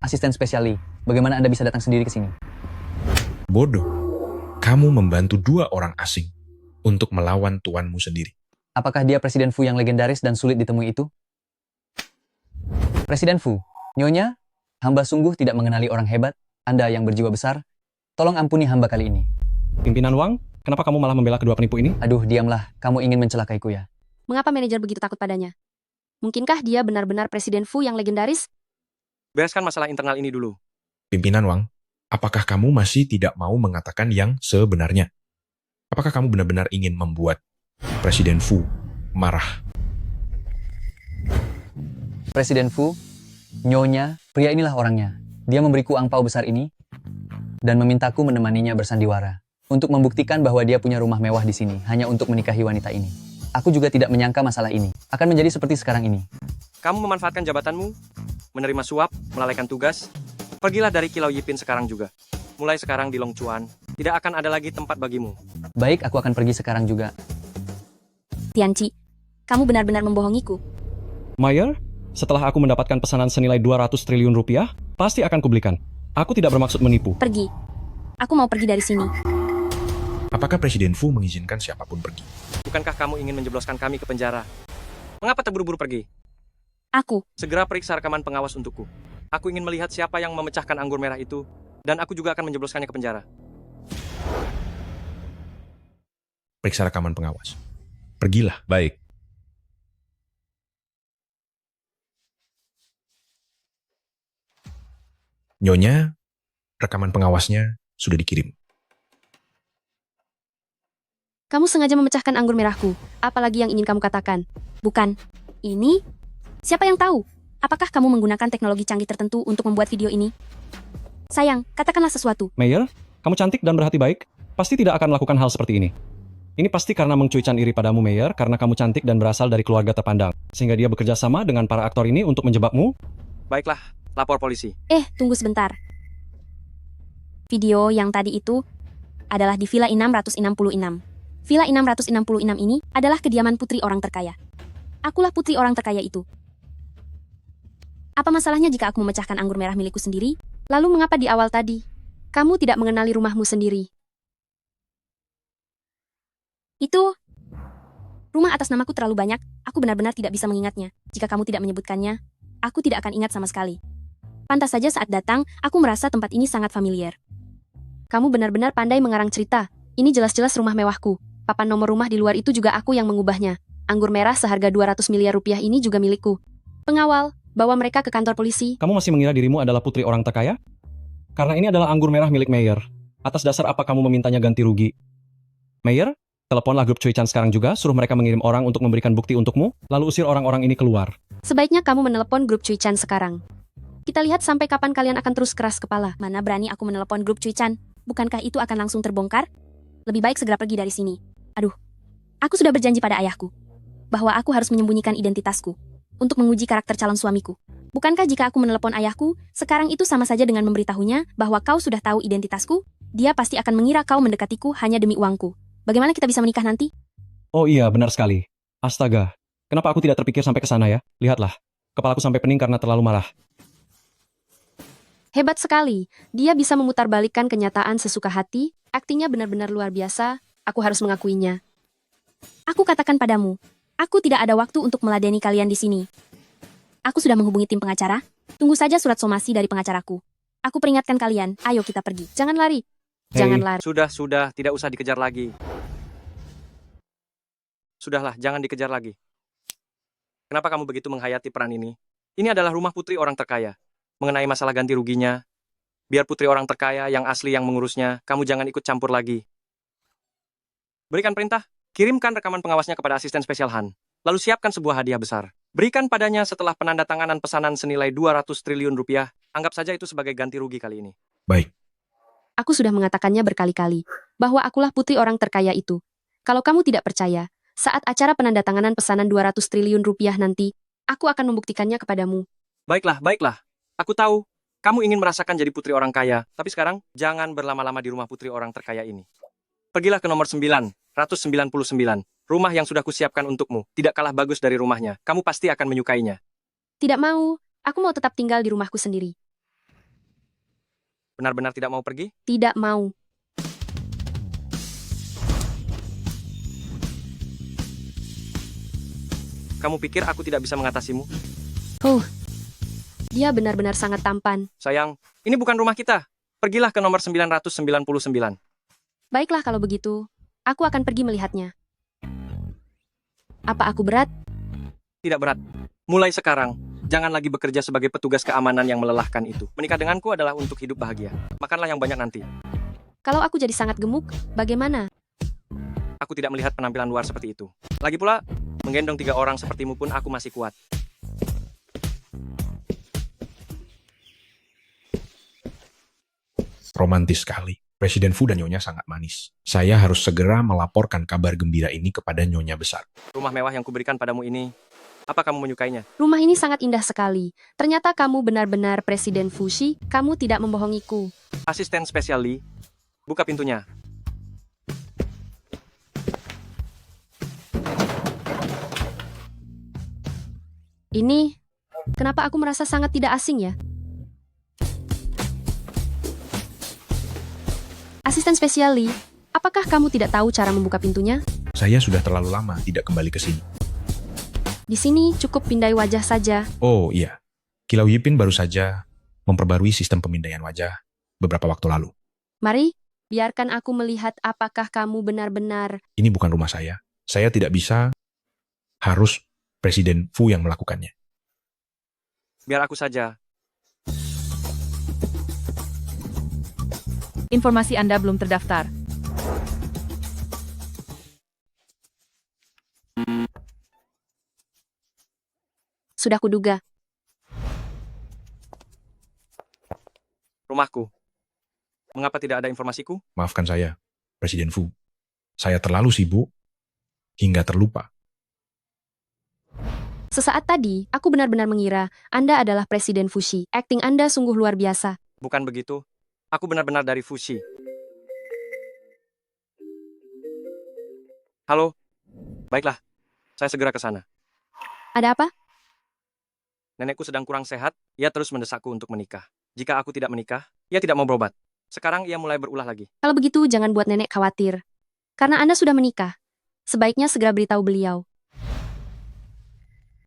Asisten spesial Lee, bagaimana Anda bisa datang sendiri ke sini? Bodoh. Kamu membantu 2 orang asing untuk melawan tuanmu sendiri. Apakah dia Presiden Fu yang legendaris dan sulit ditemui itu? Presiden Fu, Nyonya, hamba sungguh tidak mengenali orang hebat, Anda yang berjiwa besar. Tolong ampuni hamba kali ini. Pimpinan Wang, kenapa kamu malah membela kedua penipu ini? Aduh, diamlah, kamu ingin mencelakaiku ya. Mengapa manajer begitu takut padanya? Mungkinkah dia benar-benar Presiden Fu yang legendaris? Bereskan masalah internal ini dulu. Pimpinan Wang, apakah kamu masih tidak mau mengatakan yang sebenarnya? Apakah kamu benar-benar ingin membuat Presiden Fu marah? Presiden Fu, Nyonya, pria inilah orangnya. Dia memberiku angpau besar ini dan memintaku menemaninya bersandiwara untuk membuktikan bahwa dia punya rumah mewah di sini hanya untuk menikahi wanita ini. Aku juga tidak menyangka masalah ini akan menjadi seperti sekarang ini. Kamu memanfaatkan jabatanmu, menerima suap, melalaikan tugas. Pergilah dari Kilau Yipin sekarang juga. Mulai sekarang di Longchuan, tidak akan ada lagi tempat bagimu. Baik, aku akan pergi sekarang juga. Tianqi, kamu benar-benar membohongiku. Mayor, setelah aku mendapatkan pesanan senilai 200 triliun rupiah, pasti akan kubelikan. Aku tidak bermaksud menipu. Pergi. Aku mau pergi dari sini. Apakah Presiden Fu mengizinkan siapapun pergi? Bukankah kamu ingin menjebloskan kami ke penjara? Mengapa terburu-buru pergi? Aku. Segera periksa rekaman pengawas untukku. Aku ingin melihat siapa yang memecahkan anggur merah itu, dan aku juga akan menjebloskannya ke penjara. Periksa rekaman pengawas. Pergilah. Baik. Nyonya, rekaman pengawasnya sudah dikirim. Kamu sengaja memecahkan anggur merahku. Apalagi yang ingin kamu katakan? Bukan. Ini? Siapa yang tahu? Apakah kamu menggunakan teknologi canggih tertentu untuk membuat video ini? Sayang, katakanlah sesuatu. Mayor, kamu cantik dan berhati baik, pasti tidak akan melakukan hal seperti ini. Ini pasti karena Meng Cui-chan iri padamu, Mayor, karena kamu cantik dan berasal dari keluarga terpandang. Sehingga dia bekerja sama dengan para aktor ini untuk menjebakmu. Baiklah, lapor polisi. Tunggu sebentar. Video yang tadi itu adalah di Villa 666. Villa 666 ini adalah kediaman putri orang terkaya. Akulah putri orang terkaya itu. Apa masalahnya jika aku memecahkan anggur merah milikku sendiri? Lalu mengapa di awal tadi kamu tidak mengenali rumahmu sendiri? Itu rumah atas namaku terlalu banyak, aku benar-benar tidak bisa mengingatnya. Jika kamu tidak menyebutkannya, aku tidak akan ingat sama sekali. Pantas saja saat datang, aku merasa tempat ini sangat familiar. Kamu benar-benar pandai mengarang cerita. Ini jelas-jelas rumah mewahku. Papan nomor rumah di luar itu juga aku yang mengubahnya. Anggur merah seharga 200 miliar rupiah ini juga milikku. Pengawal, Bawa mereka ke kantor polisi. Kamu masih mengira dirimu adalah putri orang terkaya? Karena ini adalah anggur merah milik Mayer. Atas dasar apa kamu memintanya ganti rugi? Mayer, teleponlah grup Cui Chan sekarang juga, suruh mereka mengirim orang untuk memberikan bukti untukmu, lalu usir orang-orang ini keluar. Sebaiknya kamu menelepon grup Cui Chan sekarang. Kita lihat sampai kapan kalian akan terus keras kepala. Mana berani aku menelepon grup Cui Chan? Bukankah itu akan langsung terbongkar? Lebih baik segera pergi dari sini. Aduh, aku sudah berjanji pada ayahku bahwa aku harus menyembunyikan identitasku untuk menguji karakter calon suamiku. Bukankah jika aku menelepon ayahku, sekarang itu sama saja dengan memberitahunya bahwa kau sudah tahu identitasku? Dia pasti akan mengira kau mendekatiku hanya demi uangku. Bagaimana kita bisa menikah nanti? Oh iya, benar sekali. Astaga, kenapa aku tidak terpikir sampai ke sana ya? Lihatlah, kepalaku sampai pening karena terlalu marah. Hebat sekali. Dia bisa memutarbalikkan kenyataan sesuka hati. Aktingnya benar-benar luar biasa. Aku harus mengakuinya. Aku katakan padamu, aku tidak ada waktu untuk meladeni kalian di sini. Aku sudah menghubungi tim pengacara. Tunggu saja surat somasi dari pengacaraku. Aku peringatkan kalian, ayo kita pergi. Jangan lari. Jangan lari. Sudah, tidak usah dikejar lagi. Sudahlah, jangan dikejar lagi. Kenapa kamu begitu menghayati peran ini? Ini adalah rumah putri orang terkaya. Mengenai masalah ganti ruginya, biar putri orang terkaya yang asli yang mengurusnya, kamu jangan ikut campur lagi. Berikan perintah, kirimkan rekaman pengawasnya kepada asisten spesial Han. Lalu siapkan sebuah hadiah besar. Berikan padanya setelah penandatanganan pesanan senilai 200 triliun rupiah. Anggap saja itu sebagai ganti rugi kali ini. Baik, Aku sudah mengatakannya berkali-kali bahwa akulah putri orang terkaya itu. Kalau kamu tidak percaya, saat acara penandatanganan pesanan 200 triliun rupiah nanti, aku akan membuktikannya kepadamu. Baiklah. Aku tahu, kamu ingin merasakan jadi putri orang kaya. Tapi sekarang, jangan berlama-lama di rumah putri orang terkaya ini. Pergilah ke nomor 999. Rumah yang sudah kusiapkan untukmu. Tidak kalah bagus dari rumahnya. Kamu pasti akan menyukainya. Tidak mau. Aku mau tetap tinggal di rumahku sendiri. Benar-benar tidak mau pergi? Tidak mau. Kamu pikir aku tidak bisa mengatasimu? Dia benar-benar sangat tampan. Sayang, ini bukan rumah kita. Pergilah ke nomor 999. Baiklah kalau begitu, aku akan pergi melihatnya. Apa aku berat? Tidak berat. Mulai sekarang, jangan lagi bekerja sebagai petugas keamanan yang melelahkan itu. Menikah denganku adalah untuk hidup bahagia. Makanlah yang banyak nanti. Kalau aku jadi sangat gemuk, bagaimana? Aku tidak melihat penampilan luar seperti itu. Lagi pula, menggendong 3 orang sepertimu pun aku masih kuat. romantis sekali. Presiden Fu dan Nyonya sangat manis. Saya harus segera melaporkan kabar gembira ini kepada Nyonya besar. Rumah mewah yang kuberikan padamu ini, apa kamu menyukainya? Rumah ini sangat indah sekali. Ternyata kamu benar-benar Presiden Fushi. Kamu tidak membohongiku. Asisten spesial Lee, buka pintunya. Ini, kenapa aku merasa sangat tidak asing ya? Asisten spesial Lee, apakah kamu tidak tahu cara membuka pintunya? Saya sudah terlalu lama tidak kembali ke sini. Di sini cukup pindai wajah saja. Oh iya, Kilau Yipin baru saja memperbarui sistem pemindaian wajah beberapa waktu lalu. Mari, biarkan aku melihat apakah kamu benar-benar... Ini bukan rumah saya. Saya tidak bisa, harus Presiden Fu yang melakukannya. Biar aku saja. Informasi Anda belum terdaftar. Sudah kuduga. Rumahku. Mengapa tidak ada informasiku? Maafkan saya, Presiden Fu. Saya terlalu sibuk hingga terlupa. Sesaat tadi, aku benar-benar mengira Anda adalah Presiden Fushi. Akting Anda sungguh luar biasa. Bukan begitu. Aku benar-benar dari Fushi. Halo. Baiklah. Saya segera ke sana. Ada apa? Nenekku sedang kurang sehat, ia terus mendesakku untuk menikah. Jika aku tidak menikah, ia tidak mau berobat. Sekarang ia mulai berulah lagi. Kalau begitu, jangan buat nenek khawatir. Karena Anda sudah menikah. Sebaiknya segera beritahu beliau.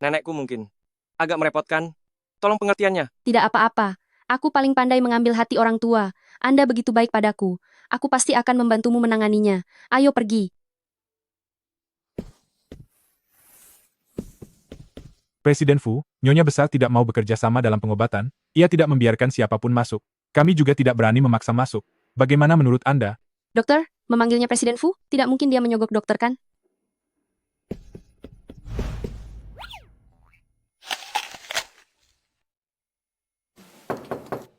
Nenekku mungkin agak merepotkan. Tolong pengertiannya. Tidak apa-apa. Aku paling pandai mengambil hati orang tua. Anda begitu baik padaku. Aku pasti akan membantumu menanganinya. Ayo pergi. Presiden Fu, Nyonya besar tidak mau bekerja sama dalam pengobatan, ia tidak membiarkan siapapun masuk. Kami juga tidak berani memaksa masuk. Bagaimana menurut Anda? Dokter, memanggilnya Presiden Fu, tidak mungkin dia menyogok dokter kan?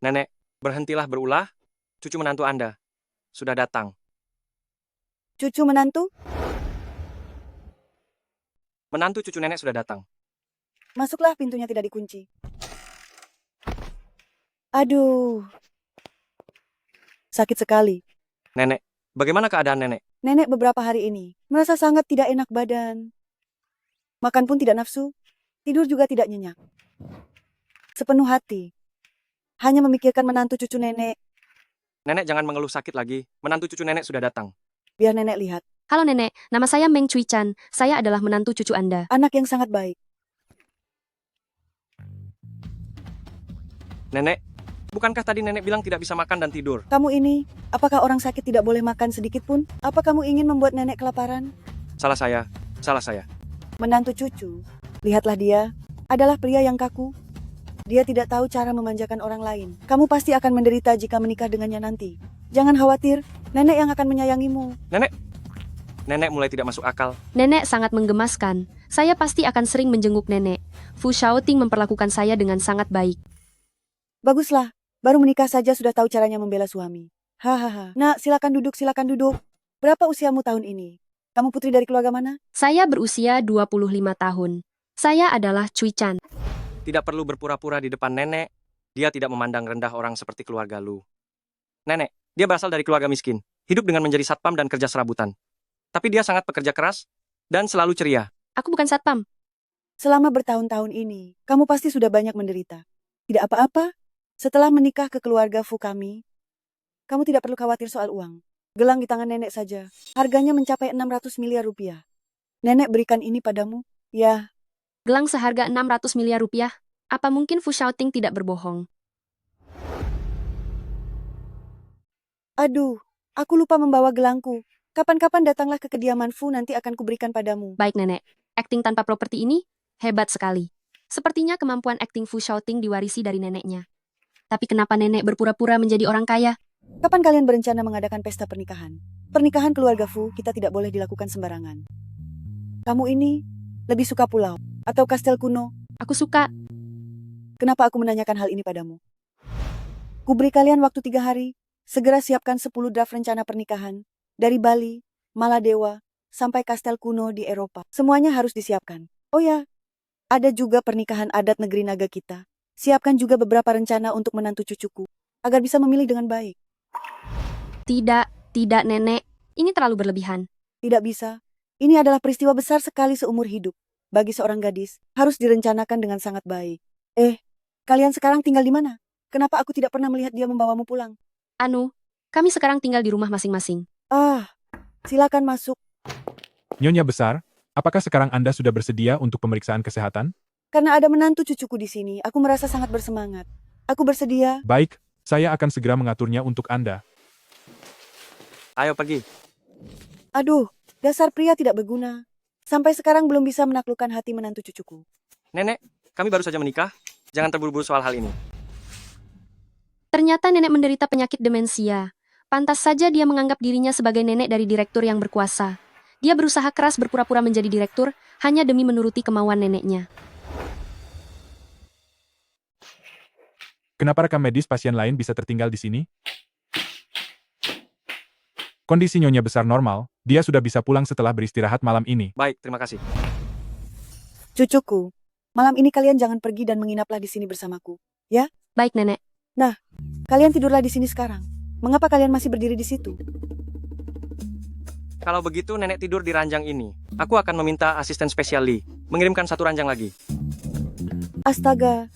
Nenek, berhentilah berulah. Cucu menantu Anda sudah datang. Cucu menantu? Menantu cucu nenek sudah datang. Masuklah, pintunya tidak dikunci. Aduh. Sakit sekali. Nenek, bagaimana keadaan nenek? Nenek beberapa hari ini merasa sangat tidak enak badan. Makan pun tidak nafsu, tidur juga tidak nyenyak. Sepenuh hati. Hanya memikirkan menantu cucu nenek. Nenek jangan mengeluh sakit lagi. Menantu cucu nenek sudah datang. Biar nenek lihat. Halo nenek, nama saya Meng Cui Chan. Saya adalah menantu cucu Anda. Anak yang sangat baik. Nenek, bukankah tadi nenek bilang tidak bisa makan dan tidur? Kamu ini, apakah orang sakit tidak boleh makan sedikit pun? Apa kamu ingin membuat nenek kelaparan? Salah saya. Menantu cucu, lihatlah dia, adalah pria yang kaku. Dia tidak tahu cara memanjakan orang lain. Kamu pasti akan menderita jika menikah dengannya nanti. Jangan khawatir, nenek yang akan menyayangimu. Nenek mulai tidak masuk akal. Nenek sangat menggemaskan. Saya pasti akan sering menjenguk nenek. Fu Shaoting memperlakukan saya dengan sangat baik. Baguslah, baru menikah saja sudah tahu caranya membela suami. Hahaha. Nak, silakan duduk. Berapa usiamu tahun ini? Kamu putri dari keluarga mana? Saya berusia 25 tahun. Saya adalah Cui Chan. Tidak perlu berpura-pura di depan nenek. Dia tidak memandang rendah orang seperti keluarga lu. Nenek, dia berasal dari keluarga miskin. Hidup dengan menjadi satpam dan kerja serabutan. Tapi dia sangat pekerja keras dan selalu ceria. Aku bukan satpam. Selama bertahun-tahun ini, kamu pasti sudah banyak menderita. Tidak apa-apa. Setelah menikah ke keluarga Fu kami, kamu tidak perlu khawatir soal uang. Gelang di tangan nenek saja. Harganya mencapai 600 miliar rupiah. Nenek berikan ini padamu. Ya. Gelang seharga 600 miliar rupiah. Apa mungkin Fu Shaoting tidak berbohong? Aduh, aku lupa membawa gelangku. Kapan-kapan datanglah ke kediaman Fu, nanti akan kuberikan padamu. Baik nenek, akting tanpa properti ini hebat sekali. Sepertinya kemampuan akting Fu Shaoting diwarisi dari neneknya. Tapi kenapa nenek berpura-pura menjadi orang kaya? Kapan kalian berencana mengadakan pesta pernikahan? Pernikahan keluarga Fu kita tidak boleh dilakukan sembarangan. Kamu ini lebih suka pulau atau kastel kuno? Aku suka. Kenapa aku menanyakan hal ini padamu? Kuberi kalian waktu 3 hari. Segera siapkan 10 draft rencana pernikahan. Dari Bali, Maladewa, sampai kastel kuno di Eropa. Semuanya harus disiapkan. Oh ya, ada juga pernikahan adat negeri naga kita. Siapkan juga beberapa rencana untuk menantu cucuku, agar bisa memilih dengan baik. Tidak nenek. Ini terlalu berlebihan. Tidak bisa. Ini adalah peristiwa besar sekali seumur hidup. Bagi seorang gadis, harus direncanakan dengan sangat baik. Kalian sekarang tinggal di mana? Kenapa aku tidak pernah melihat dia membawamu pulang? Kami sekarang tinggal di rumah masing-masing. Silakan masuk. Nyonya besar, apakah sekarang Anda sudah bersedia untuk pemeriksaan kesehatan? Karena ada menantu cucuku di sini, aku merasa sangat bersemangat. Aku bersedia. Baik, saya akan segera mengaturnya untuk Anda. Ayo pergi. Aduh, dasar pria tidak berguna. Sampai sekarang belum bisa menaklukkan hati menantu cucuku. Nenek, kami baru saja menikah. Jangan terburu-buru soal hal ini. Ternyata nenek menderita penyakit demensia. Pantas saja dia menganggap dirinya sebagai nenek dari direktur yang berkuasa. Dia berusaha keras berpura-pura menjadi direktur hanya demi menuruti kemauan neneknya. Kenapa rekam medis pasien lain bisa tertinggal di sini? Kondisi Nyonya besar normal, dia sudah bisa pulang setelah beristirahat malam ini. Baik, terima kasih. Cucuku, malam ini kalian jangan pergi dan menginaplah di sini bersamaku, ya? Baik, nenek. Nah, kalian tidurlah di sini sekarang. Mengapa kalian masih berdiri di situ? Kalau begitu nenek tidur di ranjang ini. Aku akan meminta asisten spesial Lee mengirimkan 1 ranjang lagi. Astaga,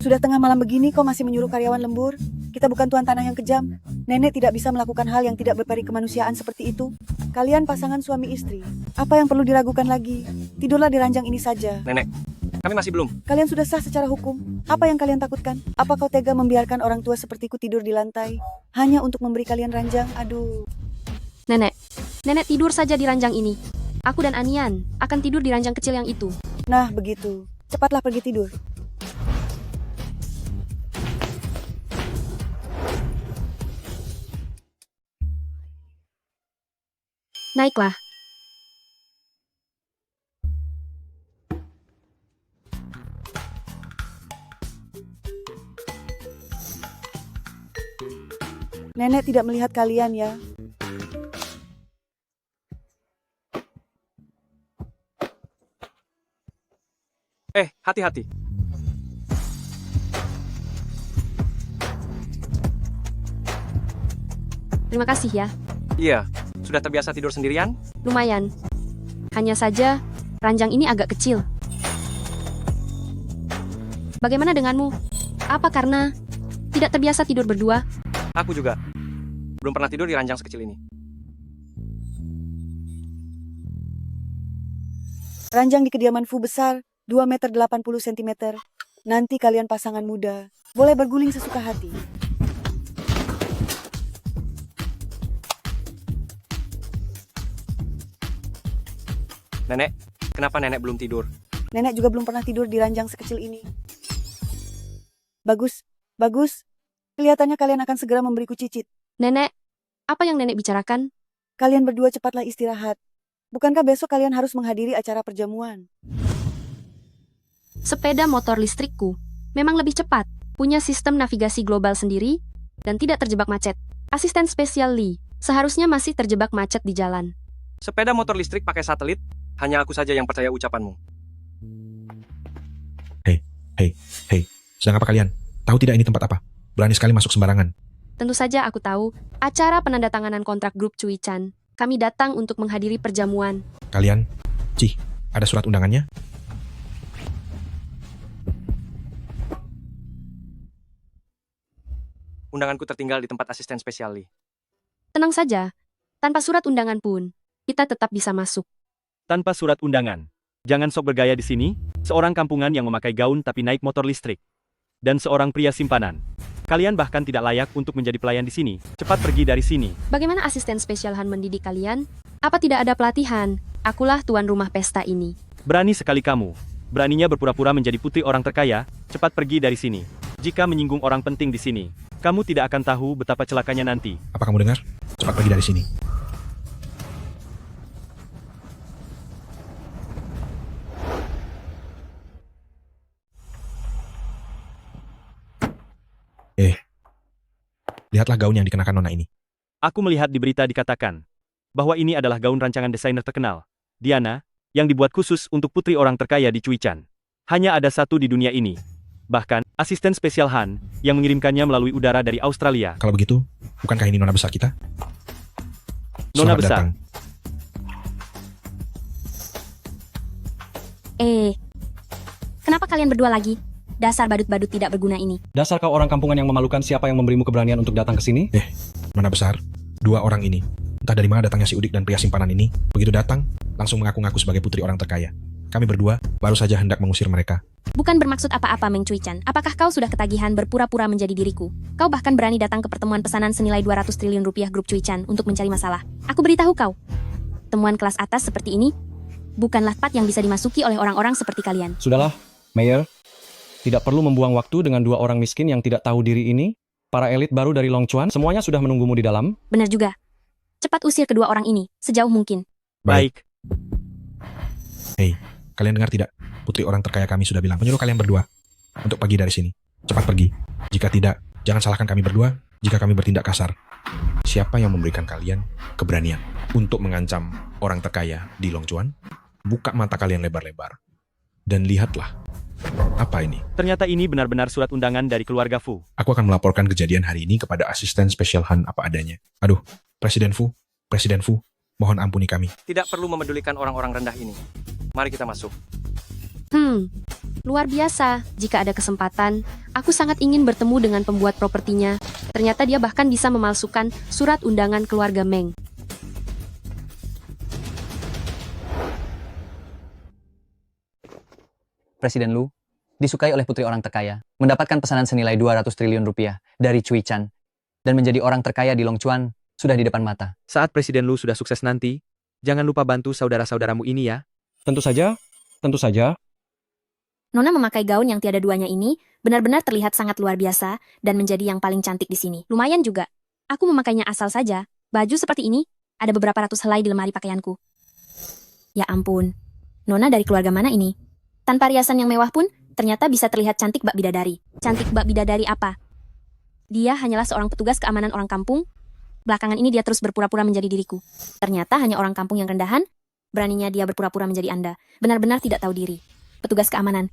sudah tengah malam begini kau masih menyuruh karyawan lembur? Kita bukan tuan tanah yang kejam. Nenek tidak bisa melakukan hal yang tidak berperi kemanusiaan seperti itu. Kalian pasangan suami istri. Apa yang perlu diragukan lagi? Tidurlah di ranjang ini saja. Nenek, kami masih belum. Kalian sudah sah secara hukum. Apa yang kalian takutkan? Apa kau tega membiarkan orang tua sepertiku tidur di lantai hanya untuk memberi kalian ranjang? Aduh. Nenek tidur saja di ranjang ini. Aku dan Anian akan tidur di ranjang kecil yang itu. Nah, begitu. Cepatlah pergi tidur. Naiklah. Nenek tidak melihat kalian ya. Hati-hati. Terima kasih ya. Iya, sudah terbiasa tidur sendirian? Lumayan. Hanya saja, ranjang ini agak kecil. Bagaimana denganmu? Apa karena tidak terbiasa tidur berdua? Aku juga. Belum pernah tidur di ranjang sekecil ini. Ranjang di kediaman Fu besar, 2 meter 80 cm. Nanti kalian pasangan muda, boleh berguling sesuka hati. Nenek, kenapa nenek belum tidur? Nenek juga belum pernah tidur di ranjang sekecil ini. Bagus, bagus. Kelihatannya kalian akan segera memberiku cicit. Nenek, apa yang nenek bicarakan? Kalian berdua cepatlah istirahat. Bukankah besok kalian harus menghadiri acara perjamuan? Sepeda motor listrikku memang lebih cepat, punya sistem navigasi global sendiri, dan tidak terjebak macet. Asisten spesial Lee seharusnya masih terjebak macet di jalan. Sepeda motor listrik pakai satelit? Hanya aku saja yang percaya ucapanmu. Hei, sedang apa kalian? Tahu tidak ini tempat apa? Berani sekali masuk sembarangan. Tentu saja aku tahu, acara penandatanganan kontrak grup Cui Chan. Kami datang untuk menghadiri perjamuan. Kalian, ada surat undangannya? Undanganku tertinggal di tempat asisten spesial Lee. Tenang saja, tanpa surat undangan pun, kita tetap bisa masuk. Tanpa surat undangan. Jangan sok bergaya di sini, seorang kampungan yang memakai gaun tapi naik motor listrik. Dan seorang pria simpanan. Kalian bahkan tidak layak untuk menjadi pelayan di sini. Cepat pergi dari sini. Bagaimana asisten spesial Han mendidik kalian? Apa tidak ada pelatihan? Akulah tuan rumah pesta ini. Berani sekali kamu. Beraninya berpura-pura menjadi putri orang terkaya, cepat pergi dari sini. Jika menyinggung orang penting di sini, kamu tidak akan tahu betapa celakanya nanti. Apa kamu dengar? Cepat pergi dari sini. Lihatlah gaun yang dikenakan nona ini. Aku melihat di berita dikatakan bahwa ini adalah gaun rancangan desainer terkenal, Diana, yang dibuat khusus untuk putri orang terkaya di Cui Chan. Hanya ada satu di dunia ini. Bahkan, asisten spesial Han yang mengirimkannya melalui udara dari Australia. Kalau begitu, bukankah ini nona besar kita? Nona Selamat besar. datang. Kenapa kalian berdua lagi? Dasar badut-badut tidak berguna ini. Dasar kau orang kampungan yang memalukan, siapa yang memberimu keberanian untuk datang ke sini? Nona besar, dua orang ini. Entah dari mana datangnya si Udik dan pria simpanan ini. Begitu datang, langsung mengaku-ngaku sebagai putri orang terkaya. Kami berdua baru saja hendak mengusir mereka. Bukan bermaksud apa-apa, Meng Cui Chan. Apakah kau sudah ketagihan berpura-pura menjadi diriku? Kau bahkan berani datang ke pertemuan pesanan senilai 200 triliun rupiah grup Cui Chan untuk mencari masalah. Aku beritahu kau, temuan kelas atas seperti ini bukanlah tempat yang bisa dimasuki oleh orang-orang seperti kalian. Sudahlah, Mayor. Tidak perlu membuang waktu dengan dua orang miskin yang tidak tahu diri ini. Para elit baru dari Long Chuan, semuanya sudah menunggumu di dalam. Benar juga. Cepat usir kedua orang ini, sejauh mungkin. Baik. Hei, kalian dengar tidak? Putri orang terkaya kami sudah bilang menyuruh kalian berdua untuk pergi dari sini. Cepat pergi. Jika tidak, jangan salahkan kami berdua jika kami bertindak kasar. Siapa yang memberikan kalian keberanian untuk mengancam orang terkaya di Long Chuan? Buka mata kalian lebar-lebar. Dan lihatlah. Apa ini? Ternyata ini benar-benar surat undangan dari keluarga Fu. Aku akan melaporkan kejadian hari ini kepada asisten spesial Han apa adanya. Aduh, Presiden Fu, mohon ampuni kami. Tidak perlu memedulikan orang-orang rendah ini. Mari kita masuk. Luar biasa. Jika ada kesempatan, aku sangat ingin bertemu dengan pembuat propertinya. Ternyata dia bahkan bisa memalsukan surat undangan keluarga Meng. Presiden Lu disukai oleh putri orang terkaya, mendapatkan pesanan senilai 200 triliun rupiah dari Cui Chan, dan menjadi orang terkaya di Long Chuan sudah di depan mata. Saat Presiden Lu sudah sukses nanti, jangan lupa bantu saudara-saudaramu ini ya. Tentu saja, tentu saja. Nona memakai gaun yang tiada duanya ini benar-benar terlihat sangat luar biasa dan menjadi yang paling cantik di sini. Lumayan juga. Aku memakainya asal saja. Baju seperti ini Ada beberapa ratus helai di lemari pakaianku. Ya ampun, Nona dari keluarga mana ini? Tanpa riasan yang mewah pun, ternyata bisa terlihat cantik bak bidadari. Cantik bak bidadari apa? Dia hanyalah seorang petugas keamanan orang kampung. Belakangan ini dia terus berpura-pura menjadi diriku. Ternyata hanya orang kampung yang rendahan. Beraninya dia berpura-pura menjadi Anda. Benar-benar tidak tahu diri. Petugas keamanan.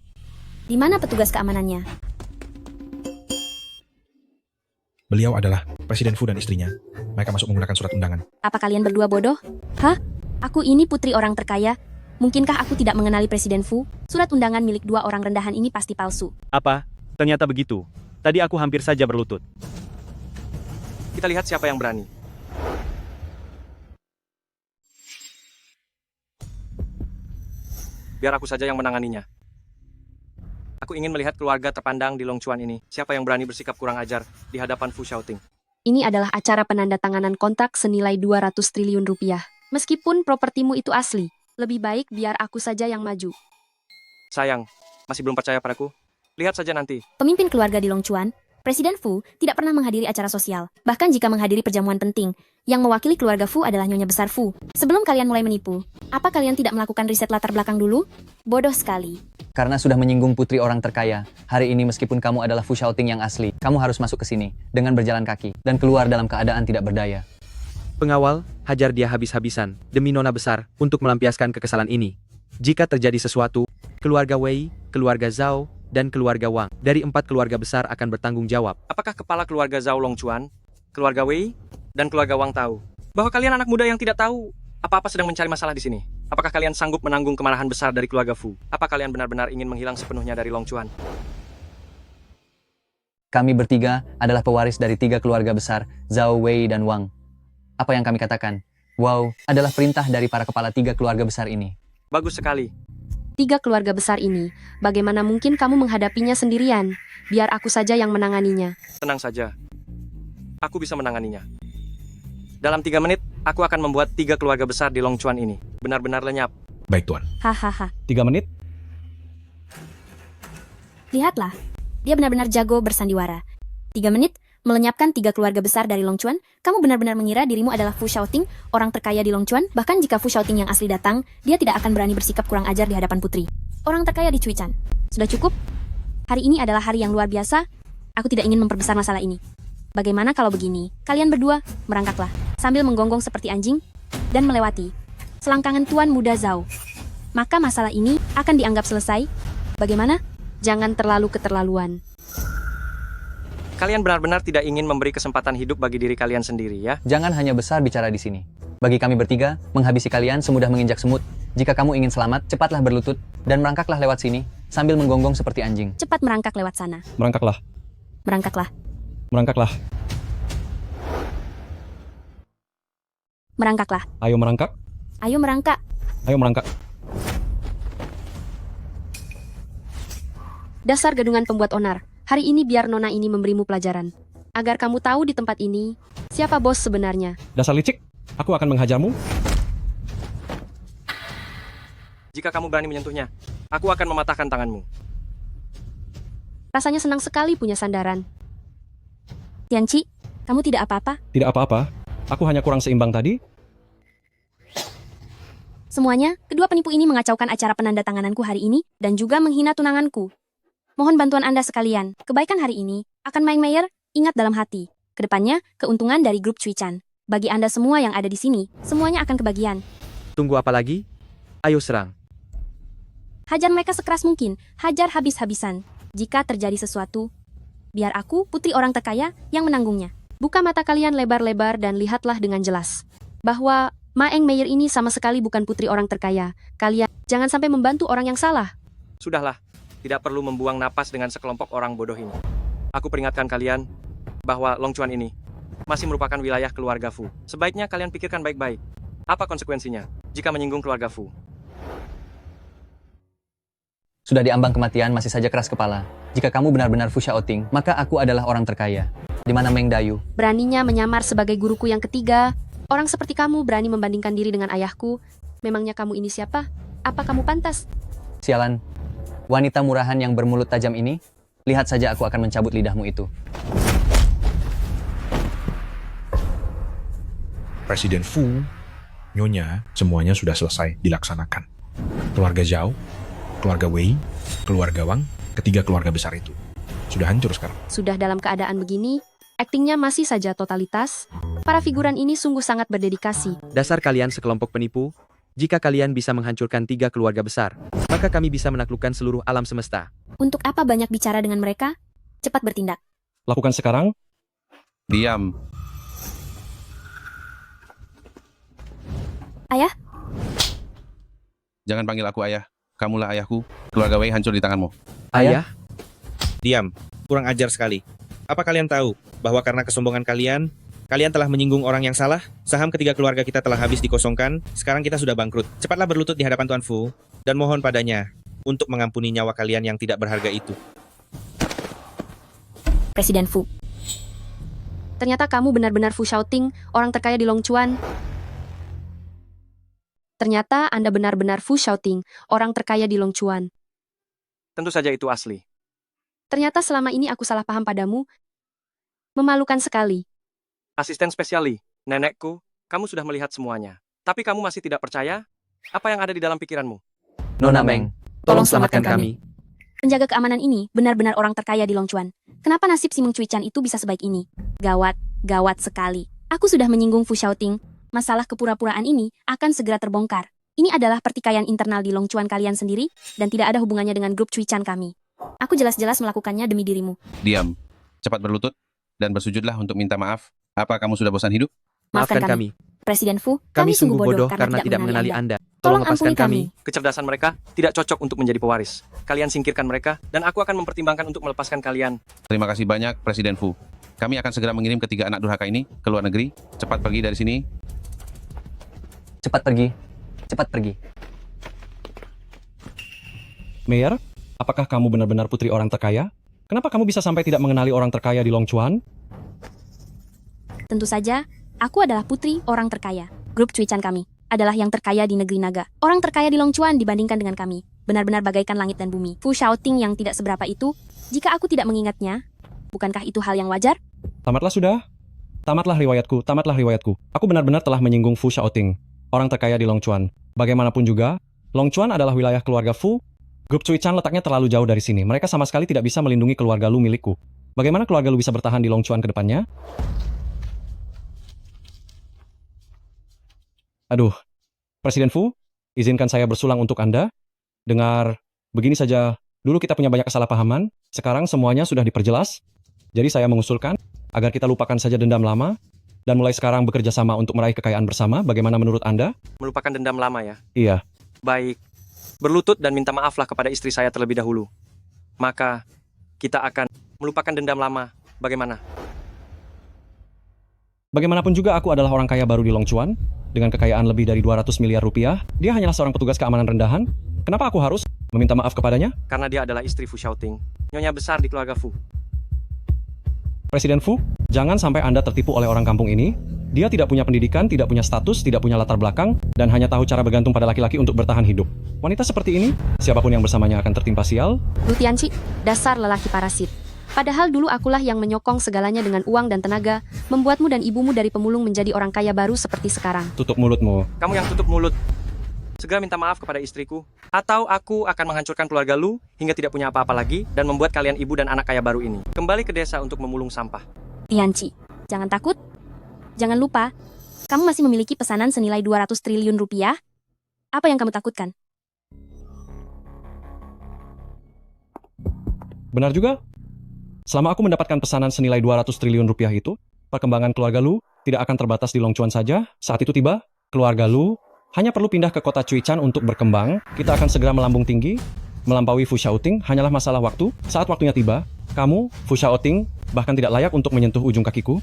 Di mana petugas keamanannya? Beliau adalah Presiden Fu dan istrinya. Mereka masuk menggunakan surat undangan. Apa kalian berdua bodoh? Hah? Aku ini putri orang terkaya. Mungkinkah aku tidak mengenali Presiden Fu? Surat undangan milik dua orang rendahan ini pasti palsu. Apa? Ternyata begitu. Tadi aku hampir saja berlutut. Kita lihat siapa yang berani. Biar aku saja yang menanganinya. Aku ingin melihat keluarga terpandang di Longchuan ini. Siapa yang berani bersikap kurang ajar di hadapan Fu Xiaoting? Ini adalah acara penandatanganan kontrak senilai 200 triliun rupiah. Meskipun propertimu itu asli, lebih baik biar aku saja yang maju. Sayang, masih belum percaya padaku? Lihat saja nanti. Pemimpin keluarga di Longchuan, Presiden Fu tidak pernah menghadiri acara sosial. Bahkan jika menghadiri perjamuan penting, yang mewakili keluarga Fu adalah Nyonya Besar Fu. Sebelum kalian mulai menipu, apa kalian tidak melakukan riset latar belakang dulu? Bodoh sekali. Karena sudah menyinggung putri orang terkaya, hari ini meskipun kamu adalah Fu Xiaoting yang asli, kamu harus masuk ke sini dengan berjalan kaki dan keluar dalam keadaan tidak berdaya. Pengawal, hajar dia habis-habisan demi Nona Besar untuk melampiaskan kekesalan ini. Jika terjadi sesuatu, keluarga Wei, keluarga Zhao, dan keluarga Wang dari 4 keluarga besar akan bertanggung jawab. Apakah kepala keluarga Zhao Longchuan, keluarga Wei, dan keluarga Wang tahu bahwa kalian anak muda yang tidak tahu apa-apa sedang mencari masalah di sini? Apakah kalian sanggup menanggung kemarahan besar dari keluarga Fu? Apa kalian benar-benar ingin menghilang sepenuhnya dari Longchuan? Kami bertiga adalah pewaris dari 3 keluarga besar, Zhao, Wei, dan Wang. Apa yang kami katakan? Wow, adalah perintah dari para kepala 3 keluarga besar ini. Bagus sekali. 3 keluarga besar ini, bagaimana mungkin kamu menghadapinya sendirian? Biar aku saja yang menanganinya. Tenang saja. Aku bisa menanganinya. Dalam 3 menit, aku akan membuat 3 keluarga besar di Longchuan ini benar-benar lenyap. Baik, Tuan. Hahaha. 3 menit? Lihatlah, dia benar-benar jago bersandiwara. 3 menit, melenyapkan 3 keluarga besar dari Longchuan. Kamu benar-benar mengira dirimu adalah Fu Xiaoting, orang terkaya di Longchuan. Bahkan jika Fu Xiaoting yang asli datang, dia tidak akan berani bersikap kurang ajar di hadapan putri orang terkaya di Cuichan. Sudah cukup? Hari ini adalah hari yang luar biasa. Aku tidak ingin memperbesar masalah ini. Bagaimana kalau begini? Kalian berdua, merangkaklah, sambil menggonggong seperti anjing, dan melewati selangkangan Tuan Muda Zhao. Maka masalah ini akan dianggap selesai. Bagaimana? Jangan terlalu keterlaluan. Kalian benar-benar tidak ingin memberi kesempatan hidup bagi diri kalian sendiri, ya? Jangan hanya besar bicara di sini. Bagi kami bertiga, menghabisi kalian semudah menginjak semut. Jika kamu ingin selamat, cepatlah berlutut dan merangkaklah lewat sini sambil menggonggong seperti anjing. Cepat merangkak lewat sana. Merangkaklah. Merangkaklah. Merangkaklah. Merangkaklah. Ayo merangkak. Ayo merangkak. Ayo merangkak. Dasar gadungan pembuat onar. Hari ini biar Nona ini memberimu pelajaran. Agar kamu tahu di tempat ini, siapa bos sebenarnya. Dasar licik, aku akan menghajarmu. Jika kamu berani menyentuhnya, aku akan mematahkan tanganmu. Rasanya senang sekali punya sandaran. Tianci, kamu tidak apa-apa? Tidak apa-apa. Aku hanya kurang seimbang tadi. Semuanya, kedua penipu ini mengacaukan acara penandatangananku hari ini dan juga menghina tunanganku. Mohon bantuan Anda sekalian. Kebaikan hari ini akan Maeng Mayer ingat dalam hati. Kedepannya, keuntungan dari grup Cuichan. Bagi Anda semua yang ada di sini, semuanya akan kebagian. Tunggu apa lagi? Ayo serang. Hajar mereka sekeras mungkin, hajar habis-habisan. Jika terjadi sesuatu, biar aku, putri orang terkaya, yang menanggungnya. Buka mata kalian lebar-lebar dan lihatlah dengan jelas bahwa Maeng Mayer ini sama sekali bukan putri orang terkaya. Kalian jangan sampai membantu orang yang salah. Sudahlah, tidak perlu membuang napas dengan sekelompok orang bodoh ini. Aku peringatkan kalian bahwa Longchuan ini masih merupakan wilayah keluarga Fu. Sebaiknya kalian pikirkan baik-baik. Apa konsekuensinya jika menyinggung keluarga Fu? Sudah diambang kematian masih saja keras kepala. Jika kamu benar-benar Fu Xiaoting, maka aku adalah orang terkaya. Di mana Meng Dayu? Beraninya menyamar sebagai guruku yang ketiga. Orang seperti kamu berani membandingkan diri dengan ayahku. Memangnya kamu ini siapa? Apa kamu pantas? Sialan. Wanita murahan yang bermulut tajam ini, lihat saja aku akan mencabut lidahmu itu. Presiden Fu Nyonya, semuanya sudah selesai dilaksanakan. Keluarga Zhao, keluarga Wei, keluarga Wang, ketiga keluarga besar itu sudah hancur sekarang. Sudah dalam keadaan begini, aktingnya masih saja totalitas. Para figuran ini sungguh sangat berdedikasi. Dasar kalian sekelompok penipu. Jika kalian bisa menghancurkan 3 keluarga besar, maka kami bisa menaklukkan seluruh alam semesta. Untuk apa banyak bicara dengan mereka? Cepat bertindak. Lakukan sekarang. Diam. Ayah? Jangan panggil aku ayah. Kamulah ayahku. Keluarga Wei hancur di tanganmu. Ayah? Diam. Kurang ajar sekali. Apa kalian tahu bahwa karena kesombongan kalian telah menyinggung orang yang salah? Saham ketiga keluarga kita telah habis dikosongkan, sekarang kita sudah bangkrut. Cepatlah berlutut di hadapan Tuan Fu, dan mohon padanya untuk mengampuni nyawa kalian yang tidak berharga itu. Presiden Fu. Ternyata kamu benar-benar Fu Shaoting, orang terkaya di Longchuan. Ternyata Anda benar-benar Fu Shaoting, orang terkaya di Longchuan. Tentu saja itu asli. Ternyata selama ini aku salah paham padamu. Memalukan sekali. Asisten spesial Li, nenekku, kamu sudah melihat semuanya. Tapi kamu masih tidak percaya? Apa yang ada di dalam pikiranmu? Nona Meng, tolong selamatkan kami. Penjaga keamanan ini benar-benar orang terkaya di Longchuan. Kenapa nasib si Meng Cuichan itu bisa sebaik ini? Gawat, gawat sekali. Aku sudah menyinggung Fu Shaoting. Masalah kepura-puraan ini akan segera terbongkar. Ini adalah pertikaian internal di Longchuan kalian sendiri, dan tidak ada hubungannya dengan grup Cuichan kami. Aku jelas-jelas melakukannya demi dirimu. Diam. Cepat berlutut dan bersujudlah untuk minta maaf. Apa kamu sudah bosan hidup? Maafkan kami. Presiden Fu, Kami sungguh bodoh karena tidak mengenali Anda. Tolong lepaskan kami. Kecerdasan mereka tidak cocok untuk menjadi pewaris. Kalian singkirkan mereka, dan aku akan mempertimbangkan untuk melepaskan kalian. Terima kasih banyak, Presiden Fu. Kami akan segera mengirim ketiga anak durhaka ini ke luar negeri. Cepat pergi dari sini. Cepat pergi. Cepat pergi. Mayor, apakah kamu benar-benar putri orang terkaya? Kenapa kamu bisa sampai tidak mengenali orang terkaya di Longchuan? Tentu saja, aku adalah putri orang terkaya. Grup Cuichan kami adalah yang terkaya di negeri naga. Orang terkaya di Longchuan dibandingkan dengan kami, benar-benar bagaikan langit dan bumi. Fu Shaoting yang tidak seberapa itu, jika aku tidak mengingatnya, bukankah itu hal yang wajar? Tamatlah sudah. Tamatlah riwayatku, tamatlah riwayatku. Aku benar-benar telah menyinggung Fu Shaoting, orang terkaya di Longchuan. Bagaimanapun juga, Longchuan adalah wilayah keluarga Fu. Grup Cuichan letaknya terlalu jauh dari sini. Mereka sama sekali tidak bisa melindungi keluarga Lu milikku. Bagaimana keluarga Lu bisa bertahan di Longchuan ke depannya? Aduh, Presiden Fu, izinkan saya bersulang untuk Anda. Dengar, begini saja, dulu kita punya banyak kesalahpahaman, sekarang semuanya sudah diperjelas. Jadi saya mengusulkan, agar kita lupakan saja dendam lama, dan mulai sekarang bekerja sama untuk meraih kekayaan bersama. Bagaimana menurut Anda? Melupakan dendam lama ya? Iya. Baik. Berlutut dan minta maaflah kepada istri saya terlebih dahulu. Maka, kita akan melupakan dendam lama. Bagaimana? Bagaimanapun juga aku adalah orang kaya baru di Longchuan. Dengan kekayaan lebih dari 200 miliar rupiah, dia hanyalah seorang petugas keamanan rendahan. Kenapa aku harus meminta maaf kepadanya? Karena dia adalah istri Fu Shaoting, nyonya besar di keluarga Fu. Presiden Fu, jangan sampai Anda tertipu oleh orang kampung ini. Dia tidak punya pendidikan, tidak punya status, tidak punya latar belakang, dan hanya tahu cara bergantung pada laki-laki untuk bertahan hidup. Wanita seperti ini, siapapun yang bersamanya akan tertimpa sial. Lu Tianci, dasar lelaki parasit. Padahal dulu akulah yang menyokong segalanya dengan uang dan tenaga, membuatmu dan ibumu dari pemulung menjadi orang kaya baru seperti sekarang. Tutup mulutmu. Kamu yang tutup mulut. Segera minta maaf kepada istriku, atau aku akan menghancurkan keluarga Lu hingga tidak punya apa-apa lagi dan membuat kalian ibu dan anak kaya baru ini. Kembali ke desa untuk memulung sampah. Tianci, jangan takut. Jangan lupa, kamu masih memiliki pesanan senilai 200 triliun rupiah. Apa yang kamu takutkan? Benar juga. Selama aku mendapatkan pesanan senilai 200 triliun rupiah itu, perkembangan keluarga Lu tidak akan terbatas di Longchuan saja. Saat itu tiba, keluarga Lu hanya perlu pindah ke kota Cuichan untuk berkembang. Kita akan segera melambung tinggi, melampaui Fu Shaoting, hanyalah masalah waktu. Saat waktunya tiba, kamu, Fu Shaoting, bahkan tidak layak untuk menyentuh ujung kakiku.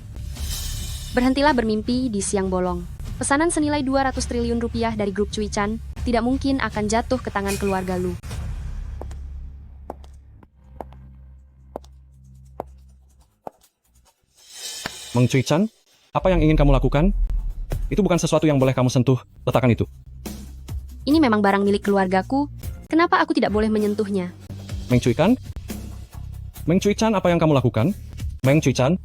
Berhentilah bermimpi di siang bolong. Pesanan senilai 200 triliun rupiah dari grup Cuichan tidak mungkin akan jatuh ke tangan keluarga Lu. Meng Cuichan, apa yang ingin kamu lakukan? Itu bukan sesuatu yang boleh kamu sentuh. Letakkan itu. Ini memang barang milik keluargaku. Kenapa aku tidak boleh menyentuhnya? Meng Cuichan? Meng Cuichan, apa yang kamu lakukan? Meng Cuichan?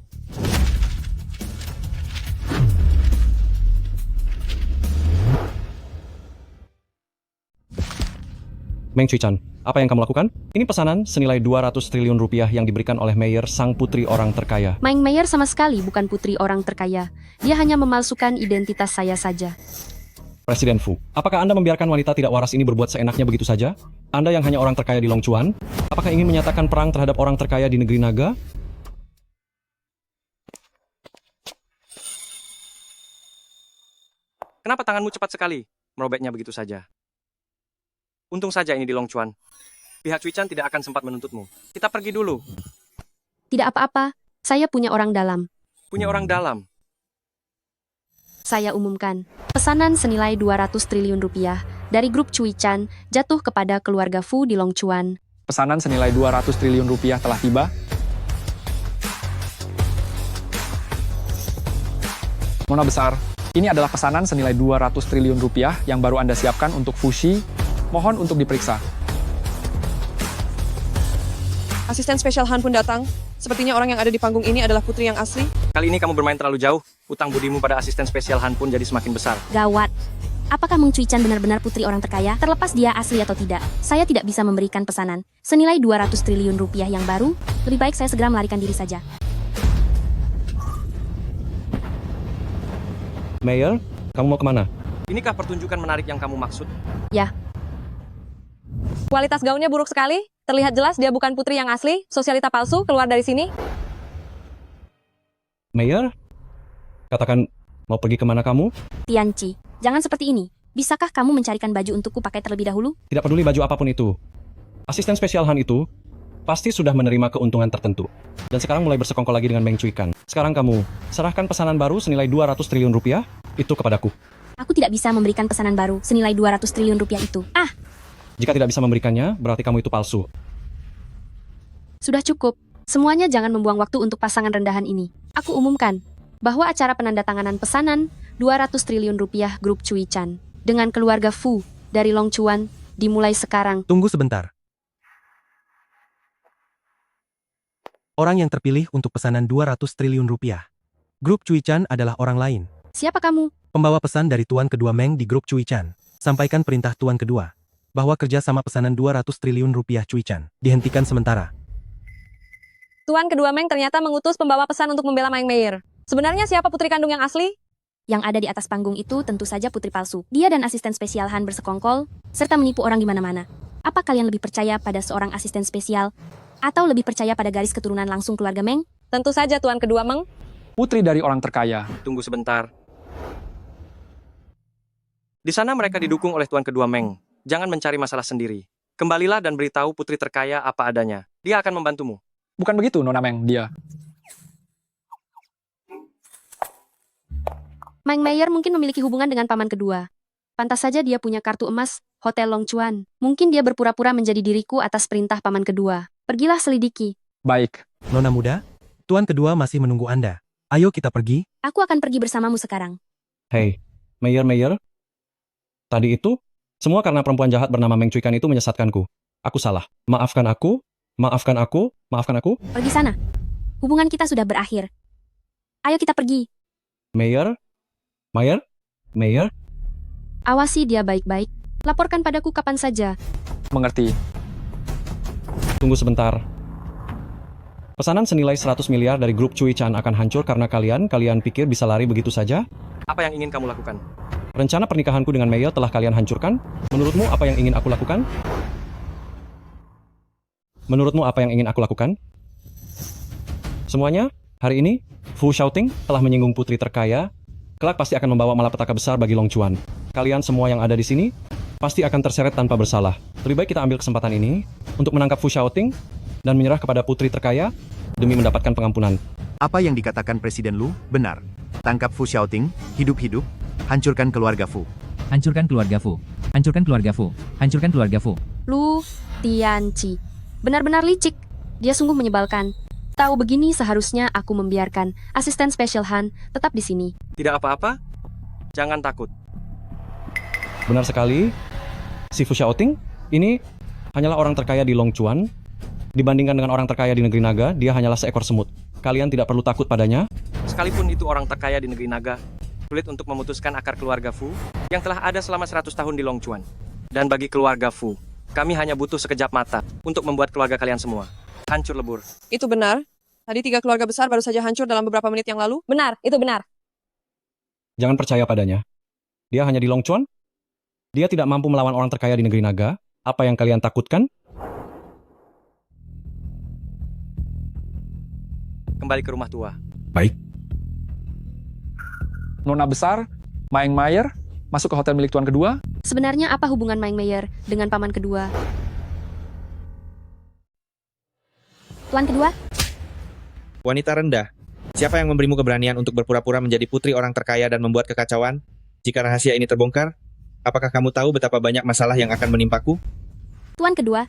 Meng Cui-chan, apa yang kamu lakukan? Ini pesanan senilai 200 triliun rupiah yang diberikan oleh Mayer, sang putri orang terkaya. Meng Mayer sama sekali bukan putri orang terkaya. Dia hanya memalsukan identitas saya saja. Presiden Fu, apakah Anda membiarkan wanita tidak waras ini berbuat seenaknya begitu saja? Anda yang hanya orang terkaya di Longchuan, apakah ingin menyatakan perang terhadap orang terkaya di negeri naga? Kenapa tanganmu cepat sekali merobeknya begitu saja? Untung saja ini di Longchuan. Pihak Cui-chan tidak akan sempat menuntutmu. Kita pergi dulu. Tidak apa-apa, saya punya orang dalam. Punya orang dalam. Saya umumkan, pesanan senilai 200 triliun rupiah dari grup Cui-chan jatuh kepada keluarga Fu di Longchuan. Pesanan senilai 200 triliun rupiah telah tiba. Nona besar, ini adalah pesanan senilai 200 triliun rupiah yang baru Anda siapkan untuk Fushi. Mohon untuk diperiksa. Asisten spesial Han pun datang. Sepertinya orang yang ada di panggung ini adalah putri yang asli. Kali ini kamu bermain terlalu jauh. Utang budimu pada asisten spesial Han pun jadi semakin besar. Gawat. Apakah Meng Cui-chan benar-benar putri orang terkaya, terlepas dia asli atau tidak? Saya tidak bisa memberikan pesanan senilai 200 triliun rupiah yang baru. Lebih baik saya segera melarikan diri saja. Mayer, kamu mau kemana? Inikah pertunjukan menarik yang kamu maksud? Ya. Kualitas gaunnya buruk sekali. Terlihat jelas dia bukan putri yang asli. Sosialita palsu, keluar dari sini. Mayer, katakan mau pergi kemana kamu? Tianci, jangan seperti ini. Bisakah kamu mencarikan baju untukku pakai terlebih dahulu? Tidak peduli baju apapun itu. Asisten spesial Han itu pasti sudah menerima keuntungan tertentu. Dan sekarang mulai bersekongkol lagi dengan Meng Cui-kan. Sekarang kamu serahkan pesanan baru senilai 200 triliun rupiah itu kepadaku. Aku tidak bisa memberikan pesanan baru senilai 200 triliun rupiah itu. Jika tidak bisa memberikannya, berarti kamu itu palsu. Sudah cukup. Semuanya jangan membuang waktu untuk pasangan rendahan ini. Aku umumkan bahwa acara penandatanganan pesanan 200 triliun rupiah grup Cui-chan dengan keluarga Fu dari Longchuan dimulai sekarang. Tunggu sebentar. Orang yang terpilih untuk pesanan 200 triliun rupiah. Grup Cui-chan adalah orang lain. Siapa kamu? Pembawa pesan dari Tuan Kedua Meng di grup Cui-chan. Sampaikan perintah Tuan Kedua bahwa kerja sama pesanan 200 triliun rupiah Cui-chan dihentikan sementara. Tuan Kedua Meng ternyata mengutus pembawa pesan untuk membela Meng Mayer. Sebenarnya siapa putri kandung yang asli? Yang ada di atas panggung itu tentu saja putri palsu. Dia dan asisten spesial Han bersekongkol, serta menipu orang di mana-mana. Apa kalian lebih percaya pada seorang asisten spesial, atau lebih percaya pada garis keturunan langsung keluarga Meng? Tentu saja Tuan Kedua Meng. Putri dari orang terkaya. Tunggu sebentar. Di sana mereka didukung oleh Tuan Kedua Meng. Jangan mencari masalah sendiri. Kembalilah dan beritahu putri terkaya apa adanya. Dia akan membantumu. Bukan begitu, Nona Meng, dia. Meng Mayer mungkin memiliki hubungan dengan paman kedua. Pantas saja dia punya kartu emas, Hotel Longchuan. Mungkin dia berpura-pura menjadi diriku atas perintah paman kedua. Pergilah selidiki. Baik. Nona muda, Tuan Kedua masih menunggu Anda. Ayo kita pergi. Aku akan pergi bersamamu sekarang. Hei, Mayer. Tadi itu, semua karena perempuan jahat bernama Meng Cui-kan itu menyesatkanku. Aku salah. Maafkan aku. Pergi sana. Hubungan kita sudah berakhir. Ayo kita pergi. Mayer. Awasi dia baik-baik. Laporkan padaku kapan saja. Mengerti. Tunggu sebentar. Pesanan senilai 100 miliar dari grup Cui-chan akan hancur karena kalian pikir bisa lari begitu saja? Apa yang ingin kamu lakukan? Rencana pernikahanku dengan Mayer telah kalian hancurkan? Menurutmu apa yang ingin aku lakukan? Semuanya, hari ini, Fu Shouting telah menyinggung putri terkaya. Kelak pasti akan membawa malapetaka besar bagi Longchuan. Kalian semua yang ada di sini pasti akan terseret tanpa bersalah. Lebih baik kita ambil kesempatan ini untuk menangkap Fu Shouting dan menyerah kepada putri terkaya demi mendapatkan pengampunan. Apa yang dikatakan Presiden Lu benar. Tangkap Fu Shouting, hidup-hidup, hancurkan keluarga Fu. Hancurkan keluarga Fu. Hancurkan keluarga Fu. Hancurkan keluarga Fu. Lu Tianci. Benar-benar licik. Dia sungguh menyebalkan. Tahu begini seharusnya aku membiarkan asisten spesial Han tetap di sini. Tidak apa-apa. Jangan takut. Benar sekali. Si Fu Shouting ini hanyalah orang terkaya di Longchuan. Dibandingkan dengan orang terkaya di negeri naga, dia hanyalah seekor semut. Kalian tidak perlu takut padanya. Sekalipun itu orang terkaya di negeri naga, sulit untuk memutuskan akar keluarga Fu yang telah ada selama 100 tahun di Longchuan. Dan bagi keluarga Fu, Kami hanya butuh sekejap mata untuk membuat keluarga kalian semua hancur lebur. Itu benar. Tadi 3 keluarga besar baru saja hancur dalam beberapa menit yang lalu. Benar, itu benar. Jangan percaya padanya. Dia hanya di Longchuan. Dia tidak mampu melawan orang terkaya di negeri naga. Apa yang kalian takutkan? Kembali ke rumah tua. Baik. Nona besar, Maeng Mayer, masuk ke hotel milik tuan kedua. Sebenarnya apa hubungan Maeng Mayer dengan paman kedua? Tuan kedua, Wanita rendah, siapa yang memberimu keberanian untuk berpura-pura menjadi putri orang terkaya dan membuat kekacauan? Jika rahasia ini terbongkar, apakah kamu tahu betapa banyak masalah yang akan menimpaku? Tuan kedua,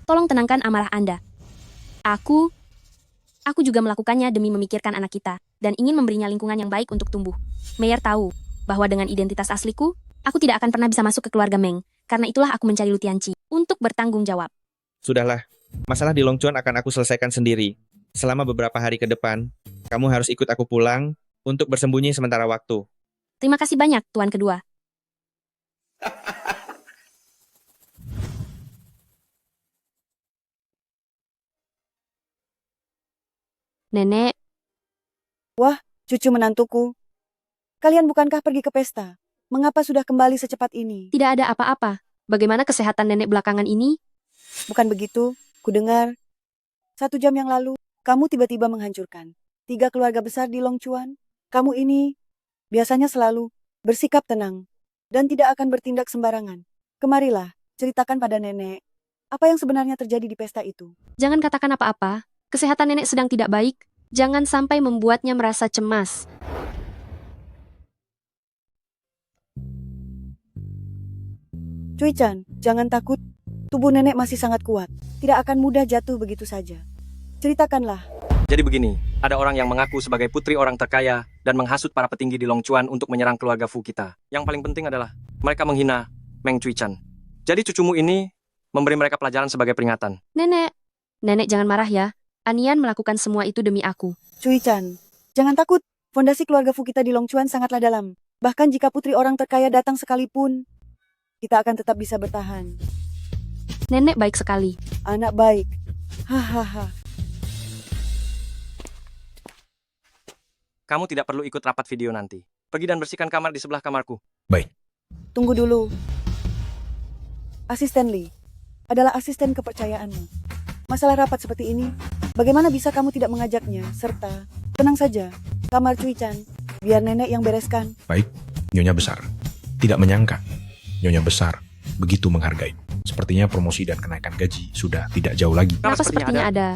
tolong tenangkan amarah Anda. Aku juga melakukannya demi memikirkan anak kita dan ingin memberinya lingkungan yang baik untuk tumbuh. Mayer tahu bahwa dengan identitas asliku, aku tidak akan pernah bisa masuk ke keluarga Meng. Karena itulah aku mencari Lu Tianqi untuk bertanggung jawab. Sudahlah, masalah di Longchuan akan aku selesaikan sendiri. Selama beberapa hari ke depan, kamu harus ikut aku pulang untuk bersembunyi sementara waktu. Terima kasih banyak, Tuan kedua. Nenek, Wah, cucu menantuku. Kalian bukankah pergi ke pesta? Mengapa sudah kembali secepat ini? tidak ada apa-apa. Bagaimana kesehatan nenek belakangan ini? Bukan begitu, kudengar. 1 jam yang lalu, kamu tiba-tiba menghancurkan 3 keluarga besar di Longchuan. Kamu ini biasanya selalu bersikap tenang dan tidak akan bertindak sembarangan. Kemarilah, ceritakan pada nenek apa yang sebenarnya terjadi di pesta itu. Jangan katakan apa-apa. Kesehatan nenek sedang tidak baik. Jangan sampai membuatnya merasa cemas. Cui-chan, jangan takut. Tubuh nenek masih sangat kuat. Tidak akan mudah jatuh begitu saja. Ceritakanlah. Jadi begini, ada orang yang mengaku sebagai putri orang terkaya dan menghasut para petinggi di Longchuan untuk menyerang keluarga Fu kita. Yang paling penting adalah mereka menghina Meng Cui-chan. Jadi cucumu ini memberi mereka pelajaran sebagai peringatan. Nenek jangan marah ya. Anian melakukan semua itu demi aku. Cui-chan, jangan takut. Fondasi keluarga Fu kita di Longchuan sangatlah dalam. Bahkan jika putri orang terkaya datang sekalipun, kita akan tetap bisa bertahan. Nenek baik sekali. Anak baik. Hahaha. Kamu tidak perlu ikut rapat video nanti. Pergi dan bersihkan kamar di sebelah kamarku. Baik. Tunggu dulu. Asisten Lee adalah asisten kepercayaanmu. Masalah rapat seperti ini, bagaimana bisa kamu tidak mengajaknya? Serta, tenang saja, kamar Cui-chan, biar nenek yang bereskan. Baik, Nyonya Besar. Tidak menyangka, Nyonya Besar begitu menghargai. Sepertinya promosi dan kenaikan gaji sudah tidak jauh lagi. Kenapa sepertinya ada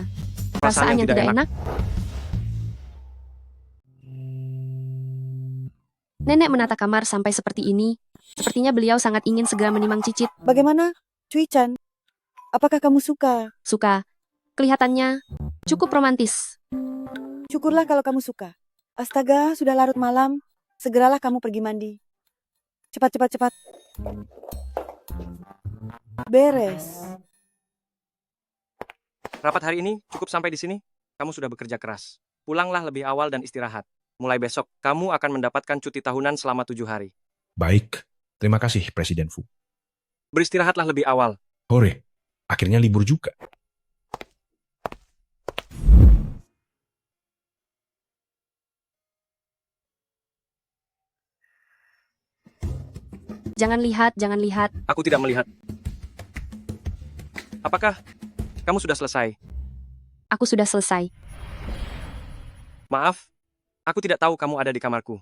perasaan yang tidak enak? Nenek menata kamar sampai seperti ini. Sepertinya beliau sangat ingin segera menimang cicit. Bagaimana, Cui-chan? Apakah kamu suka? Suka. Kelihatannya cukup romantis. Syukurlah kalau kamu suka. Astaga, sudah larut malam. Segeralah kamu pergi mandi. Cepat, cepat, cepat. Beres. Rapat hari ini cukup sampai di sini. Kamu sudah bekerja keras. Pulanglah lebih awal dan istirahat. Mulai besok, kamu akan mendapatkan cuti tahunan selama 7 hari. Baik, terima kasih Presiden Fu. Beristirahatlah lebih awal. Hore, akhirnya libur juga. Jangan lihat, jangan lihat. Aku tidak melihat. Apakah kamu sudah selesai? Aku sudah selesai. Maaf, aku tidak tahu kamu ada di kamarku.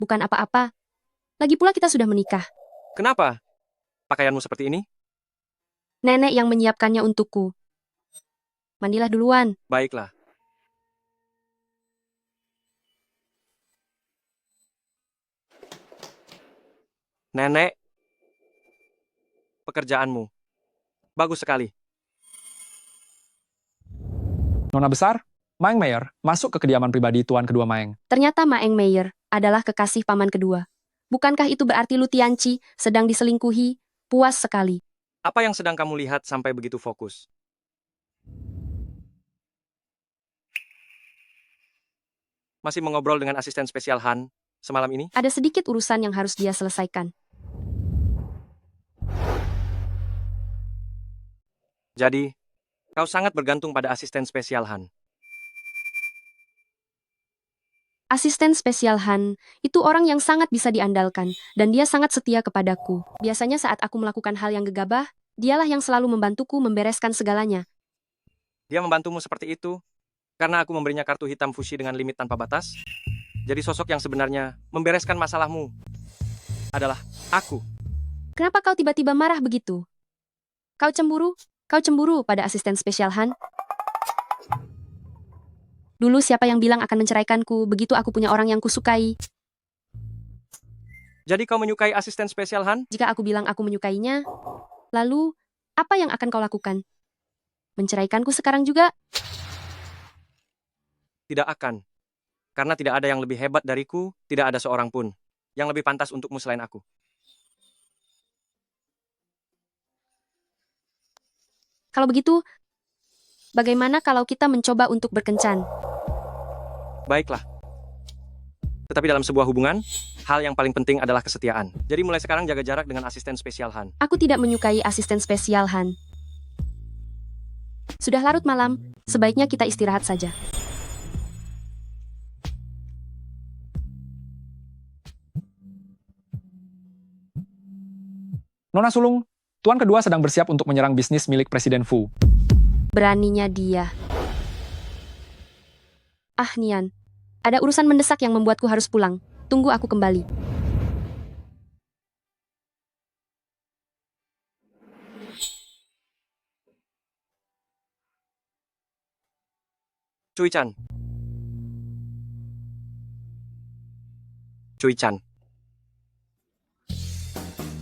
Bukan apa-apa. Lagi pula kita sudah menikah. Kenapa? Pakaianmu seperti ini? Nenek yang menyiapkannya untukku. Mandilah duluan. Baiklah. Nenek, pekerjaanmu bagus sekali. Nona besar, Maeng Mayer masuk ke kediaman pribadi tuan kedua Maeng. Ternyata Maeng Mayer adalah kekasih paman kedua. Bukankah itu berarti Lu Tianqi sedang diselingkuhi? Puas sekali. Apa yang sedang kamu lihat sampai begitu fokus? Masih mengobrol dengan asisten spesial Han semalam ini? Ada sedikit urusan yang harus dia selesaikan. Jadi, kau sangat bergantung pada asisten spesial Han. Asisten spesial Han itu orang yang sangat bisa diandalkan, dan dia sangat setia kepadaku. Biasanya saat aku melakukan hal yang gegabah, dialah yang selalu membantuku membereskan segalanya. Dia membantumu seperti itu karena aku memberinya kartu hitam fushi dengan limit tanpa batas. Jadi sosok yang sebenarnya membereskan masalahmu adalah aku. Kenapa kau tiba-tiba marah begitu? Kau cemburu? Kau cemburu pada asisten spesial Han? Dulu siapa yang bilang akan menceraikanku begitu aku punya orang yang kusukai? Jadi kau menyukai asisten spesial Han? Jika aku bilang aku menyukainya, lalu apa yang akan kau lakukan? Menceraikanku sekarang juga? Tidak akan. Karena tidak ada yang lebih hebat dariku, tidak ada seorang pun yang lebih pantas untukmu selain aku. Kalau begitu, bagaimana kalau kita mencoba untuk berkencan? Baiklah. Tetapi dalam sebuah hubungan, hal yang paling penting adalah kesetiaan. Jadi mulai sekarang jaga jarak dengan asisten spesial Han. Aku tidak menyukai asisten spesial Han. Sudah larut malam, sebaiknya kita istirahat saja. Nona Sulung, Tuan kedua sedang bersiap untuk menyerang bisnis milik Presiden Fu. Beraninya dia. Ah, Nian. Ada urusan mendesak yang membuatku harus pulang. Tunggu aku kembali. Cui-chan. Cui-chan.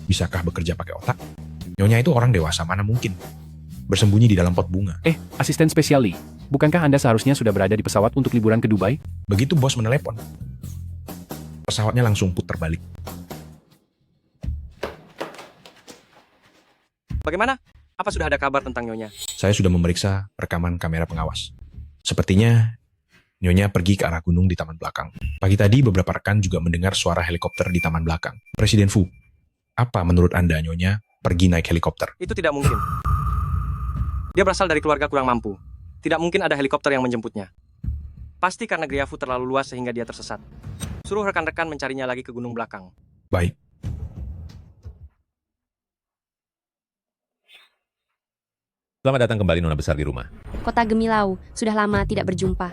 Bisakah bekerja pakai otak? Nyonya itu orang dewasa, mana mungkin bersembunyi di dalam pot bunga. Asisten spesial Lee, bukankah Anda seharusnya sudah berada di pesawat untuk liburan ke Dubai? Begitu bos menelepon, pesawatnya langsung putar balik. Bagaimana? Apa sudah ada kabar tentang Nyonya? Saya sudah memeriksa rekaman kamera pengawas. Sepertinya Nyonya pergi ke arah gunung di taman belakang. Pagi tadi beberapa rekan juga mendengar suara helikopter di taman belakang. Presiden Fu, apa menurut Anda Nyonya pergi naik helikopter? Itu tidak mungkin. Dia berasal dari keluarga kurang mampu. Tidak mungkin ada helikopter yang menjemputnya. Pasti karena Gria Fu terlalu luas sehingga dia tersesat. Suruh rekan-rekan mencarinya lagi ke gunung belakang. Baik. Selamat datang kembali Nona Besar di rumah. Kota Gemilau, sudah lama tidak berjumpa.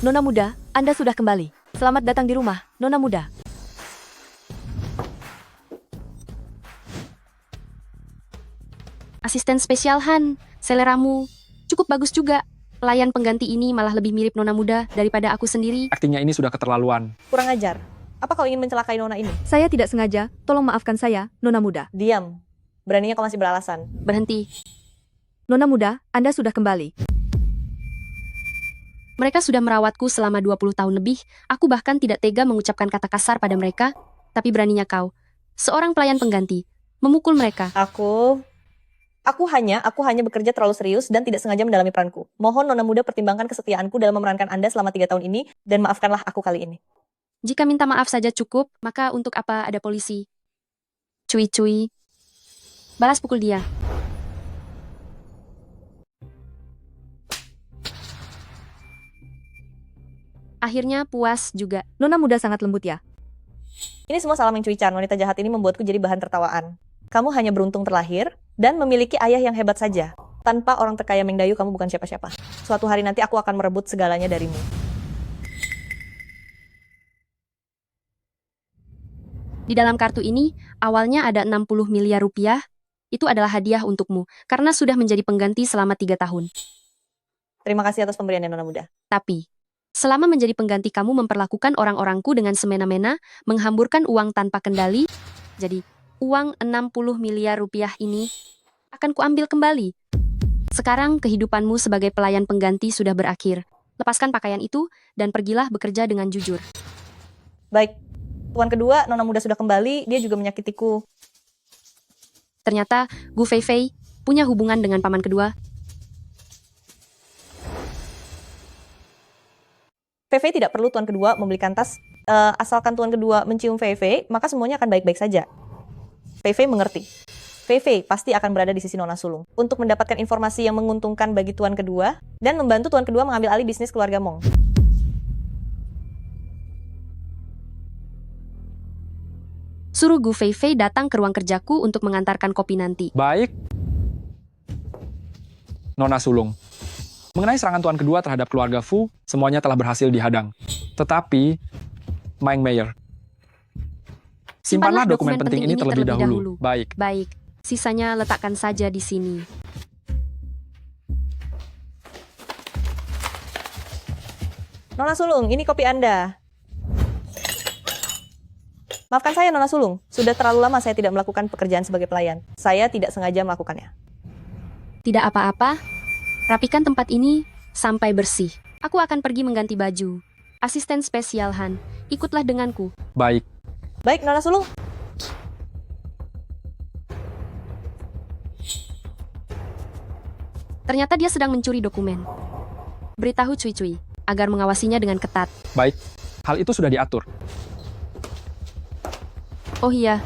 Nona muda, Anda sudah kembali. Selamat datang di rumah, Nona muda. Asisten spesial Han, seleramu cukup bagus juga. Pelayan pengganti ini malah lebih mirip Nona muda daripada aku sendiri. Aktingnya ini sudah keterlaluan. Kurang ajar. Apa kau ingin mencelakai Nona ini? Saya tidak sengaja. Tolong maafkan saya, Nona muda. Diam. Beraninya kau masih beralasan. Berhenti. Nona muda, Anda sudah kembali. Mereka sudah merawatku selama 20 tahun lebih. Aku bahkan tidak tega mengucapkan kata kasar pada mereka. Tapi beraninya kau, seorang pelayan pengganti, memukul mereka. Aku hanya bekerja terlalu serius dan tidak sengaja mendalami peranku. Mohon Nona muda pertimbangkan kesetiaanku dalam memerankan Anda selama 3 tahun ini, dan maafkanlah aku kali ini. Jika minta maaf saja cukup, maka untuk apa ada polisi? Cui-cui. Balas pukul dia. Akhirnya puas juga. Nona muda sangat lembut ya. Ini semua salah Meng Cui-chan. Wanita jahat ini membuatku jadi bahan tertawaan. Kamu hanya beruntung terlahir dan memiliki ayah yang hebat saja. Tanpa orang terkaya Meng Dayu, kamu bukan siapa-siapa. Suatu hari nanti aku akan merebut segalanya darimu. Di dalam kartu ini, awalnya ada 60 miliar rupiah. Itu adalah hadiah untukmu, karena sudah menjadi pengganti selama 3 tahun. Terima kasih atas pemberiannya, Nona muda. Tapi, selama menjadi pengganti kamu memperlakukan orang-orangku dengan semena-mena, menghamburkan uang tanpa kendali, jadi uang 60 miliar rupiah ini akan kuambil kembali. Sekarang kehidupanmu sebagai pelayan pengganti sudah berakhir. Lepaskan pakaian itu dan pergilah bekerja dengan jujur. Baik, Tuan kedua, Nona muda sudah kembali, dia juga menyakitiku. Ternyata Gu Feifei punya hubungan dengan paman kedua. Feifei tidak perlu Tuan kedua membelikan tas. Asalkan Tuan kedua mencium Feifei, maka semuanya akan baik-baik saja. Feifei mengerti. Fei Fei pasti akan berada di sisi Nona Sulung untuk mendapatkan informasi yang menguntungkan bagi tuan kedua dan membantu tuan kedua mengambil alih bisnis keluarga Mong. Suruh Gu Fei Fei datang ke ruang kerjaku untuk mengantarkan kopi nanti. Baik. Nona Sulung. Mengenai serangan tuan kedua terhadap keluarga Fu, semuanya telah berhasil dihadang. Tetapi, Maeng Mayer, simpanlah dokumen penting ini terlebih dahulu. Baik. Baik. Sisanya letakkan saja di sini. Nona Sulung, ini kopi Anda. Maafkan saya, Nona Sulung. Sudah terlalu lama saya tidak melakukan pekerjaan sebagai pelayan. Saya tidak sengaja melakukannya. Tidak apa-apa. Rapikan tempat ini sampai bersih. Aku akan pergi mengganti baju. Asisten spesial Han, ikutlah denganku. Baik. Baik, Nona Sulung. Ternyata dia sedang mencuri dokumen. Beritahu Cui Cui agar mengawasinya dengan ketat. Baik. Hal itu sudah diatur. Oh iya.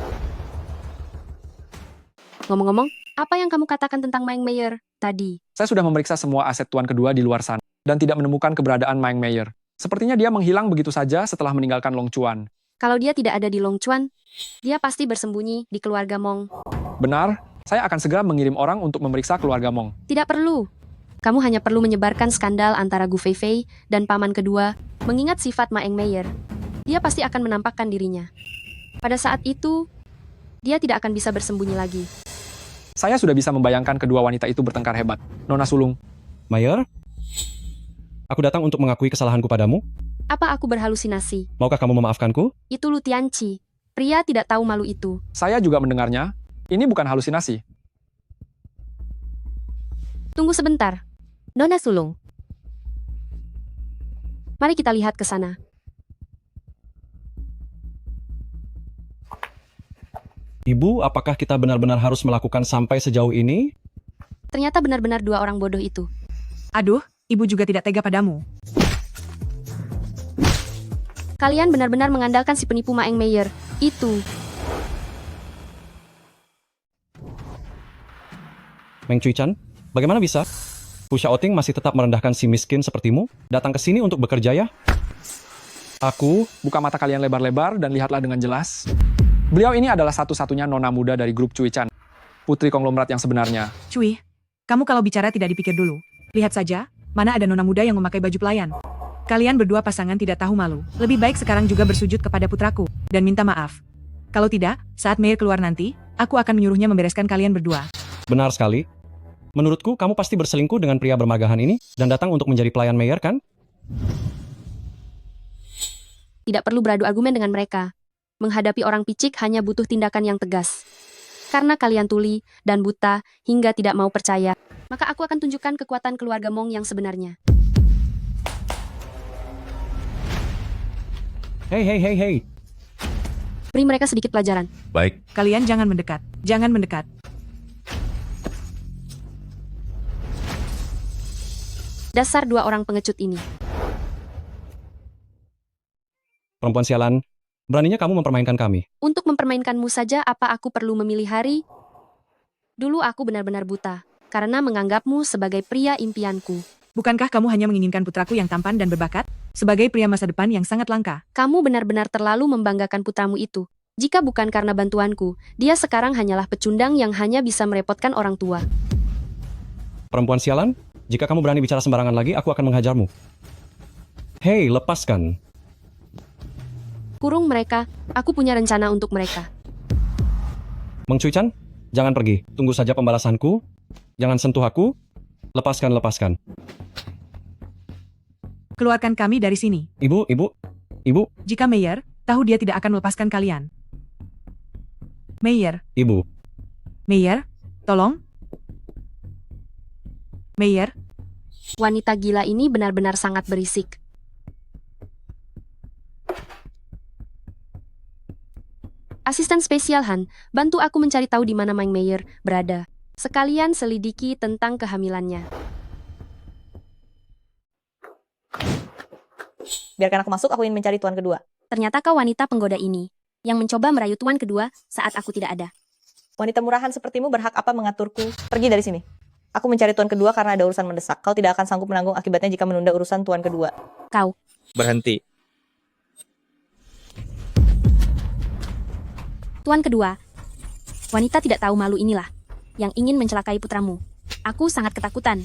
Ngomong-ngomong, apa yang kamu katakan tentang Maeng Mayer tadi? Saya sudah memeriksa semua aset tuan kedua di luar sana dan tidak menemukan keberadaan Maeng Mayer. Sepertinya dia menghilang begitu saja setelah meninggalkan Long Chuan. Kalau dia tidak ada di Long Chuan, dia pasti bersembunyi di keluarga Mong. Benar, saya akan segera mengirim orang untuk memeriksa keluarga Mong. Tidak perlu. Kamu hanya perlu menyebarkan skandal antara Gu Fei Fei dan paman kedua, mengingat sifat Maeng Mayer. Dia pasti akan menampakkan dirinya. Pada saat itu, dia tidak akan bisa bersembunyi lagi. Saya sudah bisa membayangkan kedua wanita itu bertengkar hebat. Nona Sulung. Mayer? Aku datang untuk mengakui kesalahanku padamu. Apa aku berhalusinasi? Maukah kamu memaafkanku? Itu Lu Tianqi. Pria tidak tahu malu itu. Saya juga mendengarnya. Ini bukan halusinasi. Tunggu sebentar. Nona Sulung. Mari kita lihat ke sana. Ibu, apakah kita benar-benar harus melakukan sampai sejauh ini? Ternyata benar-benar dua orang bodoh itu. Aduh, ibu juga tidak tega padamu. Kalian benar-benar mengandalkan si penipu Maeng Mayer. Itu. Meng Cui-chan, bagaimana bisa? Fu Xiaoting masih tetap merendahkan si miskin sepertimu? Datang ke sini untuk bekerja ya? Aku... Buka mata kalian lebar-lebar dan lihatlah dengan jelas. Beliau ini adalah satu-satunya nona muda dari grup Cui Chan. Putri konglomerat yang sebenarnya. Cui, kamu kalau bicara tidak dipikir dulu. Lihat saja, mana ada nona muda yang memakai baju pelayan. Kalian berdua pasangan tidak tahu malu. Lebih baik sekarang juga bersujud kepada putraku, dan minta maaf. Kalau tidak, saat Mayer keluar nanti, aku akan menyuruhnya membereskan kalian berdua. Benar sekali. Menurutku, kamu pasti berselingkuh dengan pria bermagahan ini, dan datang untuk menjadi pelayan Mayer, kan? Tidak perlu beradu argumen dengan mereka. Menghadapi orang picik hanya butuh tindakan yang tegas. Karena kalian tuli dan buta hingga tidak mau percaya, maka aku akan tunjukkan kekuatan keluarga Mong yang sebenarnya. Hei. Beri mereka sedikit pelajaran. Baik. Kalian jangan mendekat. Jangan mendekat. Dasar dua orang pengecut ini. Perempuan sialan, beraninya kamu mempermainkan kami. Untuk mempermainkanmu saja, apa aku perlu memilih hari? Dulu aku benar-benar buta, karena menganggapmu sebagai pria impianku. Bukankah kamu hanya menginginkan putraku yang tampan dan berbakat? Sebagai pria masa depan yang sangat langka. Kamu benar-benar terlalu membanggakan putramu itu. Jika bukan karena bantuanku, dia sekarang hanyalah pecundang yang hanya bisa merepotkan orang tua. Perempuan sialan, jika kamu berani bicara sembarangan lagi, aku akan menghajarmu. Hei, lepaskan. Kurung mereka, aku punya rencana untuk mereka. Meng Cui-chan, jangan pergi. Tunggu saja pembalasanku. Jangan sentuh aku. Lepaskan. Keluarkan kami dari sini. Ibu. Jika Mayer tahu dia tidak akan melepaskan kalian. Mayer. Ibu. Mayer, tolong. Mayer. Wanita gila ini benar-benar sangat berisik. Asisten spesial Han, bantu aku mencari tahu di mana Maeng Mayer berada. Sekalian selidiki tentang kehamilannya. Biarkan aku masuk, aku ingin mencari tuan kedua. Ternyata kau wanita penggoda ini, yang mencoba merayu tuan kedua saat aku tidak ada. Wanita murahan sepertimu berhak apa mengaturku? Pergi dari sini. Aku mencari tuan kedua karena ada urusan mendesak. Kau tidak akan sanggup menanggung akibatnya jika menunda urusan tuan kedua. Kau. Berhenti. Tuan kedua. Wanita tidak tahu malu inilah yang ingin mencelakai putramu. Aku sangat ketakutan.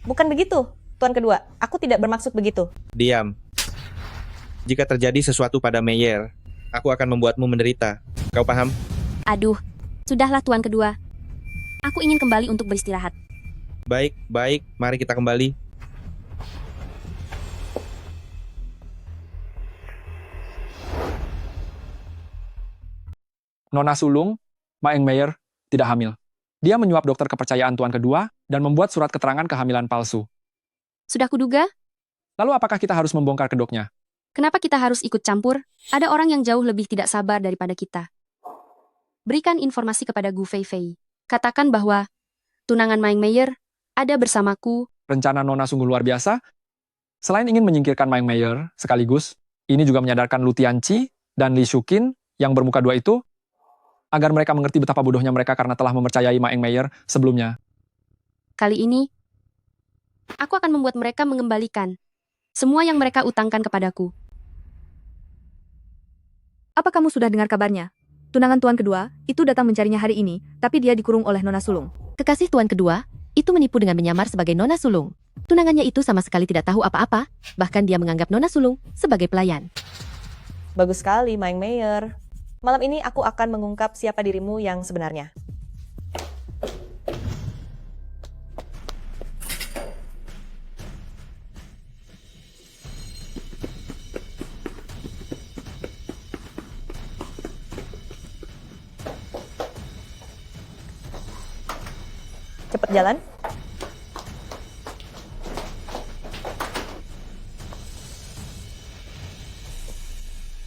Bukan begitu, tuan kedua. Aku tidak bermaksud begitu. Diam. Jika terjadi sesuatu pada Meyer, aku akan membuatmu menderita. Kau paham? Aduh, sudahlah tuan kedua. Aku ingin kembali untuk beristirahat. Baik, mari kita kembali. Nona sulung, Maeng Meyer, tidak hamil. Dia menyuap dokter kepercayaan tuan kedua dan membuat surat keterangan kehamilan palsu. Sudah kuduga? Lalu apakah kita harus membongkar kedoknya? Kenapa kita harus ikut campur? Ada orang yang jauh lebih tidak sabar daripada kita. Berikan informasi kepada Gu Feifei. Katakan bahwa tunangan Maeng Meyer ada bersamaku. Rencana Nona sungguh luar biasa. Selain ingin menyingkirkan Maeng Meyer, sekaligus, ini juga menyadarkan Lu Tianqi dan Li Shuqin yang bermuka dua itu, agar mereka mengerti betapa bodohnya mereka karena telah mempercayai Maeng Meyer sebelumnya. Kali ini, aku akan membuat mereka mengembalikan semua yang mereka utangkan kepadaku. Apa kamu sudah dengar kabarnya? Tunangan tuan kedua, itu datang mencarinya hari ini, tapi dia dikurung oleh Nona Sulung. Kekasih tuan kedua, itu menipu dengan menyamar sebagai Nona Sulung. Tunangannya itu sama sekali tidak tahu apa-apa, bahkan dia menganggap Nona Sulung sebagai pelayan. Bagus sekali, Maeng Meyer. Malam ini aku akan mengungkap siapa dirimu yang sebenarnya. Cepat jalan.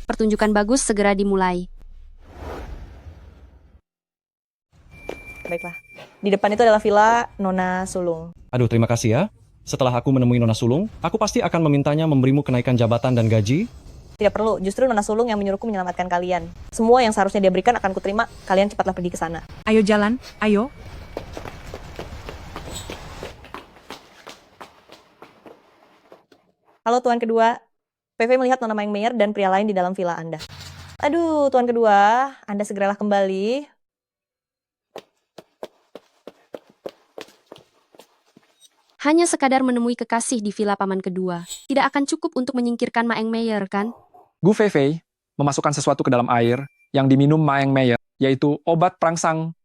Pertunjukan bagus segera dimulai. Baiklah. Di depan itu adalah villa Nona Sulung. Aduh, terima kasih ya. Setelah aku menemui Nona Sulung, aku pasti akan memintanya memberimu kenaikan jabatan dan gaji. Tidak perlu, justru Nona Sulung yang menyuruhku menyelamatkan kalian. Semua yang seharusnya dia berikan akan kuterima. Kalian cepatlah pergi ke sana. Ayo jalan, ayo. Halo Tuan Kedua, PV melihat Nona Maeng Meyer dan pria lain di dalam villa Anda. Aduh, Tuan Kedua, Anda segeralah kembali. Hanya sekadar menemui kekasih di villa paman kedua. Tidak akan cukup untuk menyingkirkan Maeng Meyer, kan? Gu Feifei memasukkan sesuatu ke dalam air yang diminum Maeng Meyer, yaitu obat perangsang.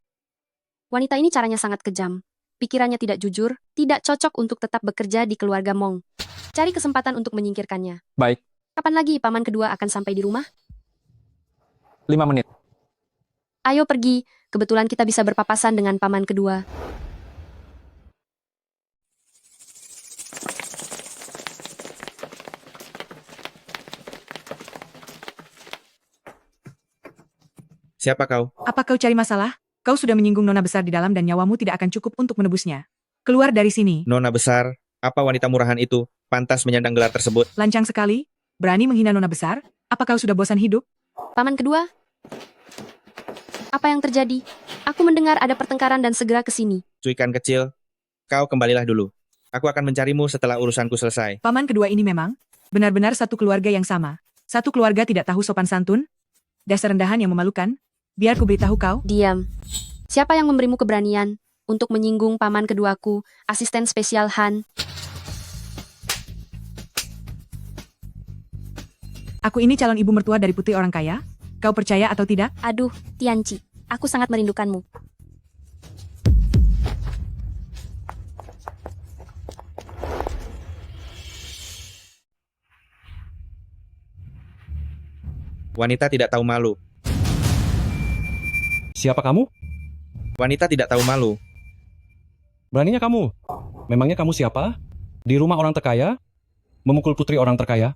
Wanita ini caranya sangat kejam. Pikirannya tidak jujur, tidak cocok untuk tetap bekerja di keluarga Mong. Cari kesempatan untuk menyingkirkannya. Baik, Kapan lagi paman kedua akan sampai di rumah? 5 menit. Ayo pergi, kebetulan kita bisa berpapasan dengan paman kedua. Siapa kau? Apa kau cari masalah? Kau sudah menyinggung nona besar di dalam dan nyawamu tidak akan cukup untuk menebusnya. Keluar dari sini. Nona besar, apa wanita murahan itu pantas menyandang gelar tersebut? Lancang sekali. Berani menghina nona besar? Apa kau sudah bosan hidup? Paman kedua? Apa yang terjadi? Aku mendengar ada pertengkaran dan segera ke sini. Cuikan kecil, kau kembalilah dulu. Aku akan mencarimu setelah urusanku selesai. Paman kedua ini memang benar-benar satu keluarga yang sama. Satu keluarga tidak tahu sopan santun. Dasar rendahan yang memalukan. Biar ku beritahu kau. Diam. Siapa yang memberimu keberanian untuk menyinggung paman keduaku, asisten spesial Han? Aku ini calon ibu mertua dari putri orang kaya. Kau percaya atau tidak? Aduh, Tianqi, aku sangat merindukanmu. Wanita tidak tahu malu. Siapa kamu? Wanita tidak tahu malu. Beraninya kamu? Memangnya kamu siapa? Di rumah orang terkaya? Memukul putri orang terkaya?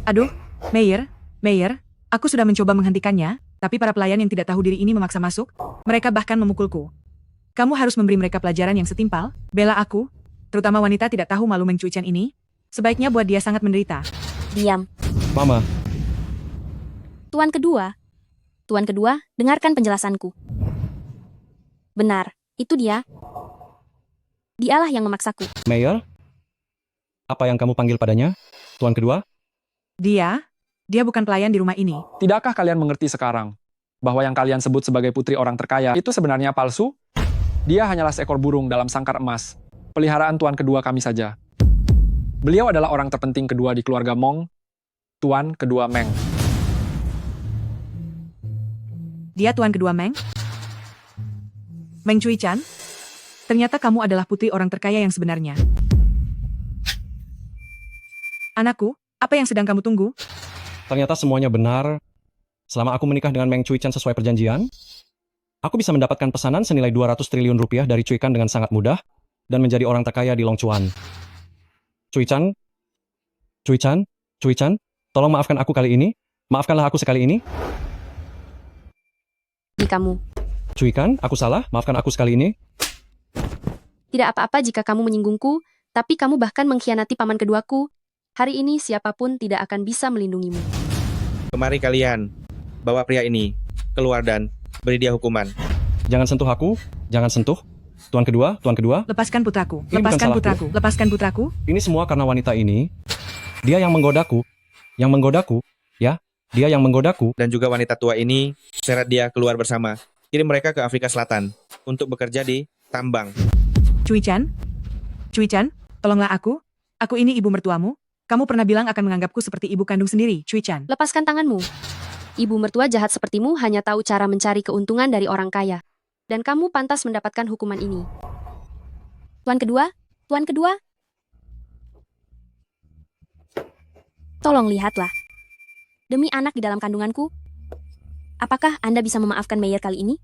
Aduh, Meyer, aku sudah mencoba menghentikannya, tapi para pelayan yang tidak tahu diri ini memaksa masuk. Mereka bahkan memukulku. Kamu harus memberi mereka pelajaran yang setimpal. Bela aku, terutama wanita tidak tahu malu Meng Cuican ini. Sebaiknya buat dia sangat menderita. Diam. Mama. Tuan kedua, Tuan kedua, dengarkan penjelasanku. Benar, itu dia. Dialah yang memaksaku. Mayor? Apa yang kamu panggil padanya? Tuan kedua? Dia bukan pelayan di rumah ini. Tidakkah kalian mengerti sekarang bahwa yang kalian sebut sebagai putri orang terkaya itu sebenarnya palsu? Dia hanyalah seekor burung dalam sangkar emas, peliharaan tuan kedua kami saja. Beliau adalah orang terpenting kedua di keluarga Mong, tuan kedua Meng. Dia tuan kedua Meng? Meng Cui-chan? Ternyata kamu adalah putri orang terkaya yang sebenarnya. Anakku, apa yang sedang kamu tunggu? Ternyata semuanya benar. Selama aku menikah dengan Meng Cui-chan sesuai perjanjian, aku bisa mendapatkan pesanan senilai 200 triliun rupiah dari Cui-kan dengan sangat mudah dan menjadi orang terkaya di Longchuan. Cui-chan? Cui-chan? Cui-chan? Tolong maafkan aku kali ini. Maafkanlah aku sekali ini. Di kamu. Cui-kan, aku salah. Maafkan aku sekali ini. Tidak apa-apa jika kamu menyinggungku, tapi kamu bahkan mengkhianati paman keduaku. Hari ini siapapun tidak akan bisa melindungimu. Kemari kalian, bawa pria ini keluar dan beri dia hukuman. Jangan sentuh aku. Jangan sentuh. Tuan kedua, tuan kedua. Lepaskan putraku. Ini bukan Lepaskan salahku. putraku. Lepaskan putraku. Ini semua karena wanita ini. Dia yang menggodaku. Yang menggodaku. Ya, dia yang menggodaku. Dan juga wanita tua ini, seret dia keluar bersama. Kirim mereka ke Afrika Selatan untuk bekerja di tambang. Cui-chan? Cui-chan, tolonglah aku. Aku ini ibu mertuamu. Kamu pernah bilang akan menganggapku seperti ibu kandung sendiri, Cui-chan. Lepaskan tanganmu. Ibu mertua jahat sepertimu hanya tahu cara mencari keuntungan dari orang kaya. Dan kamu pantas mendapatkan hukuman ini. Tuan kedua? Tuan kedua? Tolong lihatlah. Demi anak di dalam kandunganku, apakah Anda bisa memaafkan Mayer kali ini?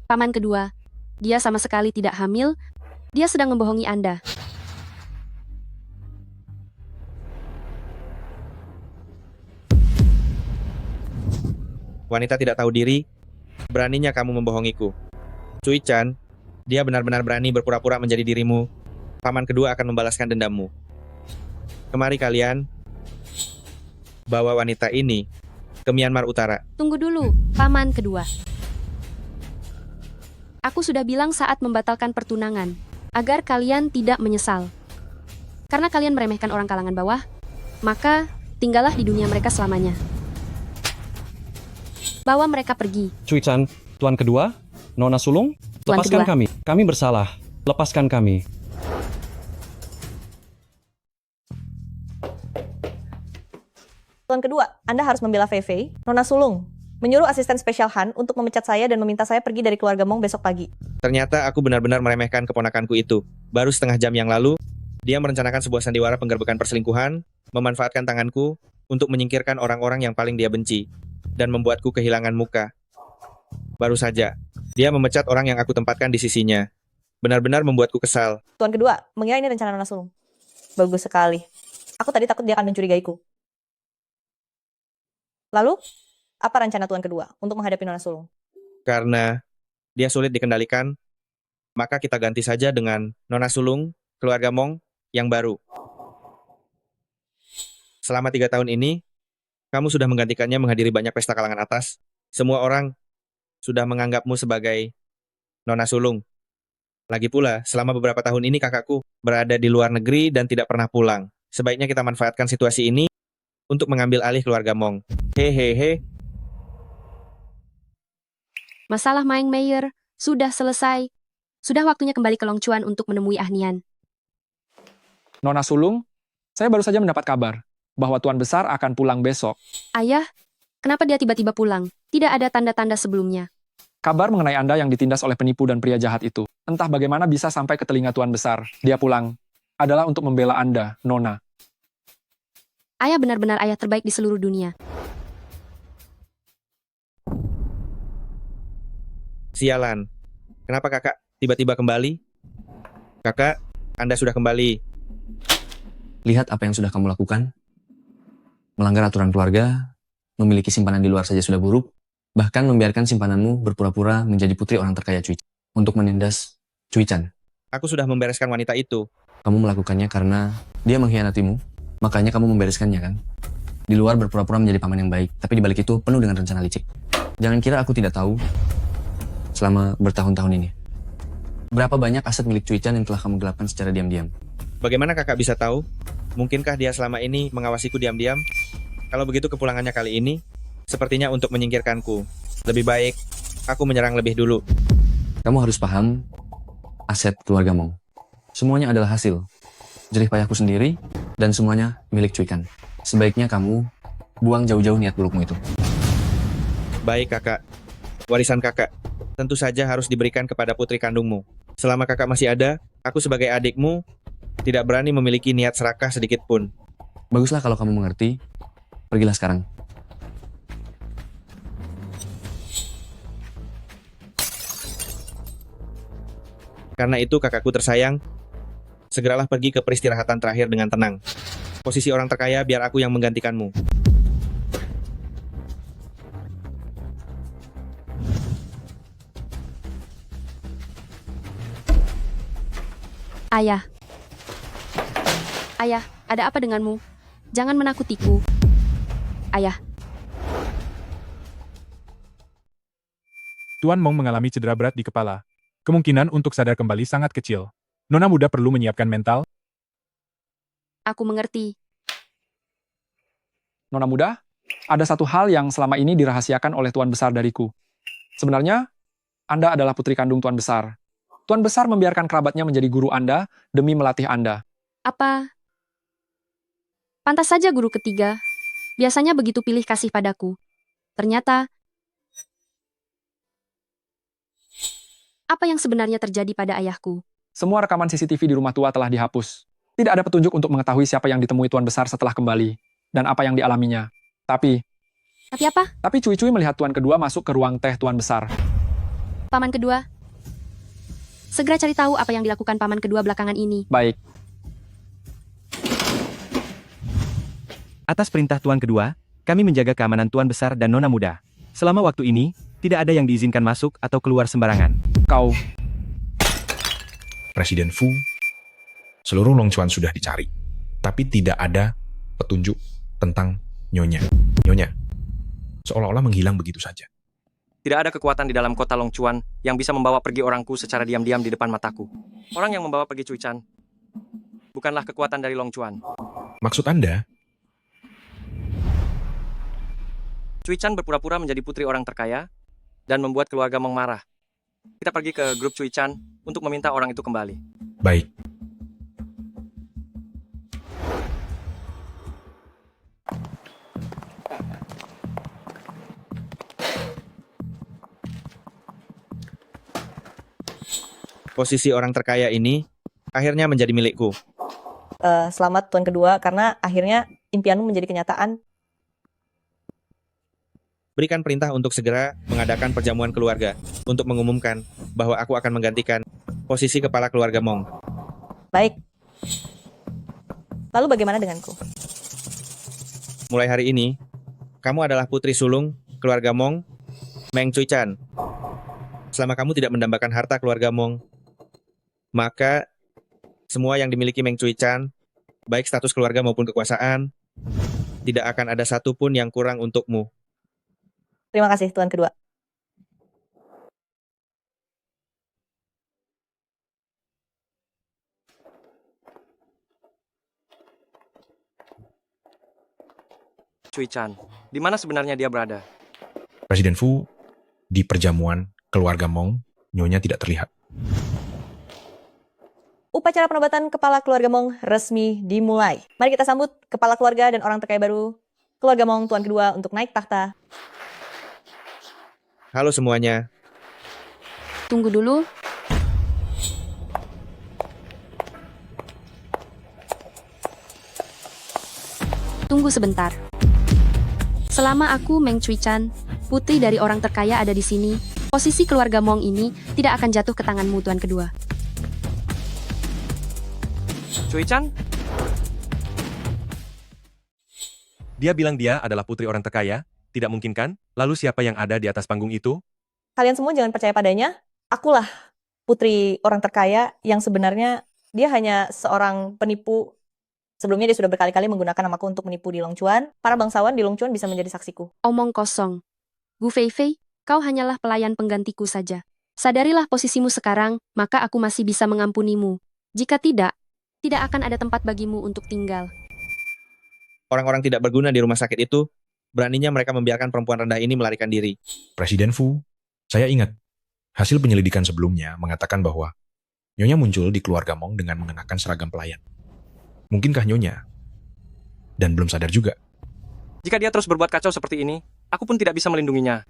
Paman kedua, dia sama sekali tidak hamil. Dia sedang membohongi Anda. Wanita tidak tahu diri, beraninya kamu membohongiku. Cui-chan, dia benar-benar berani berpura-pura menjadi dirimu. Paman kedua akan membalaskan dendammu. Kemari kalian, bawa wanita ini ke Myanmar Utara. Tunggu dulu, paman kedua. Aku sudah bilang saat membatalkan pertunangan, agar kalian tidak menyesal. Karena kalian meremehkan orang kalangan bawah, maka tinggallah di dunia mereka selamanya. Bawa mereka pergi. Cui-chan, tuan kedua, Nona Sulung, Tuan lepaskan kedua. kami. Kami bersalah. Lepaskan kami. Tuan kedua, Anda harus membela Fei Fei. Nona Sulung menyuruh asisten spesial Han untuk memecat saya dan meminta saya pergi dari keluarga Mong besok pagi. Ternyata aku benar-benar meremehkan keponakanku itu. Baru setengah jam yang lalu, dia merencanakan sebuah sandiwara penggerbekan perselingkuhan, memanfaatkan tanganku untuk menyingkirkan orang-orang yang paling dia benci, dan membuatku kehilangan muka. Baru saja, dia memecat orang yang aku tempatkan di sisinya. Benar-benar membuatku kesal. Tuan kedua, mengira ini rencana Nona Sulung. Bagus sekali. Aku tadi takut dia akan mencurigaiku. Lalu, apa rencana Tuan kedua untuk menghadapi Nona Sulung? Karena dia sulit dikendalikan, maka kita ganti saja dengan Nona Sulung, keluarga Mong, yang baru. Selama 3 tahun ini, kamu sudah menggantikannya menghadiri banyak pesta kalangan atas. Semua orang sudah menganggapmu sebagai Nona Sulung. Lagi pula, selama beberapa tahun ini kakakku berada di luar negeri dan tidak pernah pulang. Sebaiknya kita manfaatkan situasi ini untuk mengambil alih keluarga Mong. Hehehe. Masalah Maeng Mayer sudah selesai. Sudah waktunya kembali ke Longchuan untuk menemui Ahnian. Nona Sulung, saya baru saja mendapat kabar bahwa Tuan Besar akan pulang besok. Ayah, kenapa dia tiba-tiba pulang? Tidak ada tanda-tanda sebelumnya. Kabar mengenai Anda yang ditindas oleh penipu dan pria jahat itu. Entah bagaimana bisa sampai ke telinga Tuan Besar. Dia pulang adalah untuk membela Anda, Nona. Ayah benar-benar ayah terbaik di seluruh dunia. Sialan. Kenapa kakak tiba-tiba kembali? Kakak, Anda sudah kembali. Lihat apa yang sudah kamu lakukan. Melanggar aturan keluarga, memiliki simpanan di luar saja sudah buruk, bahkan membiarkan simpananmu berpura-pura menjadi putri orang terkaya Cui untuk menindas Cui-chan. Aku sudah membereskan wanita itu. Kamu melakukannya karena dia mengkhianatimu, makanya kamu membereskannya kan? Di luar berpura-pura menjadi paman yang baik, tapi di balik itu penuh dengan rencana licik. Jangan kira aku tidak tahu selama bertahun-tahun ini. Berapa banyak aset milik Cui Chan yang telah kamu gelapkan secara diam-diam? Bagaimana kakak bisa tahu? Mungkinkah dia selama ini mengawasiku diam-diam? Kalau begitu kepulangannya kali ini, sepertinya untuk menyingkirkanku. Lebih baik, aku menyerang lebih dulu. Kamu harus paham, aset keluarga Mong. Semuanya adalah hasil jerih payahku sendiri, dan semuanya milik Cui Chan. Sebaiknya kamu buang jauh-jauh niat burukmu itu. Baik kakak, warisan kakak tentu saja harus diberikan kepada putri kandungmu. Selama kakak masih ada, aku sebagai adikmu tidak berani memiliki niat serakah sedikit pun. Baguslah kalau kamu mengerti. Pergilah sekarang. Karena itu kakakku tersayang, segeralah pergi ke peristirahatan terakhir dengan tenang. Posisi orang terkaya biar aku yang menggantikanmu. Ayah. Ayah, ada apa denganmu? Jangan menakutiku. Ayah. Tuan Mong mengalami cedera berat di kepala. Kemungkinan untuk sadar kembali sangat kecil. Nona muda perlu menyiapkan mental. Aku mengerti. Nona muda, ada satu hal yang selama ini dirahasiakan oleh Tuan Besar dariku. Sebenarnya, Anda adalah putri kandung Tuan Besar. Tuan Besar membiarkan kerabatnya menjadi guru Anda demi melatih Anda. Apa? Pantas saja guru ketiga. Biasanya begitu pilih kasih padaku. Ternyata, apa yang sebenarnya terjadi pada ayahku? Semua rekaman CCTV di rumah tua telah dihapus. Tidak ada petunjuk untuk mengetahui siapa yang ditemui Tuan Besar setelah kembali, dan apa yang dialaminya. Tapi apa? Tapi Cui-Cui melihat Tuan kedua masuk ke ruang teh Tuan Besar. Paman kedua. Segera cari tahu apa yang dilakukan paman kedua belakangan ini. Baik. Atas perintah Tuan kedua, kami menjaga keamanan Tuan Besar dan Nona muda. Selama waktu ini, tidak ada yang diizinkan masuk atau keluar sembarangan. Kau. Presiden Fu, seluruh Longchuan sudah dicari, tapi tidak ada petunjuk tentang Nyonya. Nyonya, seolah-olah menghilang begitu saja. Tidak ada kekuatan di dalam kota Longchuan yang bisa membawa pergi orangku secara diam-diam di depan mataku. Orang yang membawa pergi Cui Chan bukanlah kekuatan dari Longchuan. Maksud Anda? Cui Chan berpura-pura menjadi putri orang terkaya dan membuat keluarga Mong marah. Kita pergi ke grup Cui Chan untuk meminta orang itu kembali. Baik. Posisi orang terkaya ini akhirnya menjadi milikku. Selamat Tuan kedua, karena akhirnya impianmu menjadi kenyataan. Berikan perintah untuk segera mengadakan perjamuan keluarga untuk mengumumkan bahwa aku akan menggantikan posisi kepala keluarga Mong. Baik. Lalu bagaimana denganku? Mulai hari ini, kamu adalah putri sulung keluarga Mong, Meng Cui Chan. Selama kamu tidak mendambakan harta keluarga Mong, maka semua yang dimiliki Meng Cui Chan, baik status keluarga maupun kekuasaan, tidak akan ada satupun yang kurang untukmu. Terima kasih Tuan kedua. Cui Chan, di mana sebenarnya dia berada? Presiden Fu, di perjamuan keluarga Mong, Nyonya tidak terlihat. Upacara penobatan kepala keluarga Mong resmi dimulai. Mari kita sambut kepala keluarga dan orang terkaya baru keluarga Mong Tuan kedua untuk naik tahta. Halo semuanya. Tunggu dulu. Tunggu sebentar. Selama aku Meng Cui Chan, putri dari orang terkaya ada di sini, posisi keluarga Mong ini tidak akan jatuh ke tanganmu Tuan kedua. Cui Chan? Dia bilang dia adalah putri orang terkaya, tidak mungkin kan? Lalu siapa yang ada di atas panggung itu? Kalian semua jangan percaya padanya. Akulah putri orang terkaya yang sebenarnya Dia hanya seorang penipu. Sebelumnya dia sudah berkali-kali menggunakan namaku untuk menipu di Longchuan. Para bangsawan di Longchuan bisa menjadi saksiku. Omong kosong. Gu Feifei, kau hanyalah pelayan penggantiku saja. Sadarilah posisimu sekarang, maka aku masih bisa mengampunimu. Jika tidak, tidak akan ada tempat bagimu untuk tinggal. Orang-orang tidak berguna di rumah sakit itu, beraninya mereka membiarkan perempuan rendah ini melarikan diri. Presiden Fu, saya ingat, hasil penyelidikan sebelumnya mengatakan bahwa Nyonya muncul di keluarga Mong dengan mengenakan seragam pelayan. Mungkinkah Nyonya? Dan belum sadar juga. Jika dia terus berbuat kacau seperti ini, aku pun tidak bisa melindunginya.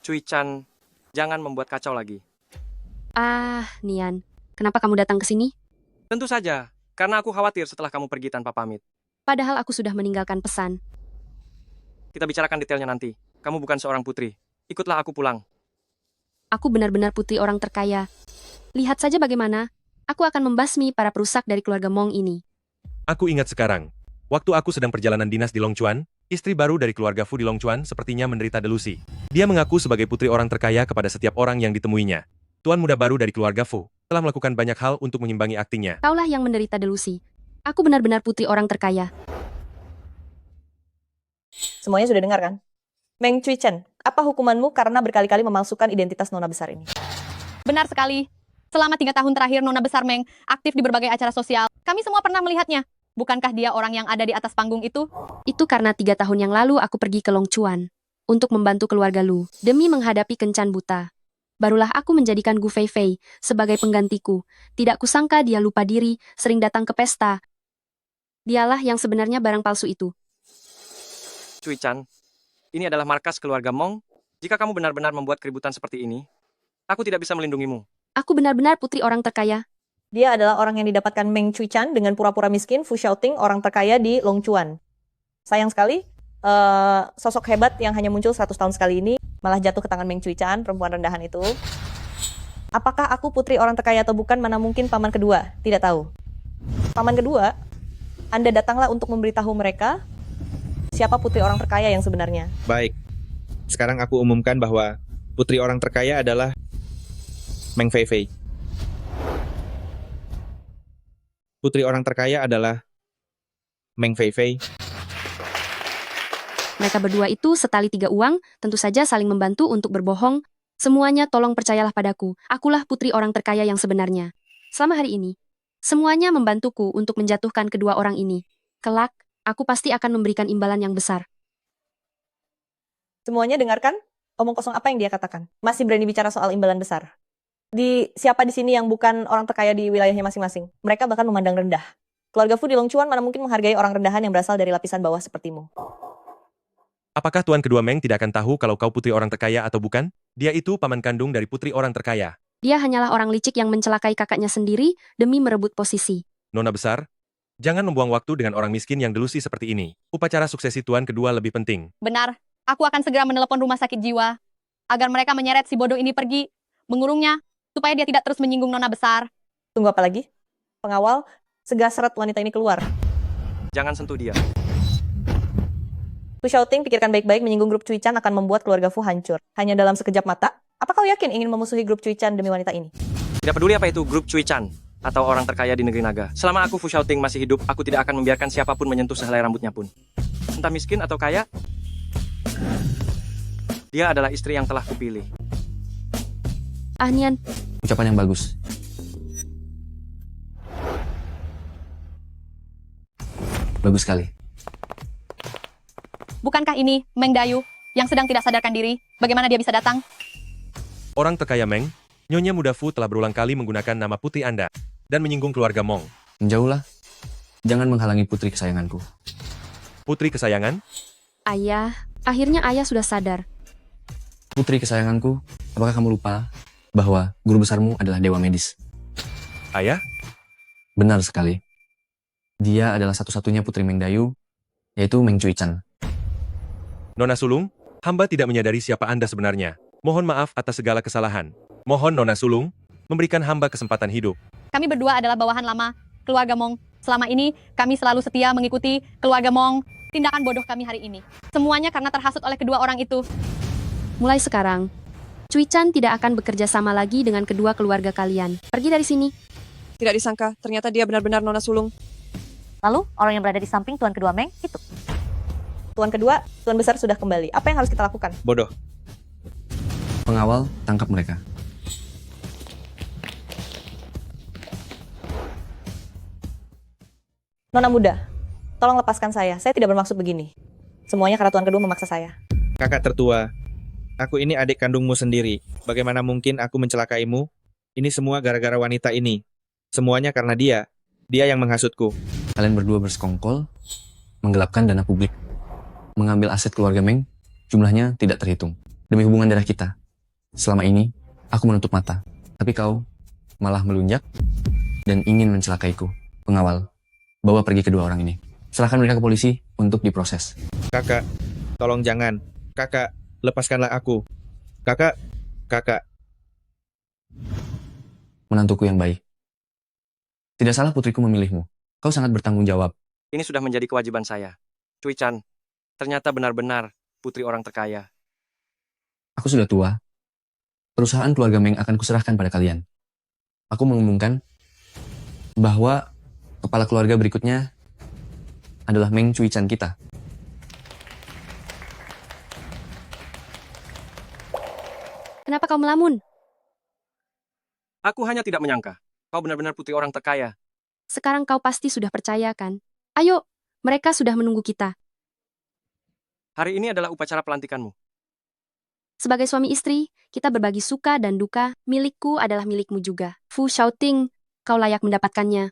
Cui Chan, jangan membuat kacau lagi. Nian, kenapa kamu datang ke sini? Tentu saja, karena aku khawatir setelah kamu pergi tanpa pamit. Padahal aku sudah meninggalkan pesan. Kita bicarakan detailnya nanti. Kamu bukan seorang putri. Ikutlah aku pulang. Aku benar-benar putri orang terkaya. Lihat saja bagaimana aku akan membasmi para perusak dari keluarga Mong ini. Aku ingat sekarang. Waktu aku sedang perjalanan dinas di Longchuan, istri baru dari keluarga Fu di Longchuan sepertinya menderita delusi. Dia mengaku sebagai putri orang terkaya kepada setiap orang yang ditemuinya. Tuan muda baru dari keluarga Fu telah melakukan banyak hal untuk mengimbangi aktingnya. Kaulah yang menderita delusi. Aku benar-benar putri orang terkaya. Semuanya sudah dengar kan? Meng Cui Chen, apa hukumanmu karena berkali-kali memalsukan identitas nona besar ini? Benar sekali. Selama 3 tahun terakhir Nona Besar Meng aktif di berbagai acara sosial. Kami semua pernah melihatnya. Bukankah dia orang yang ada di atas panggung itu? Itu karena 3 tahun yang lalu aku pergi ke Longchuan untuk membantu keluarga Lu demi menghadapi kencan buta. Barulah aku menjadikan Gu Feifei sebagai penggantiku. Tidak kusangka dia lupa diri, sering datang ke pesta. Dialah yang sebenarnya barang palsu itu. Cui Chan, ini adalah markas keluarga Mong. Jika kamu benar-benar membuat keributan seperti ini, aku tidak bisa melindungimu. Aku benar-benar putri orang terkaya. Dia adalah orang yang didapatkan Meng Cui Chan dengan pura-pura miskin, Fu Xiaoting, orang terkaya di Longchuan. Sayang sekali, sosok hebat yang hanya muncul 100 tahun sekali ini malah jatuh ke tangan Meng Cui Chan, perempuan rendahan itu. Apakah aku putri orang terkaya atau bukan, mana mungkin paman kedua? Tidak tahu. Paman kedua, Anda datanglah untuk memberitahu mereka siapa putri orang terkaya yang sebenarnya. Baik, sekarang aku umumkan bahwa putri orang terkaya adalah Meng Feifei. Putri orang terkaya adalah Meng Feifei. Mereka berdua itu setali 3 uang, tentu saja saling membantu untuk berbohong. Semuanya tolong percayalah padaku, akulah putri orang terkaya yang sebenarnya. Selama hari ini, semuanya membantuku untuk menjatuhkan kedua orang ini. Kelak, aku pasti akan memberikan imbalan yang besar. Semuanya dengarkan? Omong kosong apa yang dia katakan? Masih berani bicara soal imbalan besar? Siapa di sini yang bukan orang terkaya di wilayahnya masing-masing? Mereka bahkan memandang rendah. Keluarga Fu di Longchuan mana mungkin menghargai orang rendahan yang berasal dari lapisan bawah sepertimu. Apakah Tuan kedua Meng tidak akan tahu kalau kau putri orang terkaya atau bukan? Dia itu paman kandung dari putri orang terkaya. Dia hanyalah orang licik yang mencelakai kakaknya sendiri demi merebut posisi. Nona besar, jangan membuang waktu dengan orang miskin yang delusi seperti ini. Upacara suksesi Tuan kedua lebih penting. Benar, aku akan segera menelepon rumah sakit jiwa agar mereka menyeret si bodoh ini pergi, mengurungnya, supaya dia tidak terus menyinggung Nona besar. Tunggu apa lagi? Pengawal, segera seret wanita ini keluar. Jangan sentuh dia. Fu Xiaoting, pikirkan baik-baik, menyinggung grup Cui Chan akan membuat keluarga Fu hancur. Hanya dalam sekejap mata, apa kau yakin ingin memusuhi grup Cui Chan demi wanita ini? Tidak peduli apa itu grup Cui Chan atau orang terkaya di negeri naga. Selama aku Fu Xiaoting masih hidup, aku tidak akan membiarkan siapapun menyentuh sehelai rambutnya pun. Entah miskin atau kaya, dia adalah istri yang telah kupilih. Nian. Ucapan yang bagus. Bagus sekali. Bukankah ini Meng Dayu yang sedang tidak sadarkan diri? Bagaimana dia bisa datang? Orang terkaya Meng, Nyonya muda Fu telah berulang kali menggunakan nama putri Anda dan menyinggung keluarga Mong. Menjauhlah. Jangan menghalangi putri kesayanganku. Putri kesayangan? Ayah, akhirnya ayah sudah sadar. Putri kesayanganku, apakah kamu lupa bahwa guru besarmu adalah dewa medis? Ayah? Benar sekali. Dia adalah satu-satunya putri Meng Dayu, yaitu Meng Cui Chan. Nona Sulung, hamba tidak menyadari siapa Anda sebenarnya. Mohon maaf atas segala kesalahan. Mohon Nona Sulung, memberikan hamba kesempatan hidup. Kami berdua adalah bawahan lama, keluarga Mong. Selama ini, kami selalu setia mengikuti keluarga Mong. Tindakan bodoh kami hari ini. Semuanya karena terhasut oleh kedua orang itu. Mulai sekarang, Cui Chan tidak akan bekerja sama lagi dengan kedua keluarga kalian. Pergi dari sini. Tidak disangka, ternyata dia benar-benar nona sulung. Lalu, orang yang berada di samping tuan kedua Meng itu. Tuan kedua, tuan besar sudah kembali. Apa yang harus kita lakukan? Bodoh. Pengawal, tangkap mereka. Nona muda, tolong lepaskan saya. Saya tidak bermaksud begini. Semuanya karena tuan kedua memaksa saya. Kakak tertua, aku ini adik kandungmu sendiri. Bagaimana mungkin aku mencelakaimu? Ini semua gara-gara wanita ini. Semuanya karena dia. Dia yang menghasutku. Kalian berdua bersekongkol, menggelapkan dana publik, mengambil aset keluarga Meng, jumlahnya tidak terhitung. Demi hubungan darah kita. Selama ini, aku menutup mata. Tapi kau malah melunjak dan ingin mencelakaiku. Pengawal, bawa pergi kedua orang ini. Serahkan mereka ke polisi untuk diproses. Kakak, tolong jangan. Kakak, lepaskanlah aku. Kakak. Menantuku yang baik. Tidak salah putriku memilihmu. Kau sangat bertanggung jawab. Ini sudah menjadi kewajiban saya. Cui Chan, ternyata benar-benar putri orang terkaya. Aku sudah tua. Perusahaan keluarga Meng akan kuserahkan pada kalian. Aku mengumumkan bahwa kepala keluarga berikutnya adalah Meng Cui Chan kita. Kenapa kau melamun? Aku hanya tidak menyangka. Kau benar-benar putri orang terkaya. Sekarang kau pasti sudah percaya kan? Ayo, mereka sudah menunggu kita. Hari ini adalah upacara pelantikanmu. Sebagai suami istri, kita berbagi suka dan duka. Milikku adalah milikmu juga. Fu Xiaoting, kau layak mendapatkannya.